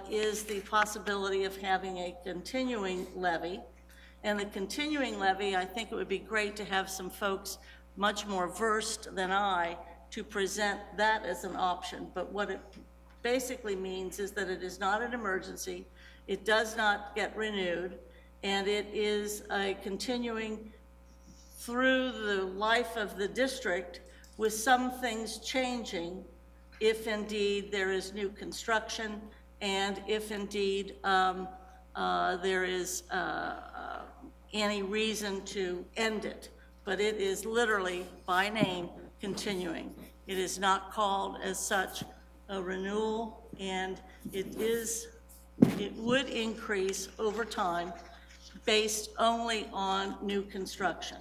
S6: is the possibility of having a continuing levy. And the continuing levy, I think it would be great to have some folks much more versed than I to present that as an option. But what it basically means is that it is not an emergency, it does not get renewed, and it is a continuing through the life of the district with some things changing if indeed there is new construction and if indeed there is any reason to end it. But it is literally by name continuing. It is not called as such a renewal, and it would increase over time based only on new construction.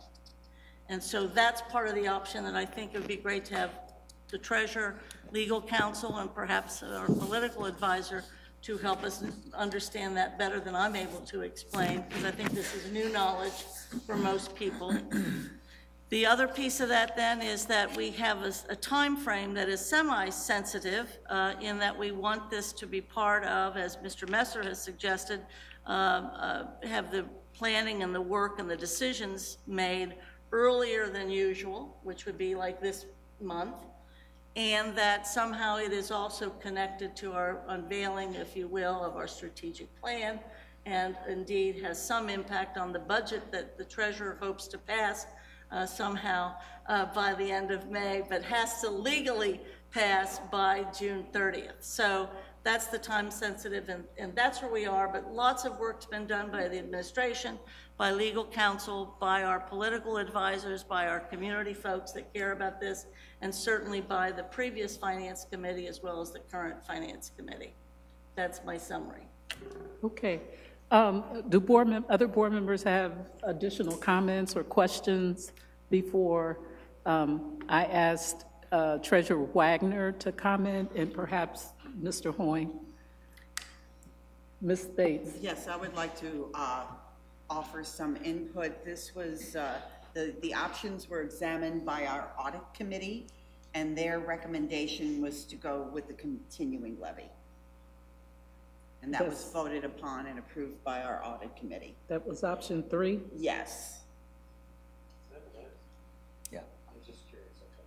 S6: And so that's part of the option that I think it would be great to have the treasurer, legal counsel, and perhaps our political advisor to help us understand that better than I'm able to explain, because I think this is new knowledge for most people. The other piece of that then is that we have a time frame that is semi-sensitive in that we want this to be part of, as Mr. Messer has suggested, have the planning and the work and the decisions made earlier than usual, which would be like this month, and that somehow it is also connected to our unveiling, if you will, of our strategic plan and indeed has some impact on the budget that the treasurer hopes to pass somehow by the end of May, but has to legally pass by June 30th. So that's the time sensitive, and that's where we are, but lots of work's been done by the administration, by legal counsel, by our political advisors, by our community folks that care about this, and certainly by the previous finance committee as well as the current finance committee. That's my summary.
S1: Okay. Do other board members have additional comments or questions before I asked Treasurer Wagner to comment, and perhaps Mr. Hoying? Ms. Bates.
S8: Yes, I would like to offer some input. This was, the options were examined by our audit committee, and their recommendation was to go with the continuing levy. And that was voted upon and approved by our audit committee.
S1: That was option 3?
S8: Yes.
S3: Yeah.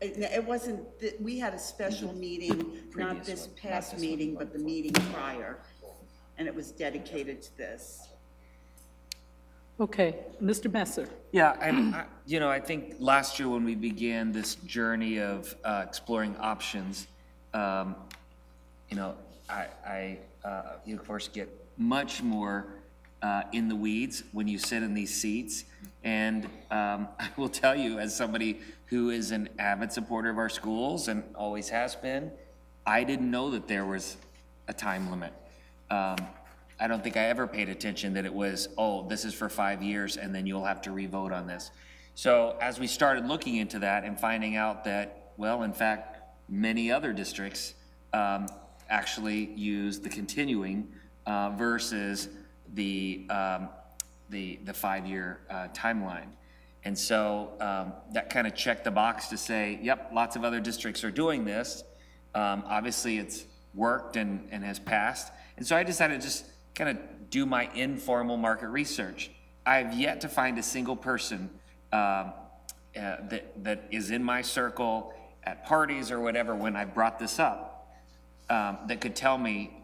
S8: It wasn't, we had a special meeting, not this past meeting, but the meeting prior, and it was dedicated to this.
S1: Okay, Mr. Messer.
S3: Yeah, I think last year when we began this journey of exploring options, you of course get much more in the weeds when you sit in these seats. And I will tell you, as somebody who is an avid supporter of our schools and always has been, I didn't know that there was a time limit. I don't think I ever paid attention that it was, oh, this is for 5 years and then you'll have to re-vote on this. So as we started looking into that and finding out that, well, in fact, many other districts actually use the continuing versus the 5-year timeline. And so that kind of checked the box to say, yep, lots of other districts are doing this. Obviously it's worked and has passed. And so I decided to just kind of do my informal market research. I've yet to find a single person that is in my circle at parties or whatever when I brought this up that could tell me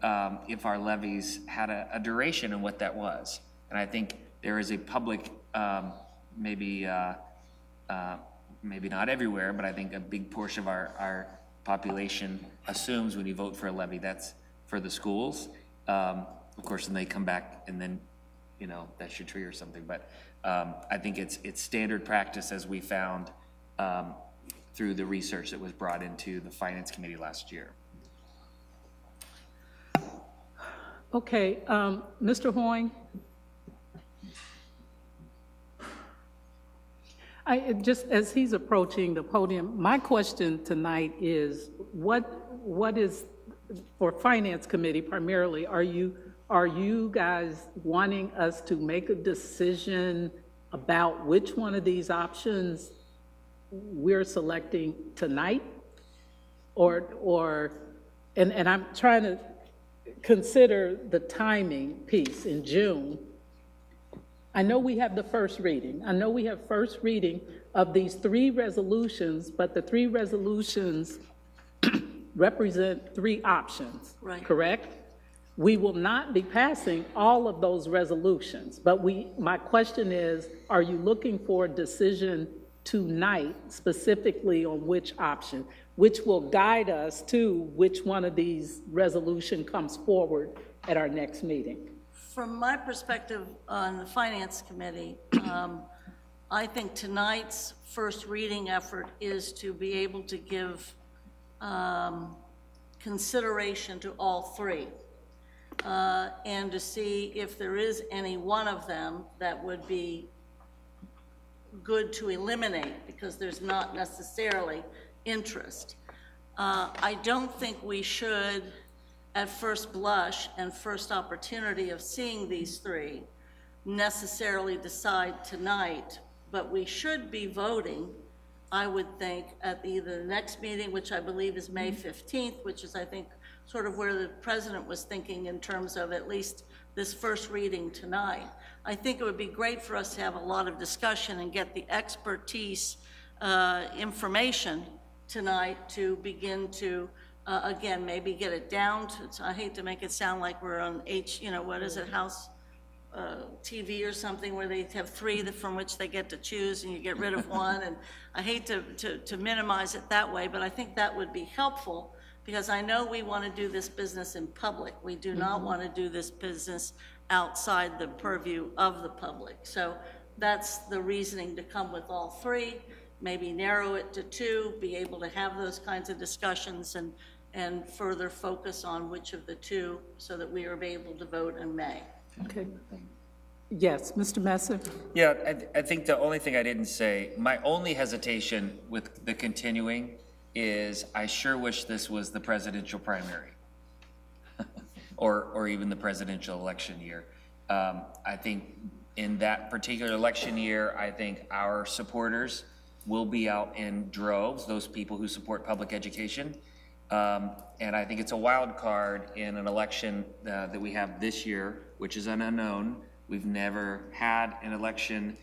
S3: if our levies had a duration and what that was. And I think there is a public, maybe not everywhere, but I think a big portion of our population assumes when you vote for a levy, that's for the schools. Of course, when they come back and then, that should trigger something. But I think it's standard practice, as we found through the research that was brought into the Finance Committee last year.
S1: Okay, Mr. Hoying? Just as he's approaching the podium, my question tonight is, what is, for Finance Committee primarily, are you guys wanting us to make a decision about which one of these options we're selecting tonight? And I'm trying to consider the timing piece in June. I know we have the first reading. I know we have first reading of these 3 resolutions, but the 3 resolutions represent 3 options,
S6: right?
S1: Correct? We will not be passing all of those resolutions, but my question is, are you looking for a decision tonight specifically on which option, which will guide us to which one of these resolution comes forward at our next meeting?
S6: From my perspective on the Finance Committee, I think tonight's first reading effort is to be able to give consideration to all 3 and to see if there is any one of them that would be good to eliminate because there's not necessarily interest. I don't think we should, at first blush and first opportunity of seeing these 3, necessarily decide tonight, but we should be voting, I would think, at either the next meeting, which I believe is May 15th, which is, I think, sort of where the president was thinking in terms of at least this first reading tonight. I think it would be great for us to have a lot of discussion and get the expertise information tonight to begin to, again, maybe get it down to, I hate to make it sound like we're on what is it, House TV or something where they have three from which they get to choose and you get rid of one. And I hate to minimize it that way, but I think that would be helpful because I know we want to do this business in public. We do not want to do this business outside the purview of the public. So that's the reasoning to come with all three, maybe narrow it to two, be able to have those kinds of discussions and further focus on which of the two so that we are able to vote in May.
S1: Okay. Yes, Mr. Messer?
S3: Yeah, I think the only thing I didn't say, my only hesitation with the continuing is I sure wish this was the presidential primary or even the presidential election year. I think in that particular election year, I think our supporters will be out in droves, those people who support public education. And I think it's a wild card in an election that we have this year, which is an unknown. We've never had an election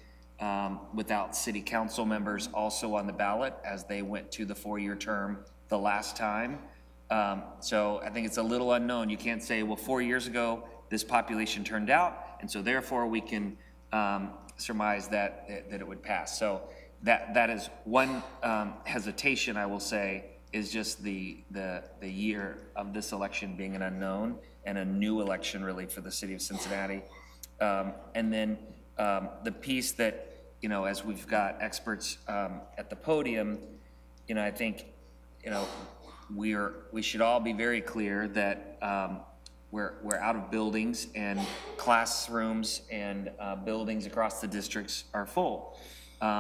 S3: without city council members also on the ballot as they went to the 4-year term the last time. So I think it's a little unknown. You can't say, well, 4 years ago, this population turned out, and so therefore we can surmise that it would pass. So that is one hesitation, I will say, is just the year of this election being an unknown and a new election really for the city of Cincinnati. And then the piece that, as we've got experts at the podium, I think, we should all be very clear that we're out of buildings and classrooms and buildings across the districts are full,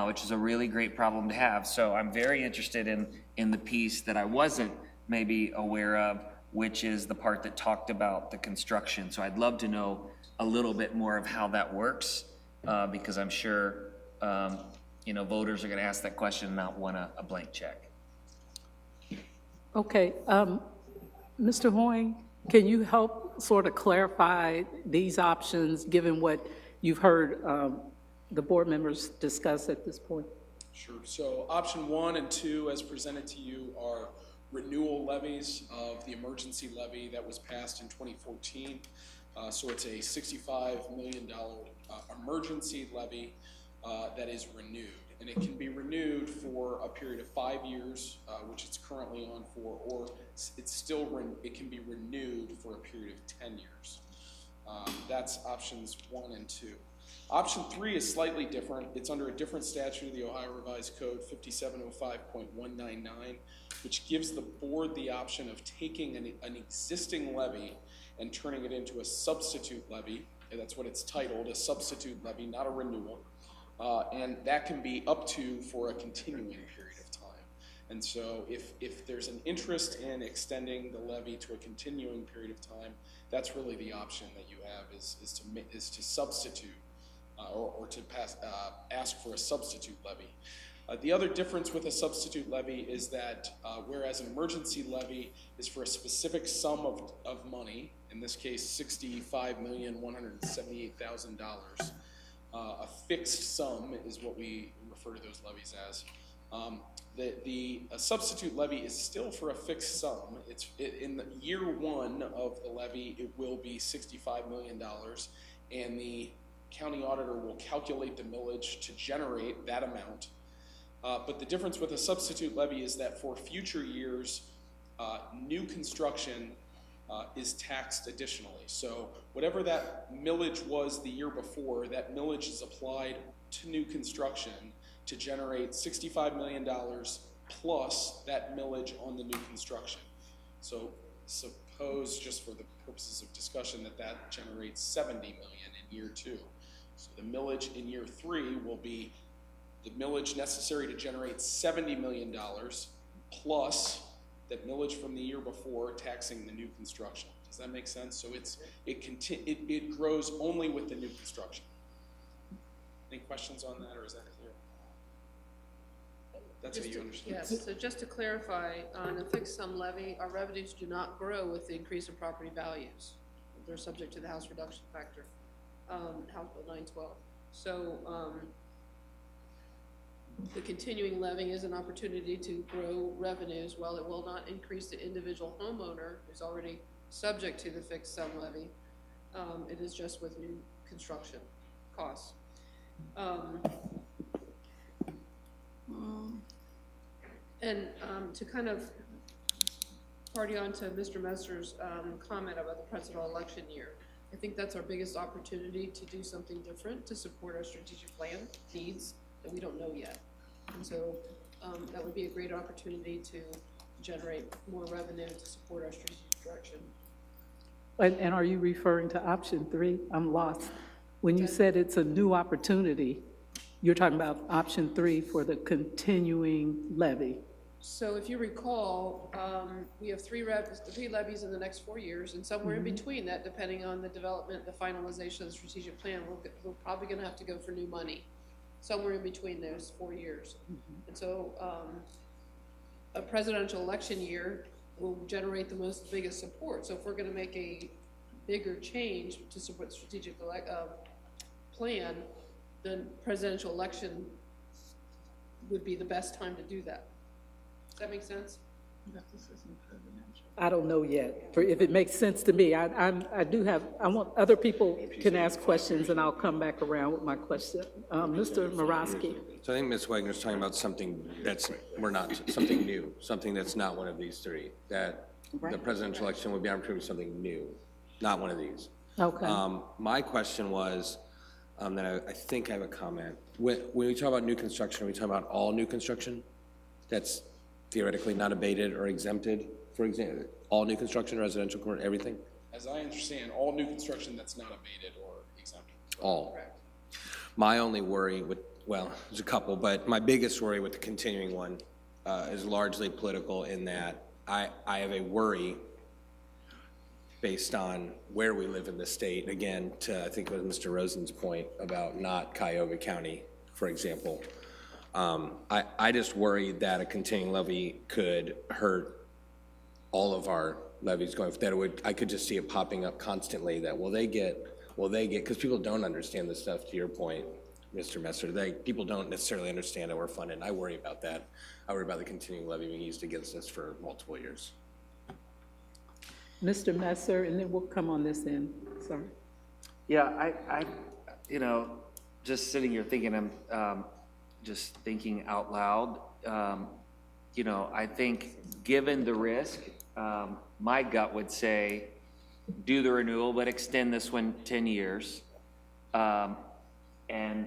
S3: which is a really great problem to have. So I'm very interested in the piece that I wasn't maybe aware of, which is the part that talked about the construction. So I'd love to know a little bit more of how that works, because I'm sure, voters are gonna ask that question and not want a blank check.
S1: Okay, Mr. Hoying, can you help sort of clarify these options, given what you've heard the board members discuss at this point?
S7: Sure. So option 1 and 2 as presented to you are renewal levies of the emergency levy that was passed in 2014. So it's a $65 million emergency levy that is renewed. And it can be renewed for a period of 5 years, which it's currently on for, or it can be renewed for a period of 10 years. That's options 1 and 2. Option 3 is slightly different. It's under a different statute of the Ohio Revised Code 5705.199, which gives the board the option of taking an existing levy and turning it into a substitute levy. And that's what it's titled, a substitute levy, not a renewal. And that can be up to for a continuing period of time. And so if there's an interest in extending the levy to a continuing period of time, that's really the option that you have is to substitute or to ask for a substitute levy. The other difference with a substitute levy is that whereas an emergency levy is for a specific sum of money, in this case $65,178,000, a fixed sum is what we refer to those levies as. A substitute levy is still for a fixed sum. In the year 1 of the levy, it will be $65 million, and the county auditor will calculate the millage to generate that amount. But the difference with a substitute levy is that for future years, new construction is taxed additionally. So whatever that millage was the year before, that millage is applied to new construction to generate $65 million plus that millage on the new construction. So suppose, just for the purposes of discussion, that generates $70 million in year 2. So the millage in year 3 will be the millage necessary to generate $70 million plus that millage from the year before taxing the new construction. Does that make sense? So it grows only with the new construction. Any questions on that, or is that clear? That's how you understand.
S10: Yes, so just to clarify, on a fixed sum levy, our revenues do not grow with the increase in property values. They're subject to the house reduction factor, House Bill 912. So the continuing levy is an opportunity to grow revenues. While it will not increase the individual homeowner who's already subject to the fixed sum levy, it is just with new construction costs. To kind of party on to Mr. Messer's comment about the presidential election year, I think that's our biggest opportunity to do something different to support our strategic plan needs that we don't know yet. And so that would be a great opportunity to generate more revenue to support our strategic direction.
S1: And are you referring to option 3? I'm lost. When you said it's a new opportunity, you're talking about option 3 for the continuing levy.
S10: So if you recall, we have three levies in the next 4 years, and somewhere in between that, depending on the development, the finalization of the strategic plan, we're probably going to have to go for new money, somewhere in between those 4 years. And so a presidential election year will generate the biggest support. So if we're going to make a bigger change to support the strategic plan, then presidential election would be the best time to do that. Does that make sense?
S1: I don't know yet. If it makes sense to me, I want other people can ask questions, and I'll come back around with my question. Mr. Morosky.
S11: So I think Ms. Wagner's talking about something something new, something that's not one of these three, that the presidential election would be opportunity for something new, not one of these.
S1: Okay.
S11: My question was, that I think I have a comment. When we talk about new construction, are we talking about all new construction that's theoretically not abated or exempted? For example, all new construction, residential, commercial, everything?
S7: As I understand, all new construction that's not abated or exempted.
S11: All. Correct. My only worry well, there's a couple, but my biggest worry with the continuing one is largely political in that I have a worry based on where we live in the state. Again, I think it was Mr. Rosen's point about not Cuyahoga County, for example. I just worry that a continuing levy could hurt all of our levies going, I could just see it popping up constantly that will they get, because people don't understand this stuff, to your point, Mr. Messer, people don't necessarily understand how we're funded, and I worry about that. I worry about the continuing levy being used against us for multiple years.
S1: Mr. Messer, and then we'll come on this end, sorry.
S3: Yeah, I just sitting here thinking, I'm just thinking out loud, I think given the risk, my gut would say do the renewal, but extend this one 10 years. And,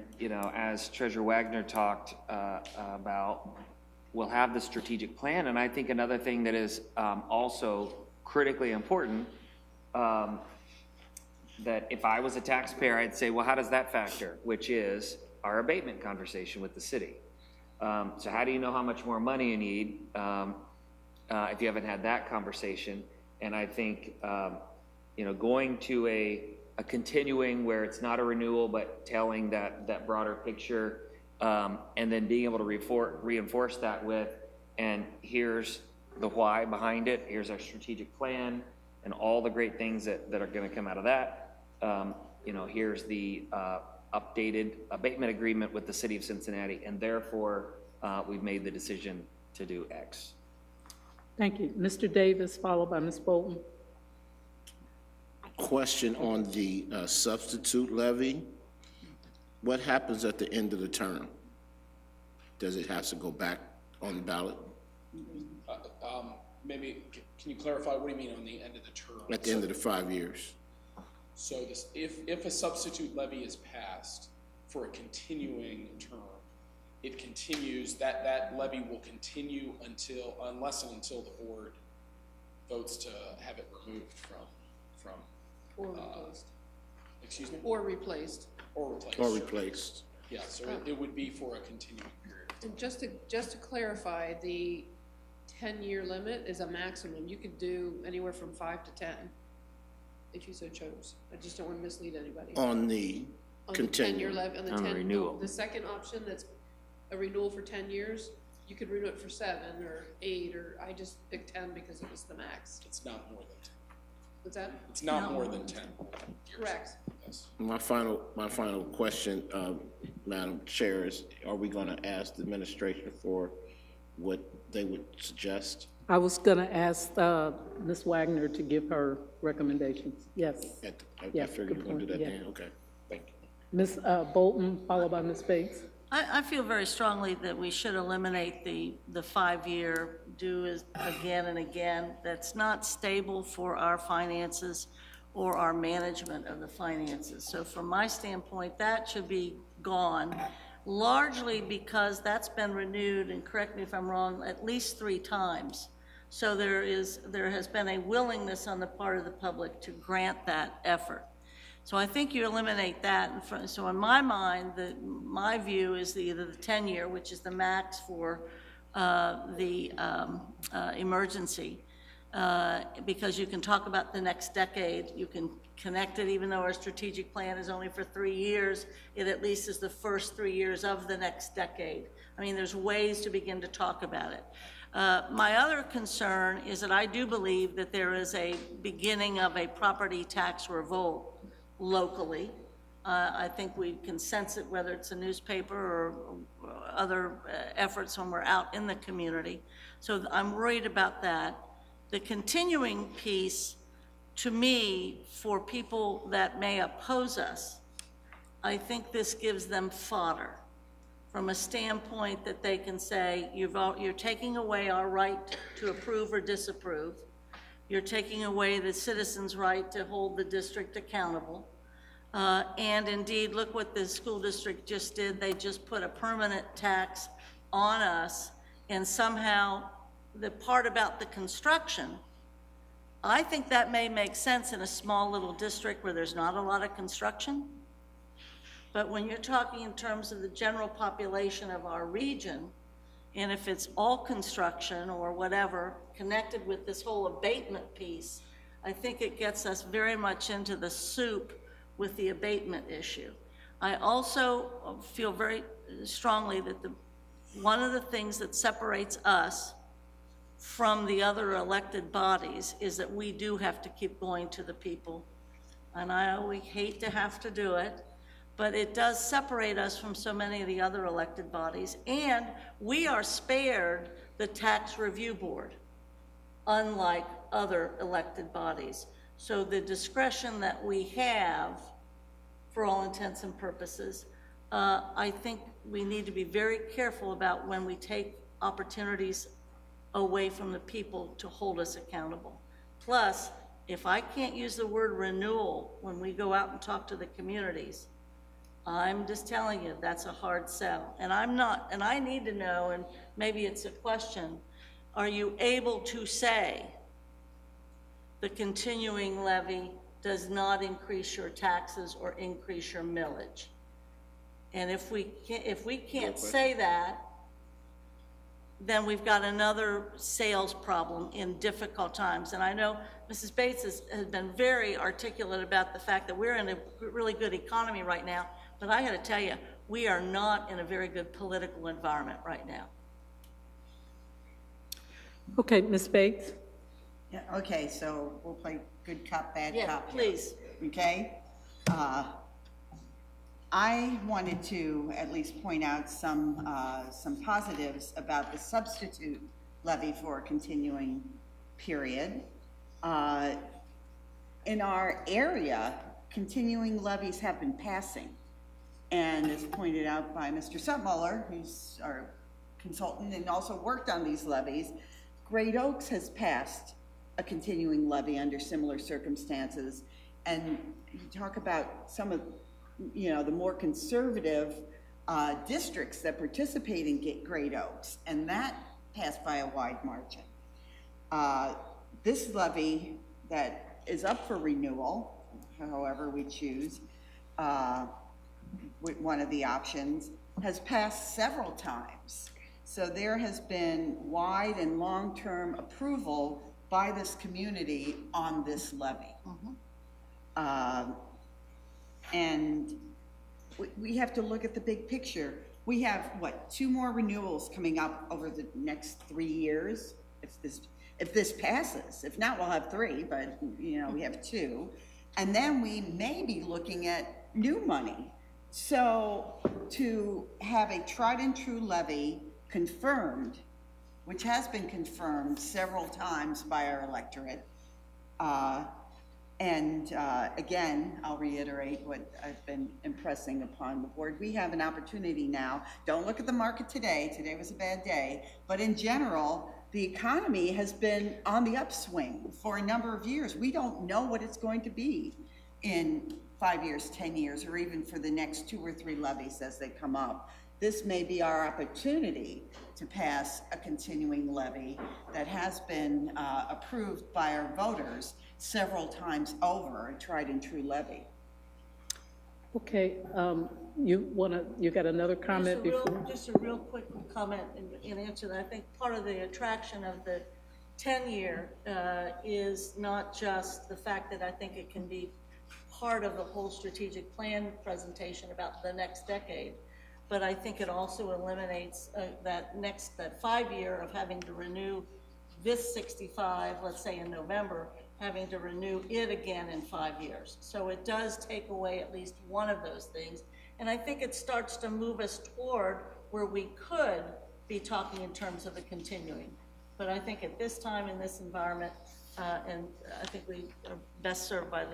S3: as Treasurer Wagner talked about, we'll have the strategic plan. And I think another thing that is also critically important, that if I was a taxpayer, I'd say, well, how does that factor? Which is our abatement conversation with the city. So how do you know how much more money you need if you haven't had that conversation? And I think, going to a continuing where it's not a renewal, but telling that broader picture, and then being able to reinforce that with, and here's the why behind it, here's our strategic plan, and all the great things that are going to come out of that. Here's the updated abatement agreement with the city of Cincinnati, and therefore we've made the decision to do X.
S1: Thank you. Mr. Davis, followed by Ms. Bolton.
S12: Question on the substitute levy. What happens at the end of the term? Does it have to go back on the ballot?
S7: Maybe, can you clarify what do you mean on the end of the term?
S12: At the end of the 5 years.
S7: So if a substitute levy is passed for a continuing term, it continues, that levy will continue unless and until the board votes to have it removed from
S10: or replaced.
S7: Excuse me?
S10: Or replaced.
S12: Or replaced.
S7: Yeah, so it would be for a continuing period.
S10: And just to clarify, the 10-year limit is a maximum. You could do anywhere from 5 to 10 if you so chose. I just don't want to mislead anybody.
S12: On the continuing.
S10: 10-year levy, on the 10 renewal. The second option, that's a renewal for 10 years. You could renew it for 7 or 8, or I just picked 10 because it was the max.
S7: It's not more than 10.
S10: What's that?
S7: It's not more than 10 years.
S10: Correct.
S7: Yes.
S12: My final question, Madam Chair, is are we going to ask the administration for what they would suggest?
S1: I was going to ask Ms. Wagner to give her recommendations. Yes.
S12: I figured you were going to do that then. Okay.
S1: Ms. Bolton, followed by Ms. Bates.
S6: I feel very strongly that we should eliminate the 5-year do again and again. That's not stable for our finances or our management of the finances. So from my standpoint, that should be gone, largely because that's been renewed, and correct me if I'm wrong, at least 3 times. So there has been a willingness on the part of the public to grant that effort. So I think you eliminate that. So in my mind, my view is either the 10-year, which is the max for the emergency, because you can talk about the next decade, you can connect it, even though our strategic plan is only for 3 years, it at least is the first 3 years of the next decade. I mean, there's ways to begin to talk about it. My other concern is that I do believe that there is a beginning of a property tax revolt locally. I think we can sense it, whether it's a newspaper or other efforts when we're out in the community. So I'm worried about that. The continuing piece, to me, for people that may oppose us, I think this gives them fodder from a standpoint that they can say, you're taking away our right to approve or disapprove. You're taking away the citizens' right to hold the district accountable. And indeed, look what the school district just did. They just put a permanent tax on us, and somehow the part about the construction, I think that may make sense in a small little district where there's not a lot of construction. But when you're talking in terms of the general population of our region, and if it's all construction or whatever connected with this whole abatement piece, I think it gets us very much into the soup with the abatement issue. I also feel very strongly that one of the things that separates us from the other elected bodies is that we do have to keep going to the people. And I always hate to have to do it, but it does separate us from so many of the other elected bodies. And we are spared the tax review board, unlike other elected bodies. So the discretion that we have, for all intents and purposes, I think we need to be very careful about when we take opportunities away from the people to hold us accountable. Plus, if I can't use the word renewal when we go out and talk to the communities, I'm just telling you, that's a hard sell. And I'm not, and I need to know, and maybe it's a question, are you able to say the continuing levy does not increase your taxes or increase your millage? And if we can't say that, then we've got another sales problem in difficult times. And I know Mrs. Bates has been very articulate about the fact that we're in a really good economy right now, but I got to tell you, we are not in a very good political environment right now.
S1: Okay, Ms. Bates.
S8: Yeah, okay, so we'll play good cop, bad cop.
S6: Yeah, please.
S8: Okay? I wanted to at least point out some positives about the substitute levy for a continuing period. In our area, continuing levies have been passing. And as pointed out by Mr. Sutmuller, who's our consultant and also worked on these levies, Great Oaks has passed a continuing levy under similar circumstances. And you talk about some of, the more conservative districts that participate in Great Oaks, and that passed by a wide margin. This levy that is up for renewal, however we choose, one of the options, has passed several times. So there has been wide and long-term approval by this community on this levy. And we have to look at the big picture. We have, 2 more renewals coming up over the next 3 years, if this passes. If not, we'll have 3, but we have 2. And then we may be looking at new money. So to have a tried and true levy confirmed, which has been confirmed several times by our electorate, And again, I'll reiterate what I've been impressing upon the board. We have an opportunity now. Don't look at the market today. Today was a bad day. But in general, the economy has been on the upswing for a number of years. We don't know what it's going to be in 5 years, 10 years, or even for the next 2 or 3 levies as they come up. This may be our opportunity to pass a continuing levy that has been approved by our voters several times over, a tried and true levy.
S1: Okay, you got another comment before?
S6: Just a real quick comment in answer to that. I think part of the attraction of the 10-year is not just the fact that I think it can be part of the whole strategic plan presentation about the next decade, but I think it also eliminates that 5-year of having to renew this 65, let's say in November, having to renew it again in 5 years. So it does take away at least one of those things. And I think it starts to move us toward where we could be talking in terms of a continuing. But I think at this time in this environment, and I think we are best served by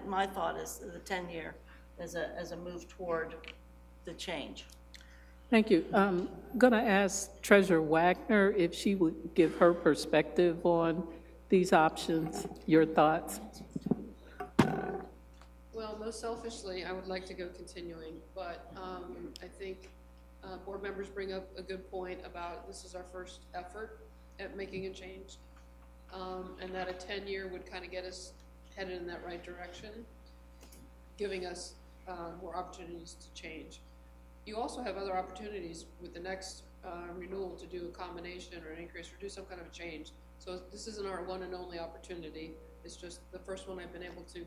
S6: my thought is the 10-year as a move toward the change.
S1: Thank you. I'm going to ask Treasurer Wagner if she would give her perspective on these options, your thoughts.
S10: Well, most selfishly, I would like to go continuing, but I think board members bring up a good point about this is our first effort at making a change, and that a 10-year would kind of get us headed in that right direction, giving us more opportunities to change. You also have other opportunities with the next renewal to do a combination or an increase or do some kind of a change. So this isn't our one and only opportunity. It's just the first one I've been able to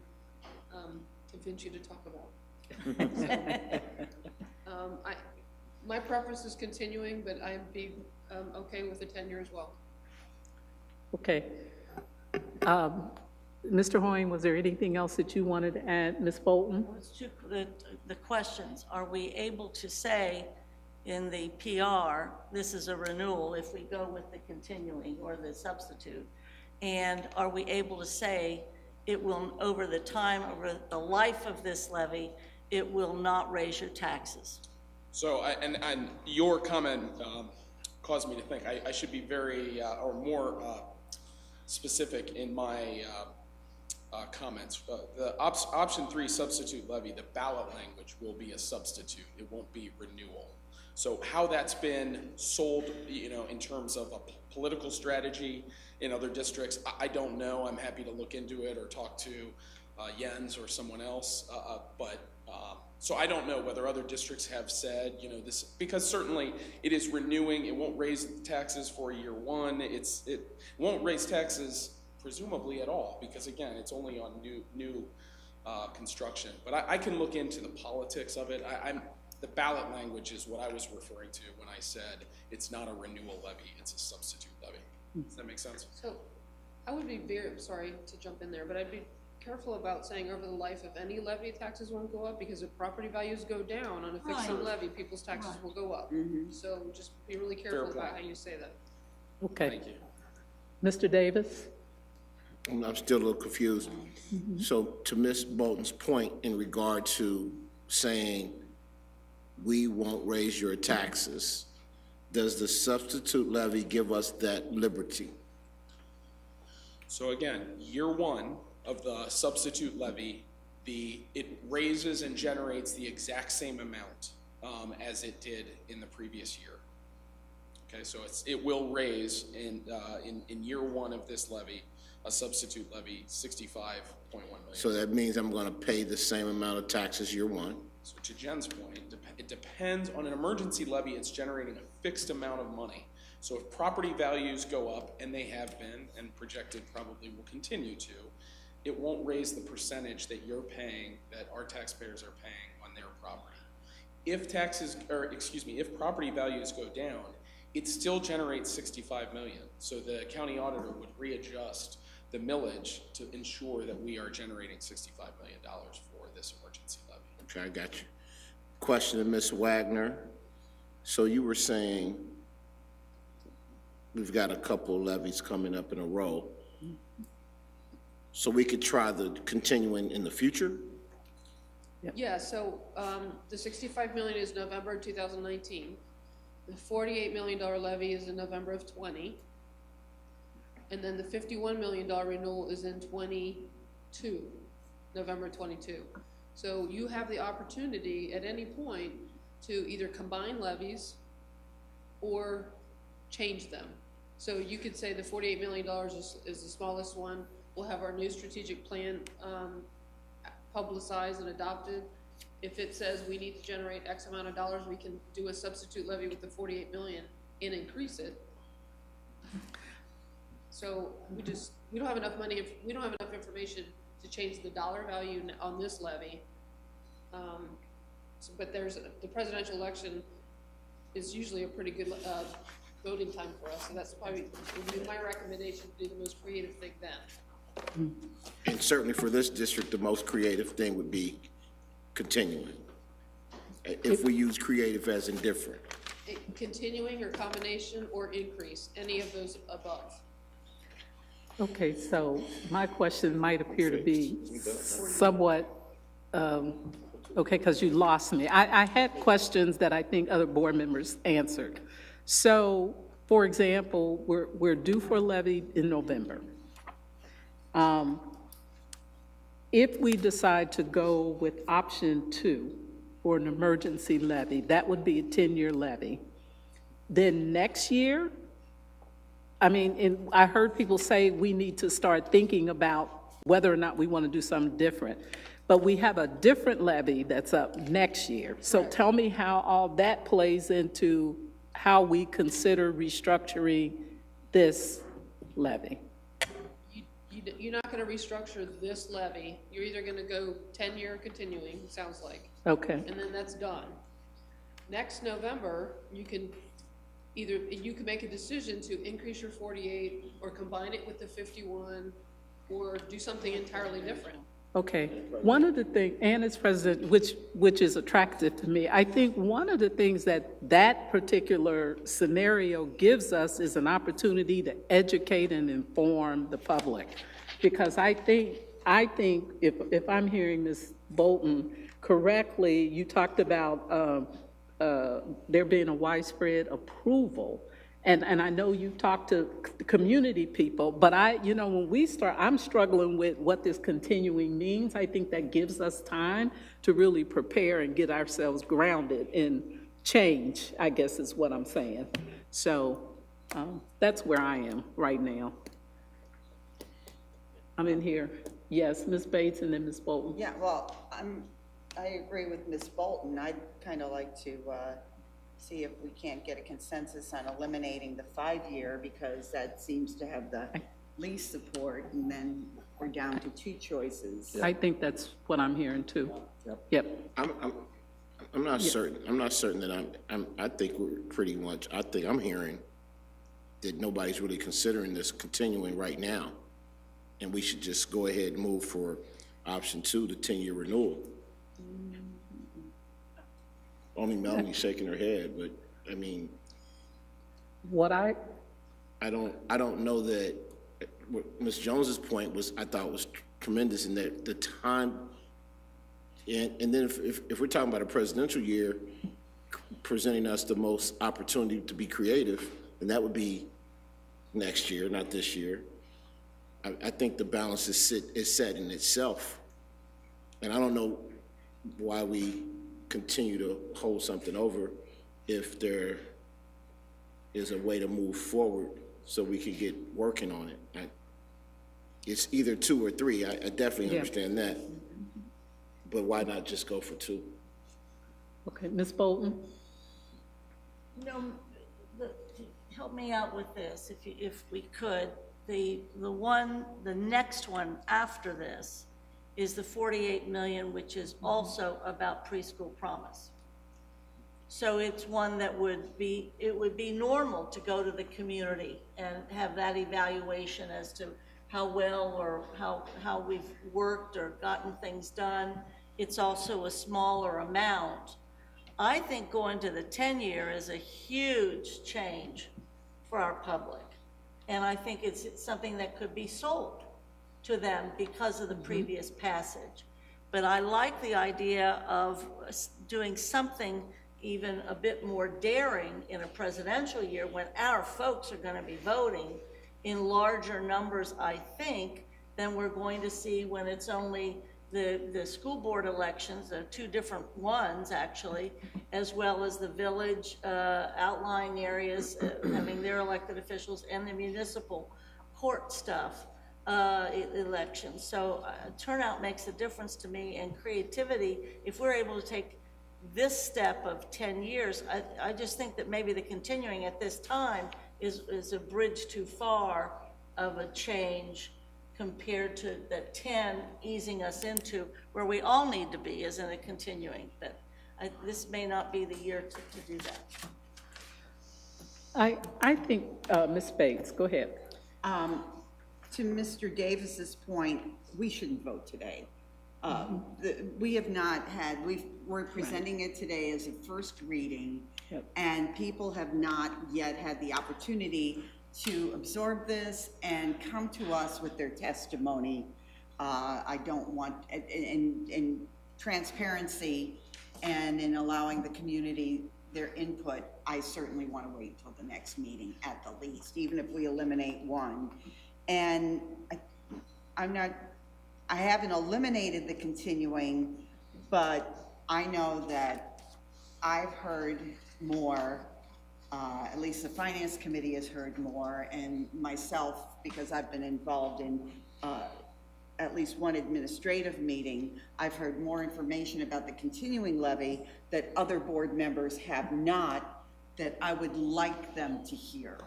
S10: convince you to talk about. My preference is continuing, but I'd be okay with the 10-year as well.
S1: Okay. Mr. Hoying, was there anything else that you wanted to add? Ms. Bolton?
S6: The questions, are we able to say in the PR, this is a renewal if we go with the continuing or the substitute? And are we able to say it will, over the life of this levy, it will not raise your taxes?
S7: So, and your comment caused me to think I should be very, or more specific in my comments. The option 3 substitute levy, the ballot language will be a substitute. It won't be renewal. So how that's been sold, in terms of a political strategy in other districts, I don't know. I'm happy to look into it or talk to Jens or someone else. So I don't know whether other districts have said, this, because certainly it is renewing. It won't raise taxes for year 1. It won't raise taxes presumably at all, because again, it's only on new construction. But I can look into the politics of it. The ballot language is what I was referring to when I said it's not a renewal levy, it's a substitute levy. Does that make sense?
S10: So I would be sorry to jump in there, but I'd be careful about saying over the life of any levy, taxes won't go up, because if property values go down on a fixed levy, people's taxes will go up. So just be really careful about how you say that.
S1: Okay.
S7: Thank you.
S1: Mr. Davis?
S12: I'm still a little confused. So to Ms. Bolton's point in regard to saying we won't raise your taxes, does the substitute levy give us that liberty?
S7: So again, year 1 of the substitute levy, it raises and generates the exact same amount as it did in the previous year. Okay, so it will raise in year 1 of this levy, a substitute levy, $65.1 million.
S12: So that means I'm going to pay the same amount of taxes year 1?
S7: So to Jen's point, it depends on an emergency levy. It's generating a fixed amount of money. So if property values go up, and they have been, and projected probably will continue to, it won't raise the percentage that you're paying, that our taxpayers are paying on their property. If if property values go down, it still generates $65 million. So the county auditor would readjust the millage to ensure that we are generating $65 million for this emergency levy.
S12: Okay, I got you. Question to Ms. Wagner. So you were saying we've got a couple levies coming up in a row. So we could try the continuing in the future?
S10: Yeah, so, the 65 million is November 2019. The $48 million levy is in November of 20. And then the $51 million renewal is in 22, November 22. So you have the opportunity at any point to either combine levies or change them. So you could say the $48 million is the smallest one. We'll have our new strategic plan publicized and adopted. If it says we need to generate X amount of dollars, we can do a substitute levy with the 48 million and increase it. So we don't have enough money, we don't have enough information to change the dollar value on this levy. But the presidential election is usually a pretty good voting time for us, so that's probably would be my recommendation to do the most creative thing then.
S12: And certainly for this district, the most creative thing would be continuing. If we use creative as indifferent.
S10: Continuing or combination or increase, any of those above.
S1: Okay, so my question might appear to be somewhat, okay, because you lost me. I had questions that I think other board members answered. So, for example, we're due for levy in November. If we decide to go with option 2 for an emergency levy, that would be a 10-year levy. Then next year, I mean, I heard people say we need to start thinking about whether or not we want to do something different. But we have a different levy that's up next year. So tell me how all that plays into how we consider restructuring this levy.
S10: You're not going to restructure this levy. You're either going to go 10-year continuing, sounds like.
S1: Okay.
S10: And then that's done. Next November, you can make a decision to increase your 48 or combine it with the 51 or do something entirely different.
S1: Okay. One of the things, and as president, which is attractive to me, I think one of the things that particular scenario gives us is an opportunity to educate and inform the public. Because I think if I'm hearing Ms. Bolton correctly, you talked about there being a widespread approval. And I know you talk to community people, but when we start, I'm struggling with what this continuing means. I think that gives us time to really prepare and get ourselves grounded in change, I guess is what I'm saying. So that's where I am right now. I'm in here. Yes, Ms. Bates and then Ms. Bolton.
S8: Yeah, well, I agree with Ms. Bolton. I'd kind of like to see if we can't get a consensus on eliminating the 5-year because that seems to have the least support, and then we're down to 2 choices.
S1: I think that's what I'm hearing too. Yep.
S12: I'm not certain. I'm not certain that I think we're pretty much. I think I'm hearing that nobody's really considering this continuing right now, and we should just go ahead and move for option 2, the 10-year renewal. Only Melanie shaking her head, but I mean, I don't know that what Ms. Jones's point was, I thought was tremendous in that the time, and then if we're talking about a presidential year presenting us the most opportunity to be creative, then that would be next year, not this year. I think the balance is set in itself, and I don't know why we continue to hold something over if there is a way to move forward so we can get working on it. It's either 2 or 3. I definitely understand that. But why not just go for 2?
S1: Okay, Ms. Bolton?
S6: Help me out with this, if we could. The next one after this is the 48 million, which is also about preschool promise. So it's one that would be normal to go to the community and have that evaluation as to how well or how we've worked or gotten things done. It's also a smaller amount. I think going to the 10-year is a huge change for our public. And I think it's something that could be sold. to them because of the previous passage. But I like the idea of doing something even a bit more daring in a presidential year when our folks are going to be voting in larger numbers, I think, than we're going to see when it's only the school board elections, the two different ones actually, as well as the village outlying areas having their elected officials and the municipal court stuff elections. So turnout makes a difference to me, and creativity, if we're able to take this step of 10 years, I just think that maybe the continuing at this time is a bridge too far of a change compared to the 10 easing us into where we all need to be, is in a continuing. But this may not be the year to do that.
S1: I think, Ms. Bates, go ahead.
S8: To Mr. Davis's point, we shouldn't vote today. We have not had, we're presenting it today as a first reading, and people have not yet had the opportunity to absorb this and come to us with their testimony. I don't want, in transparency and in allowing the community their input, I certainly want to wait until the next meeting at the least, even if we eliminate one. And I haven't eliminated the continuing, but I know that I've heard more, at least the Finance Committee has heard more, and myself, because I've been involved in at least one administrative meeting, I've heard more information about the continuing levy that other board members have not, that I would like them to hear.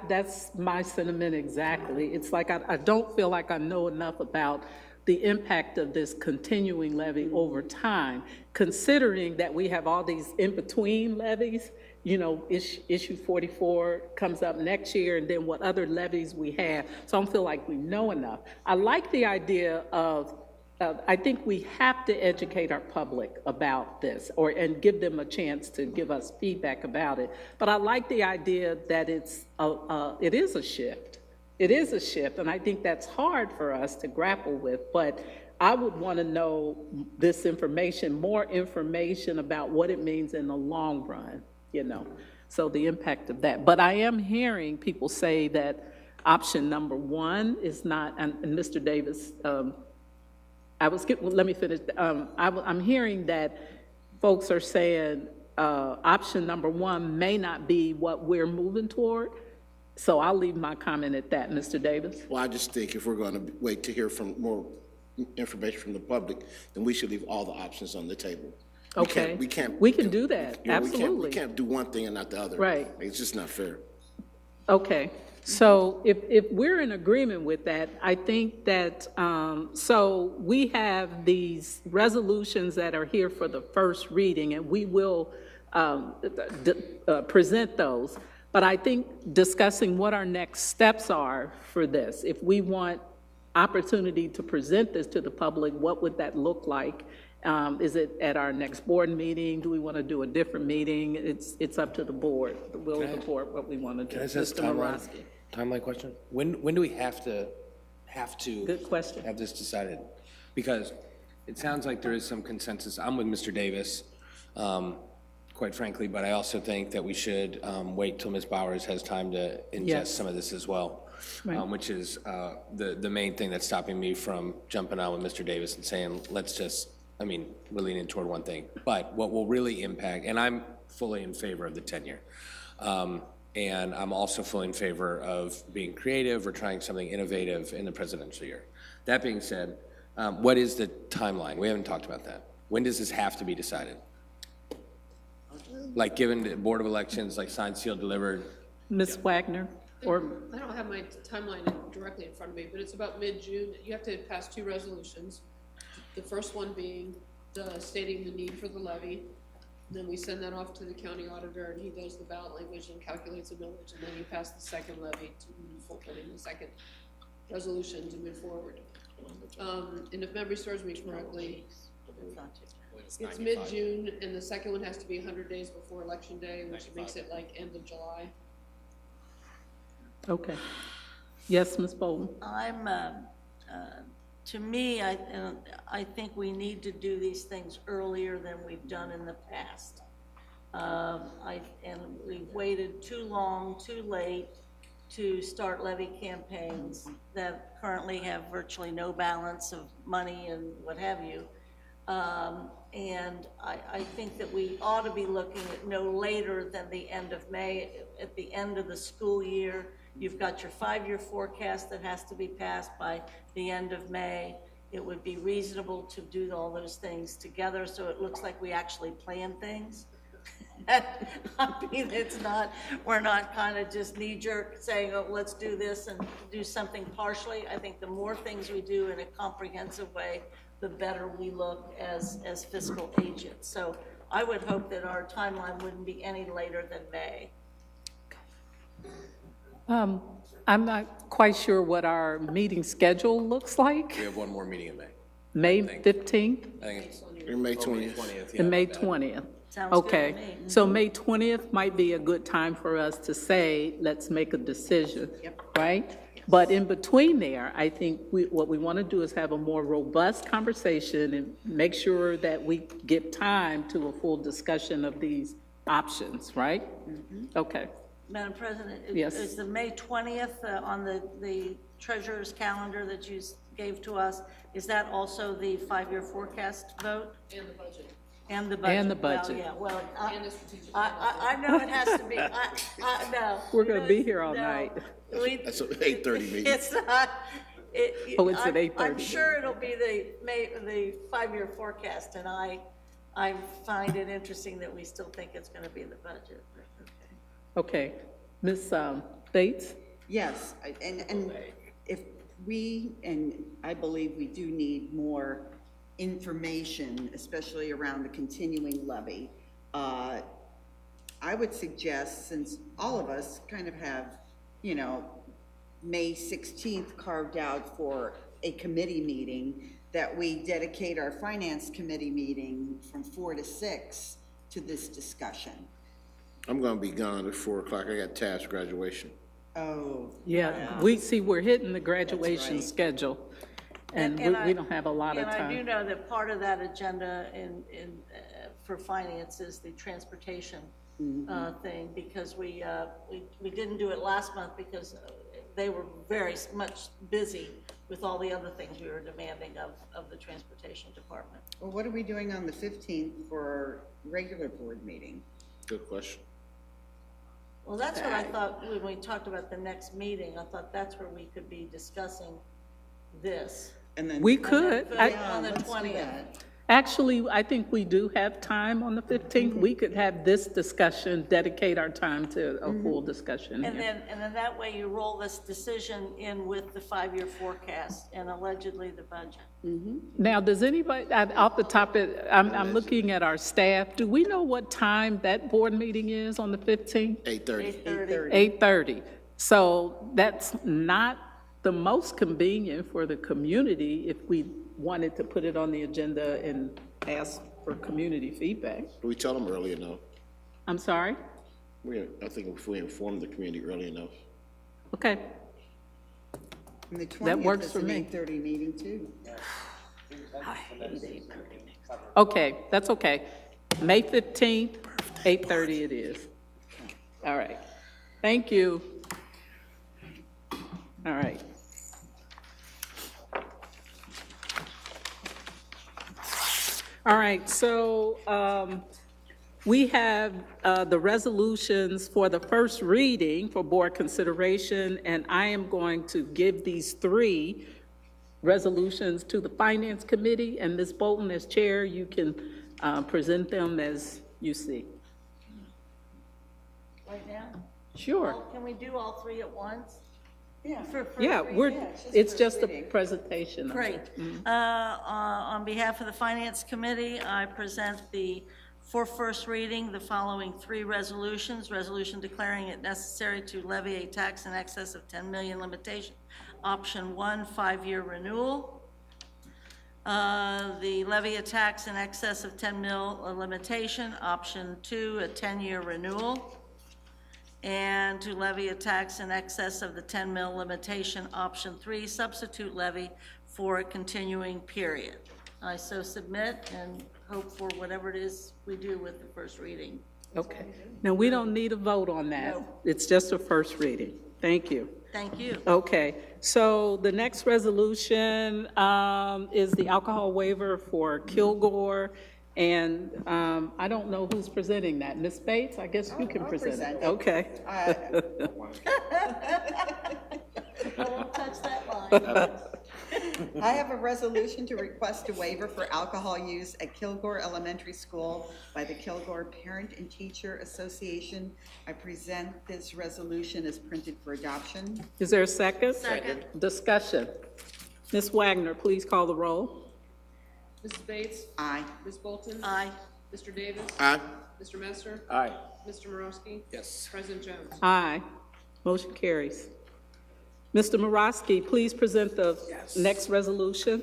S1: That's my sentiment exactly. It's like I don't feel like I know enough about the impact of this continuing levy over time, considering that we have all these in-between levies. You know, issue 44 comes up next year, and then what other levies we have. So I don't feel like we know enough. I like the idea of I think we have to educate our public about this, and give them a chance to give us feedback about it. But I like the idea that it is a shift. It is a shift, and I think that's hard for us to grapple with. But I would want to know this information, more information about what it means in the long run, you know, so the impact of that. But I am hearing people say that option number one is not, and Mr. Davis, let me finish. I'm hearing that folks are saying option number one may not be what we're moving toward. So I'll leave my comment at that, Mr. Davis.
S12: Well, I just think if we're going to wait to hear from more information from the public, then we should leave all the options on the table.
S1: Okay.
S12: We can't
S1: do that, absolutely.
S12: We can't do one thing and not the other.
S1: Right.
S12: It's just not fair.
S1: Okay. So if we're in agreement with that, I think that, so we have these resolutions that are here for the first reading, and we will present those. But I think discussing what our next steps are for this, if we want opportunity to present this to the public, what would that look like? Is it at our next board meeting? Do we want to do a different meeting? It's up to the board, the will of the board, what we want to do.
S11: Can I ask a timeline question? When do we have to
S1: Good question.
S11: have this decided? Because it sounds like there is some consensus. I'm with Mr. Davis, quite frankly, but I also think that we should wait till Ms. Bowers has time to ingest some of this as well. Right. Which is the main thing that's stopping me from jumping on with Mr. Davis and saying, let's just, we're leaning toward one thing. But what will really impact, and I'm fully in favor of the tenure, and I'm also fully in favor of being creative or trying something innovative in the presidential year. That being said, what is the timeline? We haven't talked about that. When does this have to be decided? Like given the Board of Elections, like signed, sealed, delivered?
S1: Ms. Wagner? Or
S10: I don't have my timeline directly in front of me, but it's about mid-June. You have to pass 2 resolutions. The first one being stating the need for the levy. Then we send that off to the county auditor, and he does the ballot language and calculates the millage, and then you pass the second levy to move forward, the second resolution to move forward. And if memory serves me correctly, it's mid-June, and the second one has to be 100 days before Election Day, which makes it like end of July.
S1: Okay. Yes, Ms. Bolton?
S6: To me, I think we need to do these things earlier than we've done in the past. And we've waited too long, too late to start levy campaigns that currently have virtually no balance of money and what have you. And I think that we ought to be looking at no later than the end of May, at the end of the school year. You've got your 5-year forecast that has to be passed by the end of May. It would be reasonable to do all those things together so it looks like we actually plan things. I mean, we're not kind of just knee-jerk saying, oh, let's do this and do something partially. I think the more things we do in a comprehensive way, the better we look as fiscal agents. So I would hope that our timeline wouldn't be any later than May.
S1: I'm not quite sure what our meeting schedule looks like.
S11: We have one more meeting in May.
S1: May 15th?
S11: I think it's
S12: May 20th.
S1: And May 20th.
S6: Sounds
S1: Okay,
S6: good to me.
S1: so May 20th might be a good time for us to say, let's make a decision, right? But in between there, I think what we want to do is have a more robust conversation and make sure that we give time to a full discussion of these options, right? Okay.
S6: Madam President,
S1: Yes.
S6: is the May 20th on the treasurer's calendar that you gave to us, is that also the 5-year forecast vote?
S10: And the budget.
S6: And the budget.
S1: And the budget.
S6: Well, yeah,
S10: And the strategic.
S6: I know it has to be, no.
S1: We're going to be here all night.
S12: That's an 8:30 meeting.
S6: It's not.
S1: Oh, it's at 8:30.
S6: I'm sure it'll be the 5-year forecast, and I find it interesting that we still think it's going to be the budget.
S1: Okay. Ms. Bates?
S8: Yes, and if I believe we do need more information, especially around the continuing levy. I would suggest, since all of us kind of have, May 16th carved out for a committee meeting, that we dedicate our finance committee meeting from 4 to 6 to this discussion.
S12: I'm gonna be gone at 4 o'clock. I got task graduation.
S8: Oh.
S1: Yeah, we're hitting the graduation schedule, and we don't have a lot of time.
S6: And I do know that part of that agenda for finance is the transportation thing, because we didn't do it last month because they were very much busy with all the other things we were demanding of the transportation department.
S8: Well, what are we doing on the 15th for our regular board meeting?
S12: Good question.
S6: Well, that's what I thought when we talked about the next meeting. I thought that's where we could be discussing this.
S8: And then
S1: We could.
S6: On the 20th.
S1: Actually, I think we do have time on the 15th. We could have this discussion, dedicate our time to a full discussion.
S6: And
S1: here.
S6: then that way you roll this decision in with the 5-year forecast and allegedly the budget.
S1: Now, does anybody, off the top, I'm looking at our staff, do we know what time that board meeting is on the 15th?
S12: 8:30.
S1: 8:30. So that's not the most convenient for the community if we wanted to put it on the agenda and ask for community feedback.
S12: We tell them early enough.
S1: I'm sorry?
S12: I think if we inform the community early enough.
S1: Okay.
S8: And the 20th
S1: That works
S8: is
S1: for
S8: an
S1: me.
S8: 8:30 meeting too.
S1: I hate 8:30. Okay, that's okay. May 15th, 8:30 it is. All right. Thank you. All right. All right, so we have the resolutions for the first reading for board consideration, and I am going to give these 3 resolutions to the Finance Committee, and Ms. Bolton, as chair, you can present them as you see.
S6: Right now?
S1: Sure.
S6: Well, can we do all 3 at once?
S8: Yeah.
S1: Yeah, it's just a presentation.
S6: Great. On behalf of the Finance Committee, I present for first reading, the following 3 resolutions. Resolution declaring it necessary to levy a tax in excess of 10 million limitation. Option 1, 5-year renewal. The levy a tax in excess of 10 mil limitation. Option 2, a 10-year renewal. and to levy a tax in excess of the 10 mil limitation, option 3, substitute levy for a continuing period. I so submit and hope for whatever it is we do with the first reading.
S1: Okay. Now, we don't need a vote on that.
S6: No.
S1: It's just a first reading. Thank you.
S6: Thank you.
S1: Okay, so the next resolution is the alcohol waiver for Kilgore, and I don't know who's presenting that. Ms. Bates, I guess you can present it. Okay.
S6: I won't touch that line.
S8: I have a resolution to request a waiver for alcohol use at Kilgore Elementary School by the Kilgore Parent and Teacher Association. I present this resolution as printed for adoption.
S1: Is there a second?
S6: Second.
S1: Discussion. Ms. Wagner, please call the roll.
S10: Mrs. Bates?
S8: Aye.
S10: Ms. Bolton?
S6: Aye.
S10: Mr. Davis?
S12: Aye.
S10: Mr. Messer?
S11: Aye.
S10: Mr. Morosky?
S11: Yes.
S10: President Jones?
S1: Aye. Motion carries. Mr. Morosky, please present the next resolution.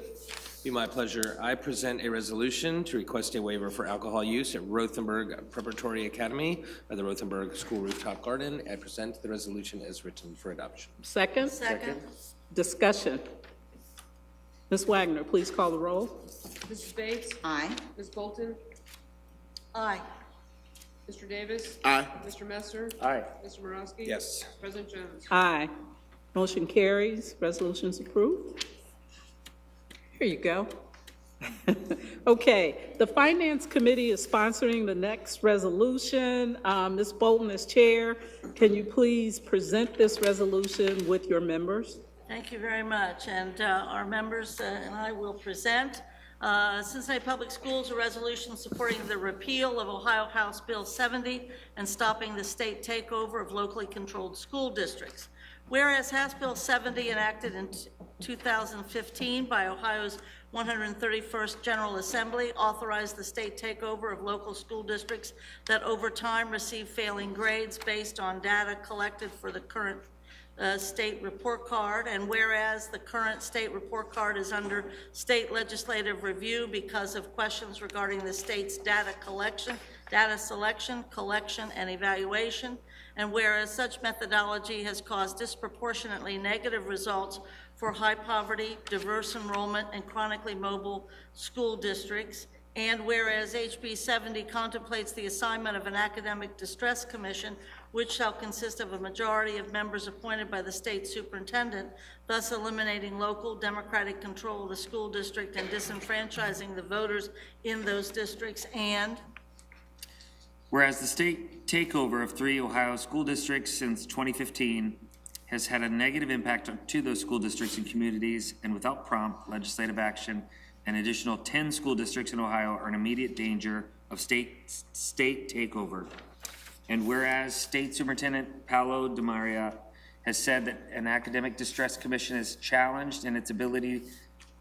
S11: Be my pleasure. I present a resolution to request a waiver for alcohol use at Rothenberg Preparatory Academy by the Rothenberg School Rooftop Garden. I present the resolution as written for adoption.
S1: Second?
S6: Second.
S1: Discussion. Ms. Wagner, please call the roll.
S10: Mrs. Bates?
S8: Aye.
S10: Ms. Bolton?
S6: Aye.
S10: Mr. Davis?
S12: Aye.
S10: Mr. Messer?
S11: Aye.
S10: Mr. Morosky?
S11: Yes.
S10: President Jones?
S1: Aye. Motion carries. Resolution's approved. Here you go. Okay, the Finance Committee is sponsoring the next resolution. Ms. Bolton is chair. Can you please present this resolution with your members?
S6: Thank you very much. And our members and I will present Cincinnati Public Schools, a resolution supporting the repeal of Ohio House Bill 70 and stopping the state takeover of locally controlled school districts. Whereas House Bill 70, enacted in 2015 by Ohio's 131st General Assembly, authorized the state takeover of local school districts that over time receive failing grades based on data collected for the current state report card, and whereas the current state report card is under state legislative review because of questions regarding the state's data selection, collection, and evaluation, and whereas such methodology has caused disproportionately negative results for high poverty, diverse enrollment, and chronically mobile school districts, and whereas HB 70 contemplates the assignment of an academic distress commission, which shall consist of a majority of members appointed by the state superintendent, thus eliminating local democratic control of the school district and disenfranchising the voters in those districts, and
S3: Whereas the state takeover of 3 Ohio school districts since 2015 has had a negative impact to those school districts and communities, and without prompt legislative action, an additional 10 school districts in Ohio are in immediate danger of state takeover. And whereas State Superintendent Paolo DeMaria has said that an academic distress commission is challenged in its ability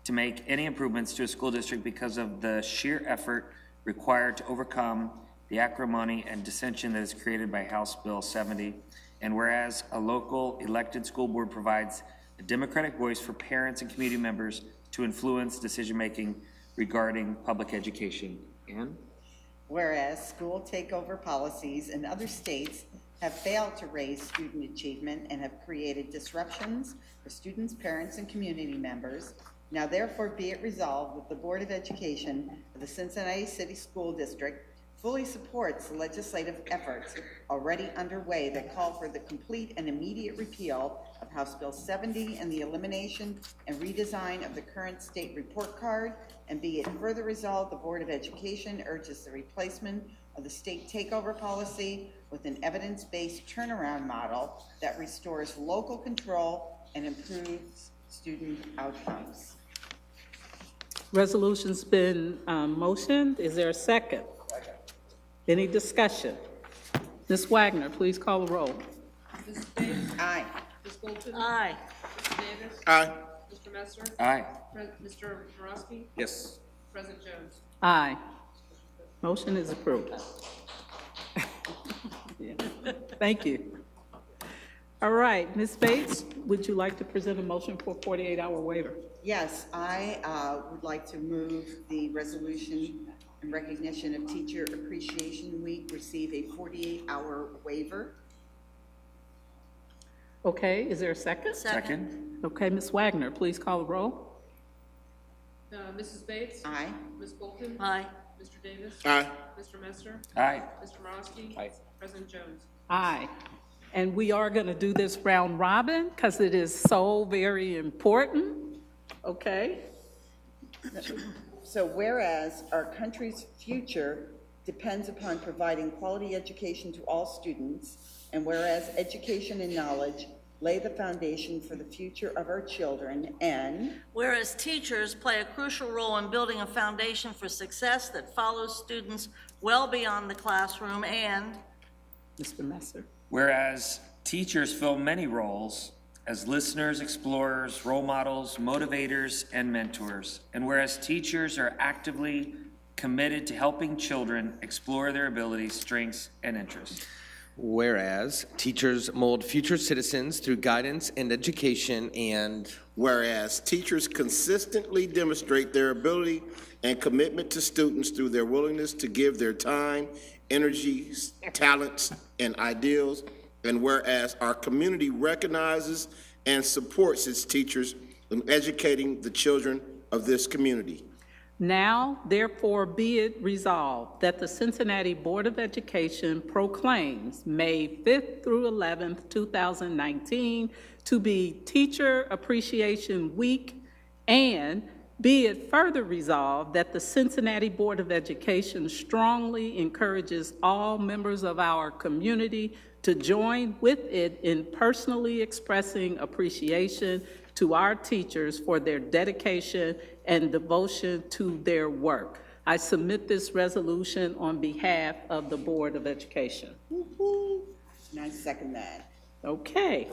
S3: to make any improvements to a school district because of the sheer effort required to overcome the acrimony and dissension that is created by House Bill 70. And whereas a local elected school board provides a democratic voice for parents and community members to influence decision-making regarding public education. And
S8: Whereas school takeover policies in other states have failed to raise student achievement and have created disruptions for students, parents, and community members, now therefore be it resolved that the Board of Education of the Cincinnati City School District fully supports the legislative efforts already underway that call for the complete and immediate repeal of House Bill 70 and the elimination and redesign of the current state report card, and be it further resolved, the Board of Education urges the replacement of the state takeover policy with an evidence-based turnaround model that restores local control and improves student outcomes.
S1: Resolution's been motioned. Is there a second? Any discussion? Ms. Wagner, please call the roll.
S10: Mrs. Bates?
S8: Aye.
S10: Ms. Bolton?
S6: aye.
S10: Mr. Davis?
S12: Aye.
S10: Mr. Messer?
S3: aye.
S10: Mr. Morosky?
S11: Yes.
S10: President Jones?
S1: Aye. Motion is approved. Yeah. Thank you. All right, Ms. Bates, would you like to present a motion for a 48-hour waiver?
S8: Yes, I would like to move the resolution in recognition of Teacher Appreciation Week receive a 48-hour waiver.
S1: Okay, is there a second?
S3: Second.
S1: Okay, Ms. Wagner, please call the roll.
S10: Mrs. Bates?
S8: Aye.
S10: Ms. Bolton?
S6: Aye.
S10: Mr. Davis?
S12: Aye.
S10: Mr. Messer?
S3: Aye.
S10: Mr. Morosky?
S3: Aye.
S10: President Jones?
S1: Aye. And we are going to do this round robin because it is so very important. Okay?
S8: So whereas our country's future depends upon providing quality education to all students, and whereas education and knowledge lay the foundation for the future of our children, and
S6: Whereas teachers play a crucial role in building a foundation for success that follows students well beyond the classroom, and
S1: Mr. Messer.
S3: Whereas teachers fill many roles as listeners, explorers, role models, motivators, and mentors. And whereas teachers are actively committed to helping children explore their abilities, strengths, and interests.
S11: Whereas teachers mold future citizens through guidance and education, and
S12: whereas teachers consistently demonstrate their ability and commitment to students through their willingness to give their time, energy, talents, and ideals, and whereas our community recognizes and supports its teachers in educating the children of this community.
S1: Now, therefore, be it resolved that the Cincinnati Board of Education proclaims May 5th through 11th, 2019 to be Teacher Appreciation Week, and be it further resolved that the Cincinnati Board of Education strongly encourages all members of our community to join with it in personally expressing appreciation to our teachers for their dedication and devotion to their work. I submit this resolution on behalf of the Board of Education.
S8: and I second that.
S1: Okay.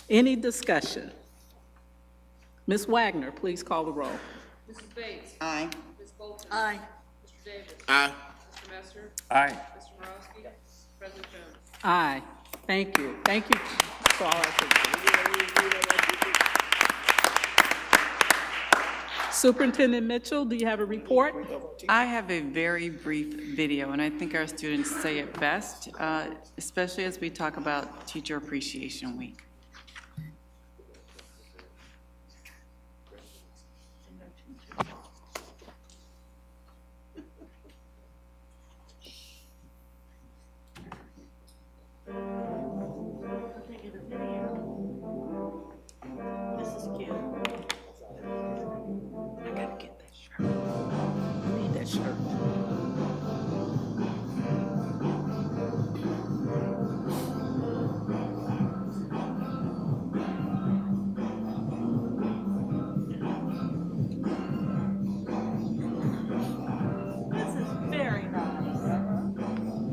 S1: Any discussion? Ms. Wagner, please call the roll.
S10: Mrs. Bates?
S8: Aye.
S10: Ms. Bolton?
S6: aye.
S10: Mr. Davis?
S12: Aye.
S10: Mr. Messer?
S3: Aye.
S10: Mr. Morosky? President Jones?
S1: Aye. Thank you. Thank you for all our teachers. Superintendent Mitchell, do you have a report?
S9: I have a very brief video, and I think our students say it best, especially as we talk about Teacher Appreciation Week.
S6: This is cute.
S1: I gotta get that shirt. I need that shirt.
S6: This is very nice.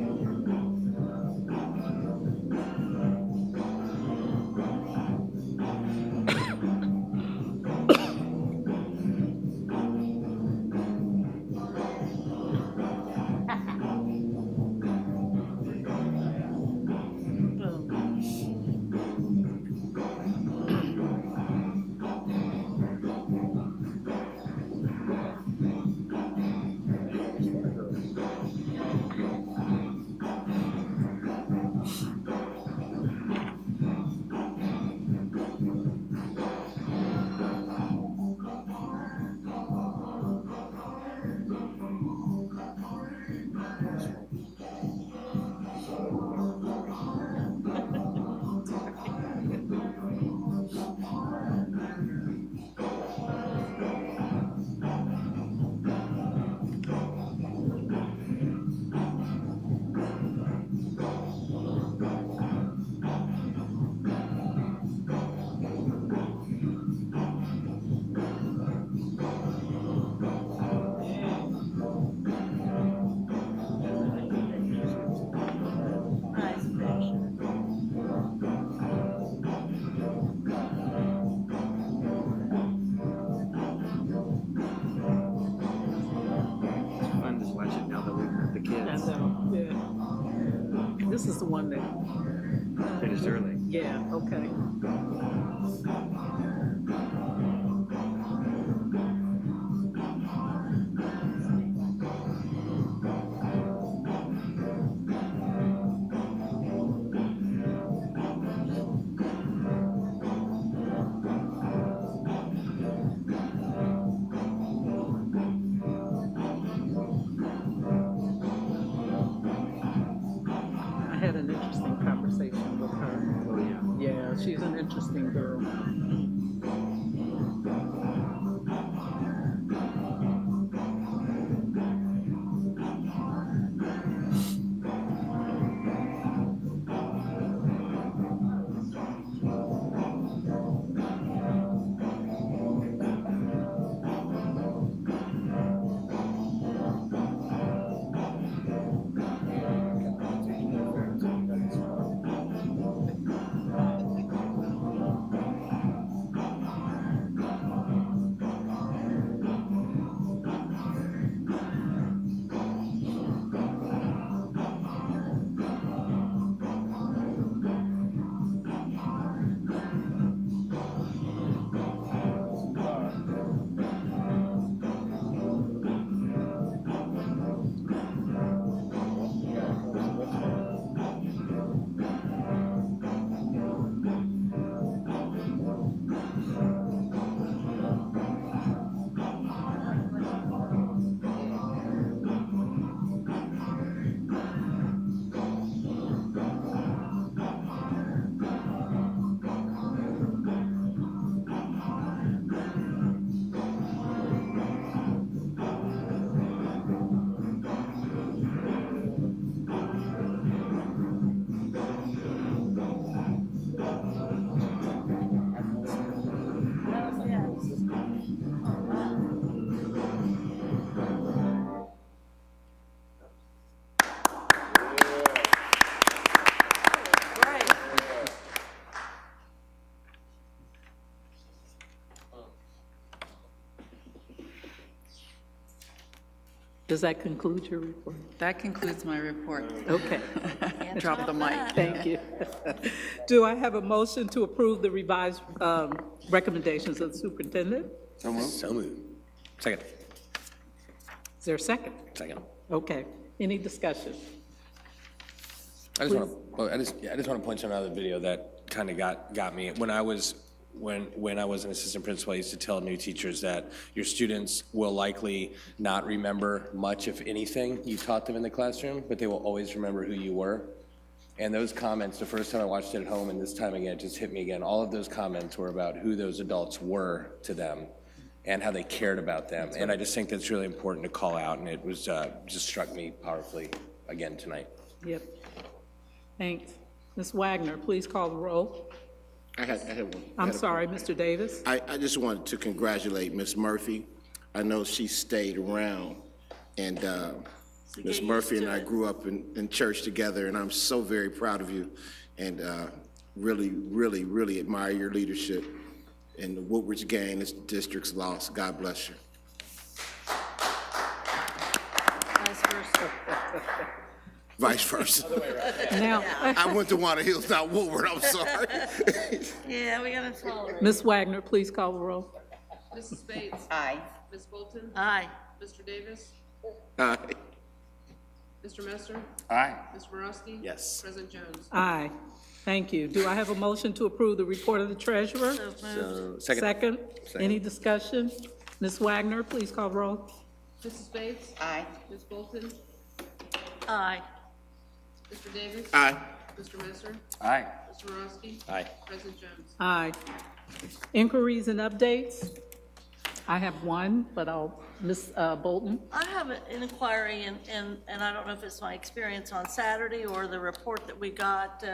S6: Nice picture.
S3: It's fun to watch it now that we've got the
S1: I
S3: kids.
S1: know, yeah. This is the one that,
S3: Finished early.
S1: yeah, okay. interesting girl. Does that conclude your report?
S9: That concludes my report.
S1: Okay.
S9: Drop the mic.
S1: Thank you. Do I have a motion to approve the revised recommendations of the superintendent?
S11: So moved. So moved. Second.
S1: Is there a second?
S11: Second.
S1: Okay. Any discussion?
S11: I just want to point to another video that kind of got me. When I was an assistant principal, I used to tell new teachers that your students will likely not remember much, if anything, you taught them in the classroom, but they will always remember who you were. And those comments, the first time I watched it at home and this time again, it just hit me again. All of those comments were about who those adults were to them and how they cared about them. And I just think that's really important to call out, and it was just struck me powerfully again tonight.
S1: Yep. Thanks. Ms. Wagner, please call the roll.
S12: I had one.
S1: I'm sorry, Mr. Davis.
S12: I just wanted to congratulate Ms. Murphy. I know she stayed around, and Ms. Murphy and I grew up in church together, and I'm so very proud of you, and really, really, really admire your leadership in the Woodward's gain, this district's loss. God bless you. Vice versa.
S1: Now,
S12: I went to Water Hills, not Woodward, I'm sorry.
S6: Yeah, we gotta tolerate.
S1: Ms. Wagner, please call the roll.
S10: Mrs. Bates?
S8: Aye.
S10: Ms. Bolton?
S6: Aye.
S10: Mr. Davis?
S12: Aye.
S10: Mr. Messer?
S11: Aye.
S10: Mr. Morosky?
S11: Yes.
S10: President Jones?
S1: Aye. Thank you. Do I have a motion to approve the report of the treasurer?
S10: So moved.
S1: Second. Any discussion? Ms. Wagner, please call the roll.
S10: Mrs. Bates?
S8: Aye.
S10: Ms. Bolton?
S6: Aye.
S10: Mr. Davis?
S12: Aye.
S10: Mr. Messer?
S11: Aye.
S10: Mr. Morosky?
S11: Aye.
S10: President Jones?
S1: Aye. Inquiries and updates? I have one, but Ms. Bolton.
S6: I have an inquiry, and I don't know if it's my experience on Saturday or the report that we got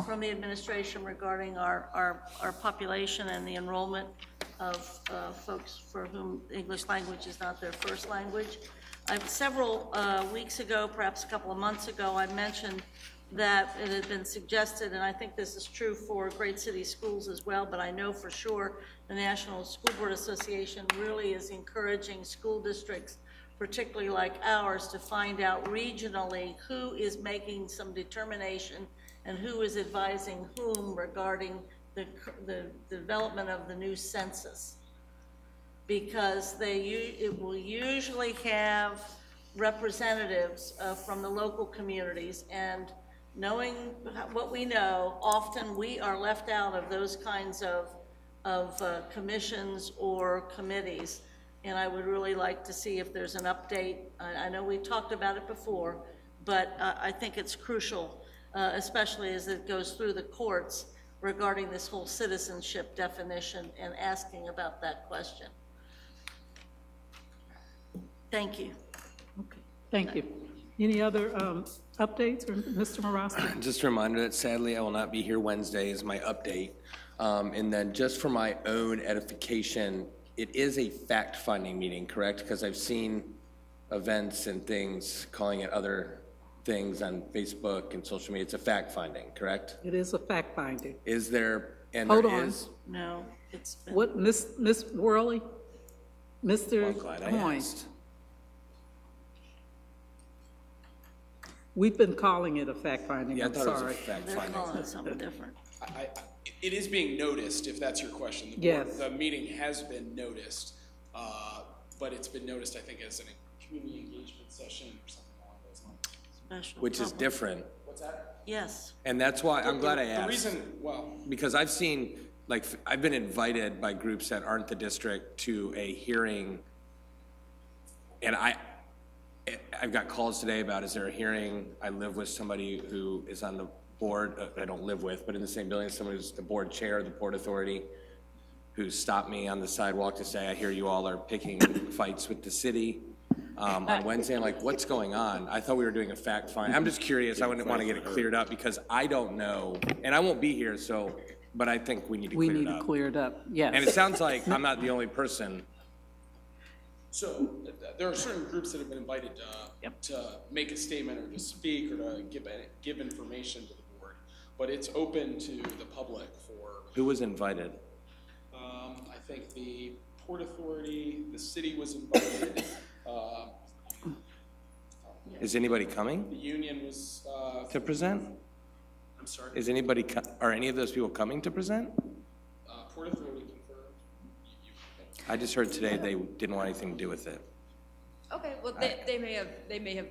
S6: from the administration regarding our population and the enrollment of folks for whom English language is not their first language. Several weeks ago, perhaps a couple of months ago, I mentioned that it had been suggested, and I think this is true for great city schools as well, but I know for sure the National School Board Association really is encouraging school districts, particularly like ours, to find out regionally who is making some determination and who is advising whom regarding the development of the new census. Because it will usually have representatives from the local communities, and knowing what we know, often we are left out of those kinds of commissions or committees. And I would really like to see if there's an update. I know we talked about it before, but I think it's crucial, especially as it goes through the courts, regarding this whole citizenship definition and asking about that question. Thank you.
S1: Okay, thank you. Any other updates from Mr. Morosky?
S11: Just a reminder that sadly I will not be here Wednesday is my update. And then just for my own edification, it is a fact-finding meeting, correct? Because I've seen events and things calling it other things on Facebook and social media. It's a fact-finding, correct?
S1: It is a fact-finding.
S11: Is there, and
S1: Hold
S11: there
S1: on.
S11: is?
S6: No, it's been.
S1: What, Miss Worley? Mr.
S11: Well, I'm glad I
S1: Coyne?
S11: asked.
S1: We've been calling it a fact-finding,
S11: Yeah, I
S1: I'm
S11: thought it was a
S1: sorry.
S6: They're
S11: fact-finding.
S6: calling it something different.
S7: It is being noticed, if that's your question.
S1: Yes.
S7: The meeting has been noticed, but it's been noticed, I think, as a community engagement session or something along those lines.
S6: Special
S11: Which is
S6: public.
S11: different.
S7: What's that?
S6: Yes.
S11: And that's why, I'm glad I
S7: The
S11: asked.
S7: reason, well,
S11: Because I've seen, like, I've been invited by groups that aren't the district to a hearing, and I've got calls today about, is there a hearing? I live with somebody who is on the board, I don't live with, but in the same building, somebody who's the board chair of the Port Authority, who stopped me on the sidewalk to say, I hear you all are picking fights with the city on Wednesday. I'm like, what's going on? I thought we were doing a fact find. I'm just curious. I wouldn't want to get it cleared up because I don't know, and I won't be here, so, but I think we need to
S1: We
S11: clear
S1: need
S11: it
S1: to
S11: up.
S1: clear it up, yes.
S11: And it sounds like I'm not the only person.
S7: so there are certain groups that have been invited to make a statement or to speak or to give information to the board, but it's open to the public for,
S11: Who was invited?
S7: I think the Port Authority, the city was invited,
S11: Is anybody coming
S7: the union was,
S11: to present?
S7: I'm sorry,
S11: Is anybody, are any of those people coming to present?
S7: Port Authority confirmed.
S11: I just heard today they didn't want anything to do with it.
S13: Okay, well, they may have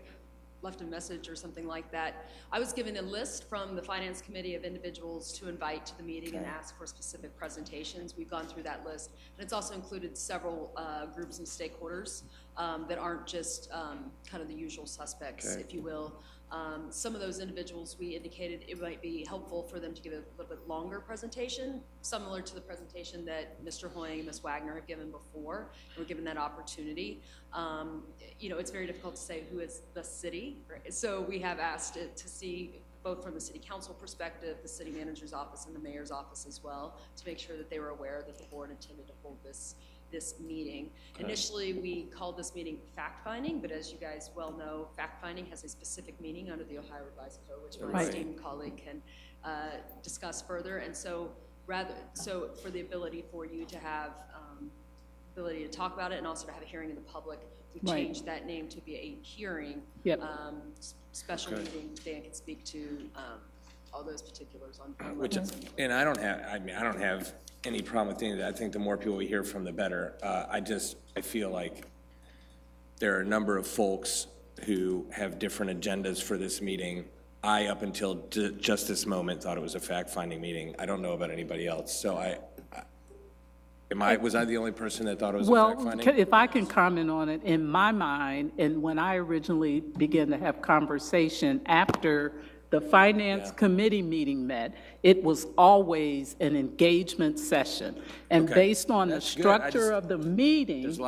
S13: left a message or something like that. I was given a list from the Finance Committee of individuals to invite to the meeting and ask for specific presentations. We've gone through that list, and it's also included several groups and stakeholders that aren't just kind of the usual suspects, if you will. Some of those individuals, we indicated it might be helpful for them to give a little bit longer presentation, similar to the presentation that Mr. Hoying and Ms. Wagner have given before, and we're given that opportunity. You know, it's very difficult to say who is the city, right? So we have asked it to see both from the city council perspective, the city manager's office, and the mayor's office as well, to make sure that they were aware that the board intended to hold this meeting. Okay. Initially, we called this meeting fact-finding, but as you guys well know, fact-finding has a specific meaning under the Ohio Revised Code, which my esteemed colleague can discuss further. And so, for the ability for you to have ability to talk about it and also to have a hearing in the public, we changed that name to be a hearing.
S1: Yep.
S13: Special meeting. Dan can speak to all those particulars on.
S11: And I don't have any problem with any of that. I think the more people we hear from, the better. I feel like there are a number of folks who have different agendas for this meeting. I, up until just this moment, thought it was a fact-finding meeting. I don't know about anybody else. So was I the only person that thought it was a fact-finding?
S1: Well, if I can comment on it, in my mind, and when I originally began to have conversation after the Finance Committee meeting met, it was always an engagement session. And based on the structure of the meeting, was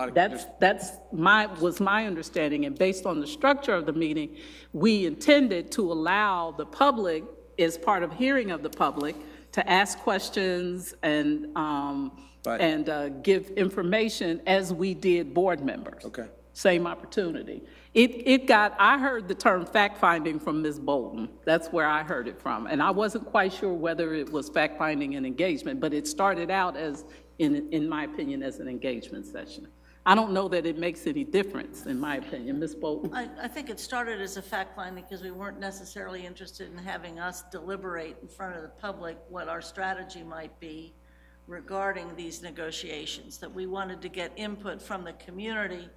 S1: my understanding, and based on the structure of the meeting, we intended to allow the public, as part of hearing of the public, to ask questions and give information as we did board members.
S11: Okay.
S1: Same opportunity. I heard the term fact-finding from Ms. Bolton. That's where I heard it from. And I wasn't quite sure whether it was fact-finding and engagement, but it started out as, in my opinion, as an engagement session. I don't know that it makes any difference, in my opinion. Ms. Bolton?
S6: I think it started as a fact-finding because we weren't necessarily interested in having us deliberate in front of the public what our strategy might be regarding these negotiations, that we wanted to get input from the community,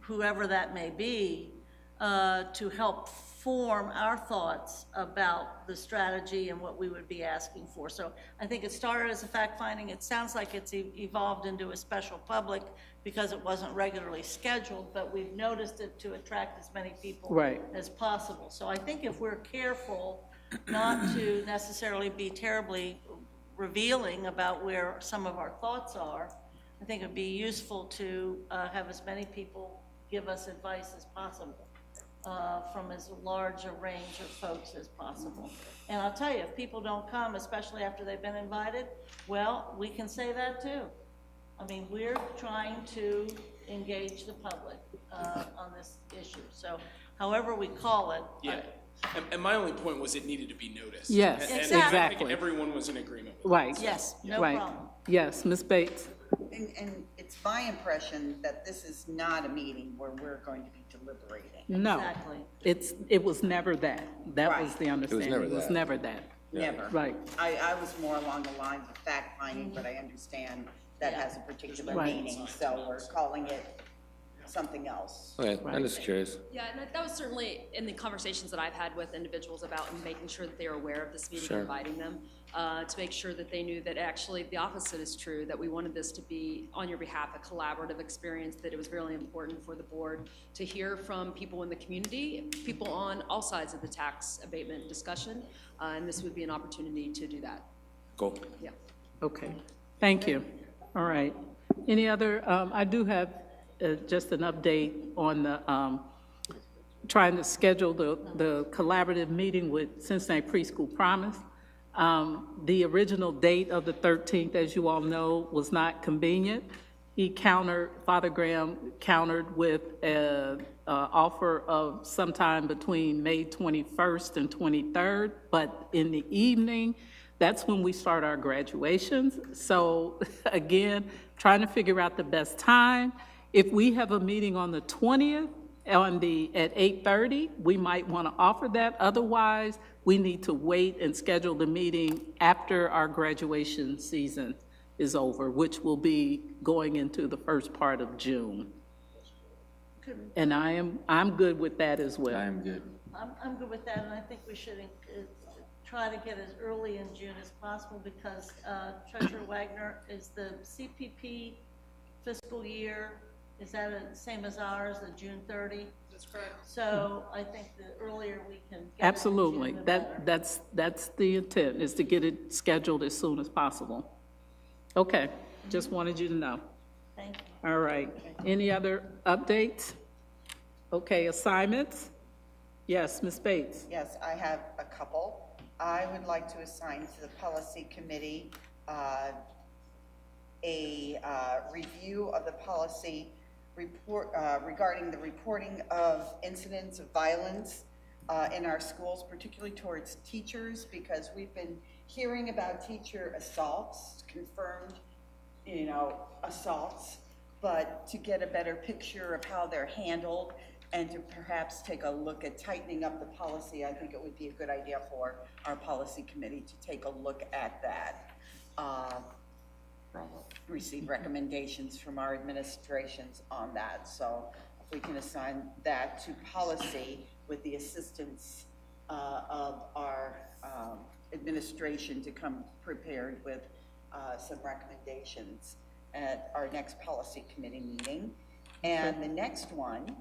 S6: whoever that may be, to help form our thoughts about the strategy and what we would be asking for. So I think it started as a fact-finding. It sounds like it's evolved into a special public because it wasn't regularly scheduled, but we've noticed it to attract as many people as possible. So I think if we're careful not to necessarily be terribly revealing about where some of our thoughts are, I think it'd be useful to have as many people give us advice as possible, from as large a range of folks as possible. And I'll tell you, if people don't come, especially after they've been invited, well, we can say that too. I mean, we're trying to engage the public on this issue. So however we call it.
S7: Yeah. And my only point was it needed to be noticed.
S1: Yes,
S7: and
S1: exactly.
S7: I think everyone was in agreement with
S1: Right.
S7: that.
S6: Yes, no
S1: Right.
S6: problem.
S1: Yes, Ms. Bates.
S8: And it's my impression that this is not a meeting where we're going to be deliberating.
S1: No.
S6: Exactly.
S1: It was never that. That was
S8: Right.
S1: the understanding. It was never that.
S8: Never.
S1: Right.
S8: I was more along the lines of fact finding, but I understand that has a particular
S1: Right.
S8: meaning, so we're calling it something else.
S11: Okay, I'm just curious.
S13: Yeah, and that was certainly in the conversations that I've had with individuals about making sure that they are aware of this meeting,
S11: Sure.
S13: inviting them, to make sure that they knew that actually the opposite is true, that we wanted this to be, on your behalf, a collaborative experience, that it was really important for the board to hear from people in the community, people on all sides of the tax abatement discussion, and this would be an opportunity to do that.
S11: Cool.
S13: Yeah.
S1: Okay. Thank you. All right. Any other, I do have just an update on the, trying to schedule the collaborative meeting with Cincinnati Preschool Promise. The original date of the 13th, as you all know, was not convenient. Father Graham countered with an offer of sometime between May 21st and 23rd, but in the evening, that's when we start our graduations. So again, trying to figure out the best time. If we have a meeting on the 20th at 8:30, we might want to offer that. Otherwise, we need to wait and schedule the meeting after our graduation season is over, which will be going into the first part of June. And I'm good with that as well.
S11: I am good.
S6: I'm good with that, and I think we should try to get as early in June as possible, because Treasurer Wagner, is the CPP fiscal year, is that the same as ours, the June 30?
S10: That's correct.
S6: So I think the earlier we can get it in
S1: Absolutely.
S6: June, the better.
S1: That's the intent, is to get it scheduled as soon as possible. Okay, just wanted you to know.
S6: Thank you.
S1: All right. Any other updates? Okay, assignments? Yes, Ms. Bates.
S8: Yes, I have a couple. I would like to assign to the policy committee a review of the policy report regarding the reporting of incidents of violence in our schools, particularly towards teachers, because we've been hearing about teacher assaults, confirmed, assaults, but to get a better picture of how they're handled and to perhaps take a look at tightening up the policy, I think it would be a good idea for our policy committee to take a look at that. Receive recommendations from our administrations on that. So if we can assign that to policy with the assistance of our administration to come prepared with some recommendations at our next policy committee meeting. And the next one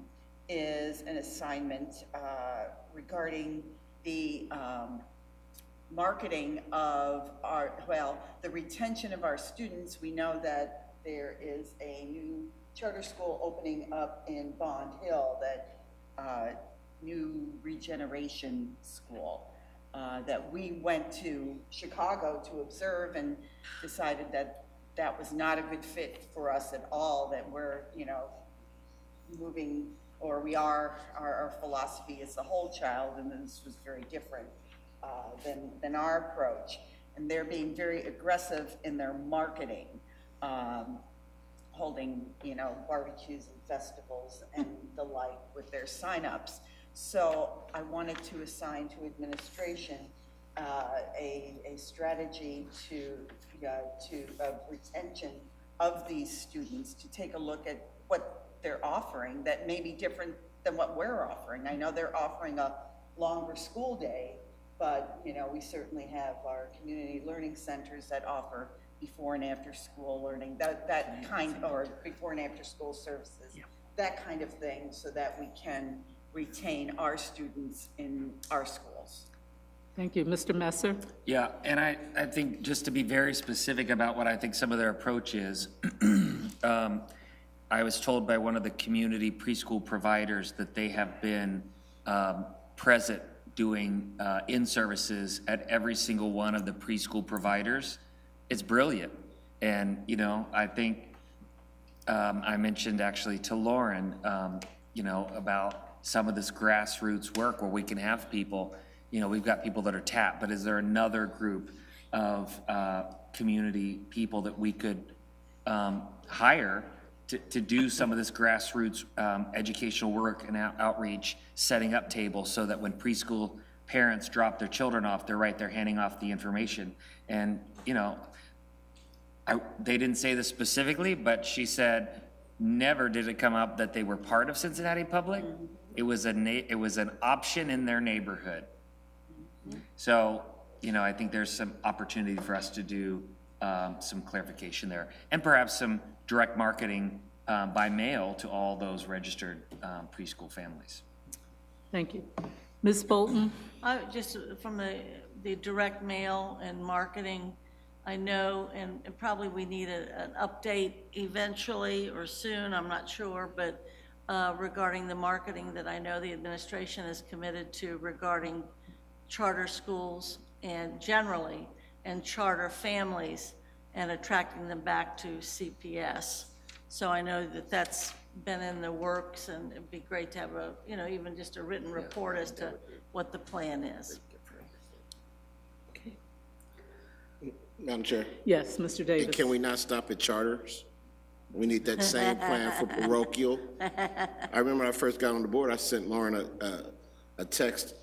S8: is an assignment regarding the marketing of the retention of our students. We know that there is a new charter school opening up in Bond Hill, that new regeneration school that we went to Chicago to observe and decided that that was not a good fit for us at all, that we're, moving, or we are, our philosophy is the whole child, and this was very different than our approach. And they're being very aggressive in their marketing, holding, barbecues and festivals and the like with their signups. So I wanted to assign to administration a strategy of retention of these students, to take a look at what they're offering that may be different than what we're offering. I know they're offering a longer school day, but we certainly have our community learning centers that offer before and after school learning, that kind, or before and after school services, that kind of thing, so that we can retain our students in our schools.
S1: Thank you. Mr. Messer?
S4: Yeah, and I think just to be very specific about what I think some of their approach is, I was told by one of the community preschool providers that they have been present doing in-services at every single one of the preschool providers. It's brilliant. And, you know, I think I mentioned actually to Lauren, you know, about some of this grassroots work where we can have people, you know, we've got people that are tapped, but is there another group of community people that we could hire to do some of this grassroots educational work and outreach, setting up tables so that when preschool parents drop their children off, they're right there handing off the information. And, you know, they didn't say this specifically, but she said, never did it come up that they were part of Cincinnati Public. It was an option in their neighborhood. So, you know, I think there's some opportunity for us to do some clarification there, and perhaps some direct marketing by mail to all those registered preschool families.
S1: Thank you. Ms. Bolton?
S6: Just from the direct mail and marketing, I know, and probably we need an update eventually or soon, I'm not sure, but regarding the marketing that I know the administration is committed to regarding charter schools and generally, and charter families, and attracting them back to CPS. So I know that that's been in the works, and it'd be great to have a, you know, even just a written report as to what the plan is.
S1: Okay.
S12: Madam Chair?
S1: Yes, Mr. Davis.
S12: And can we not stop at charters? We need that same plan for parochial. I remember when I first got on the board, I sent Lauren a text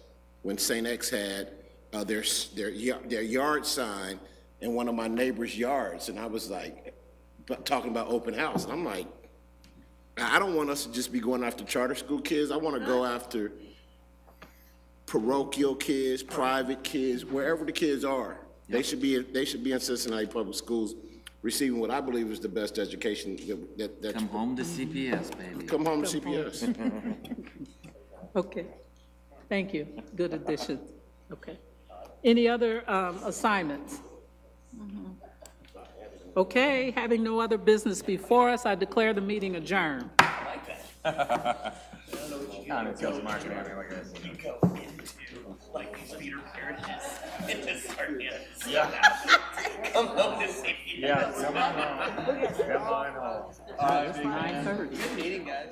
S12: when St. X had their yard sign in one of my neighbor's yards, and I was like, talking about open house, and I'm like, I don't want us to just be going after charter school kids. I want to go after parochial kids, private kids, wherever the kids are. Yep. They should be in Cincinnati Public Schools, receiving what I believe is the best education.
S4: Come home to CPS, baby.
S12: Come home to CPS.
S1: Okay. Thank you. Good addition. Okay. Any other assignments? Okay, having no other business before us, I declare the meeting adjourned.
S4: I like that. It goes marketing everywhere, guys.
S14: You go into like these Peter Parrish and just start dancing.
S4: Yeah.
S14: Come home to see you.
S4: Yeah, come on home. Come on home.
S1: It's 9:30.
S14: Good meeting, guys.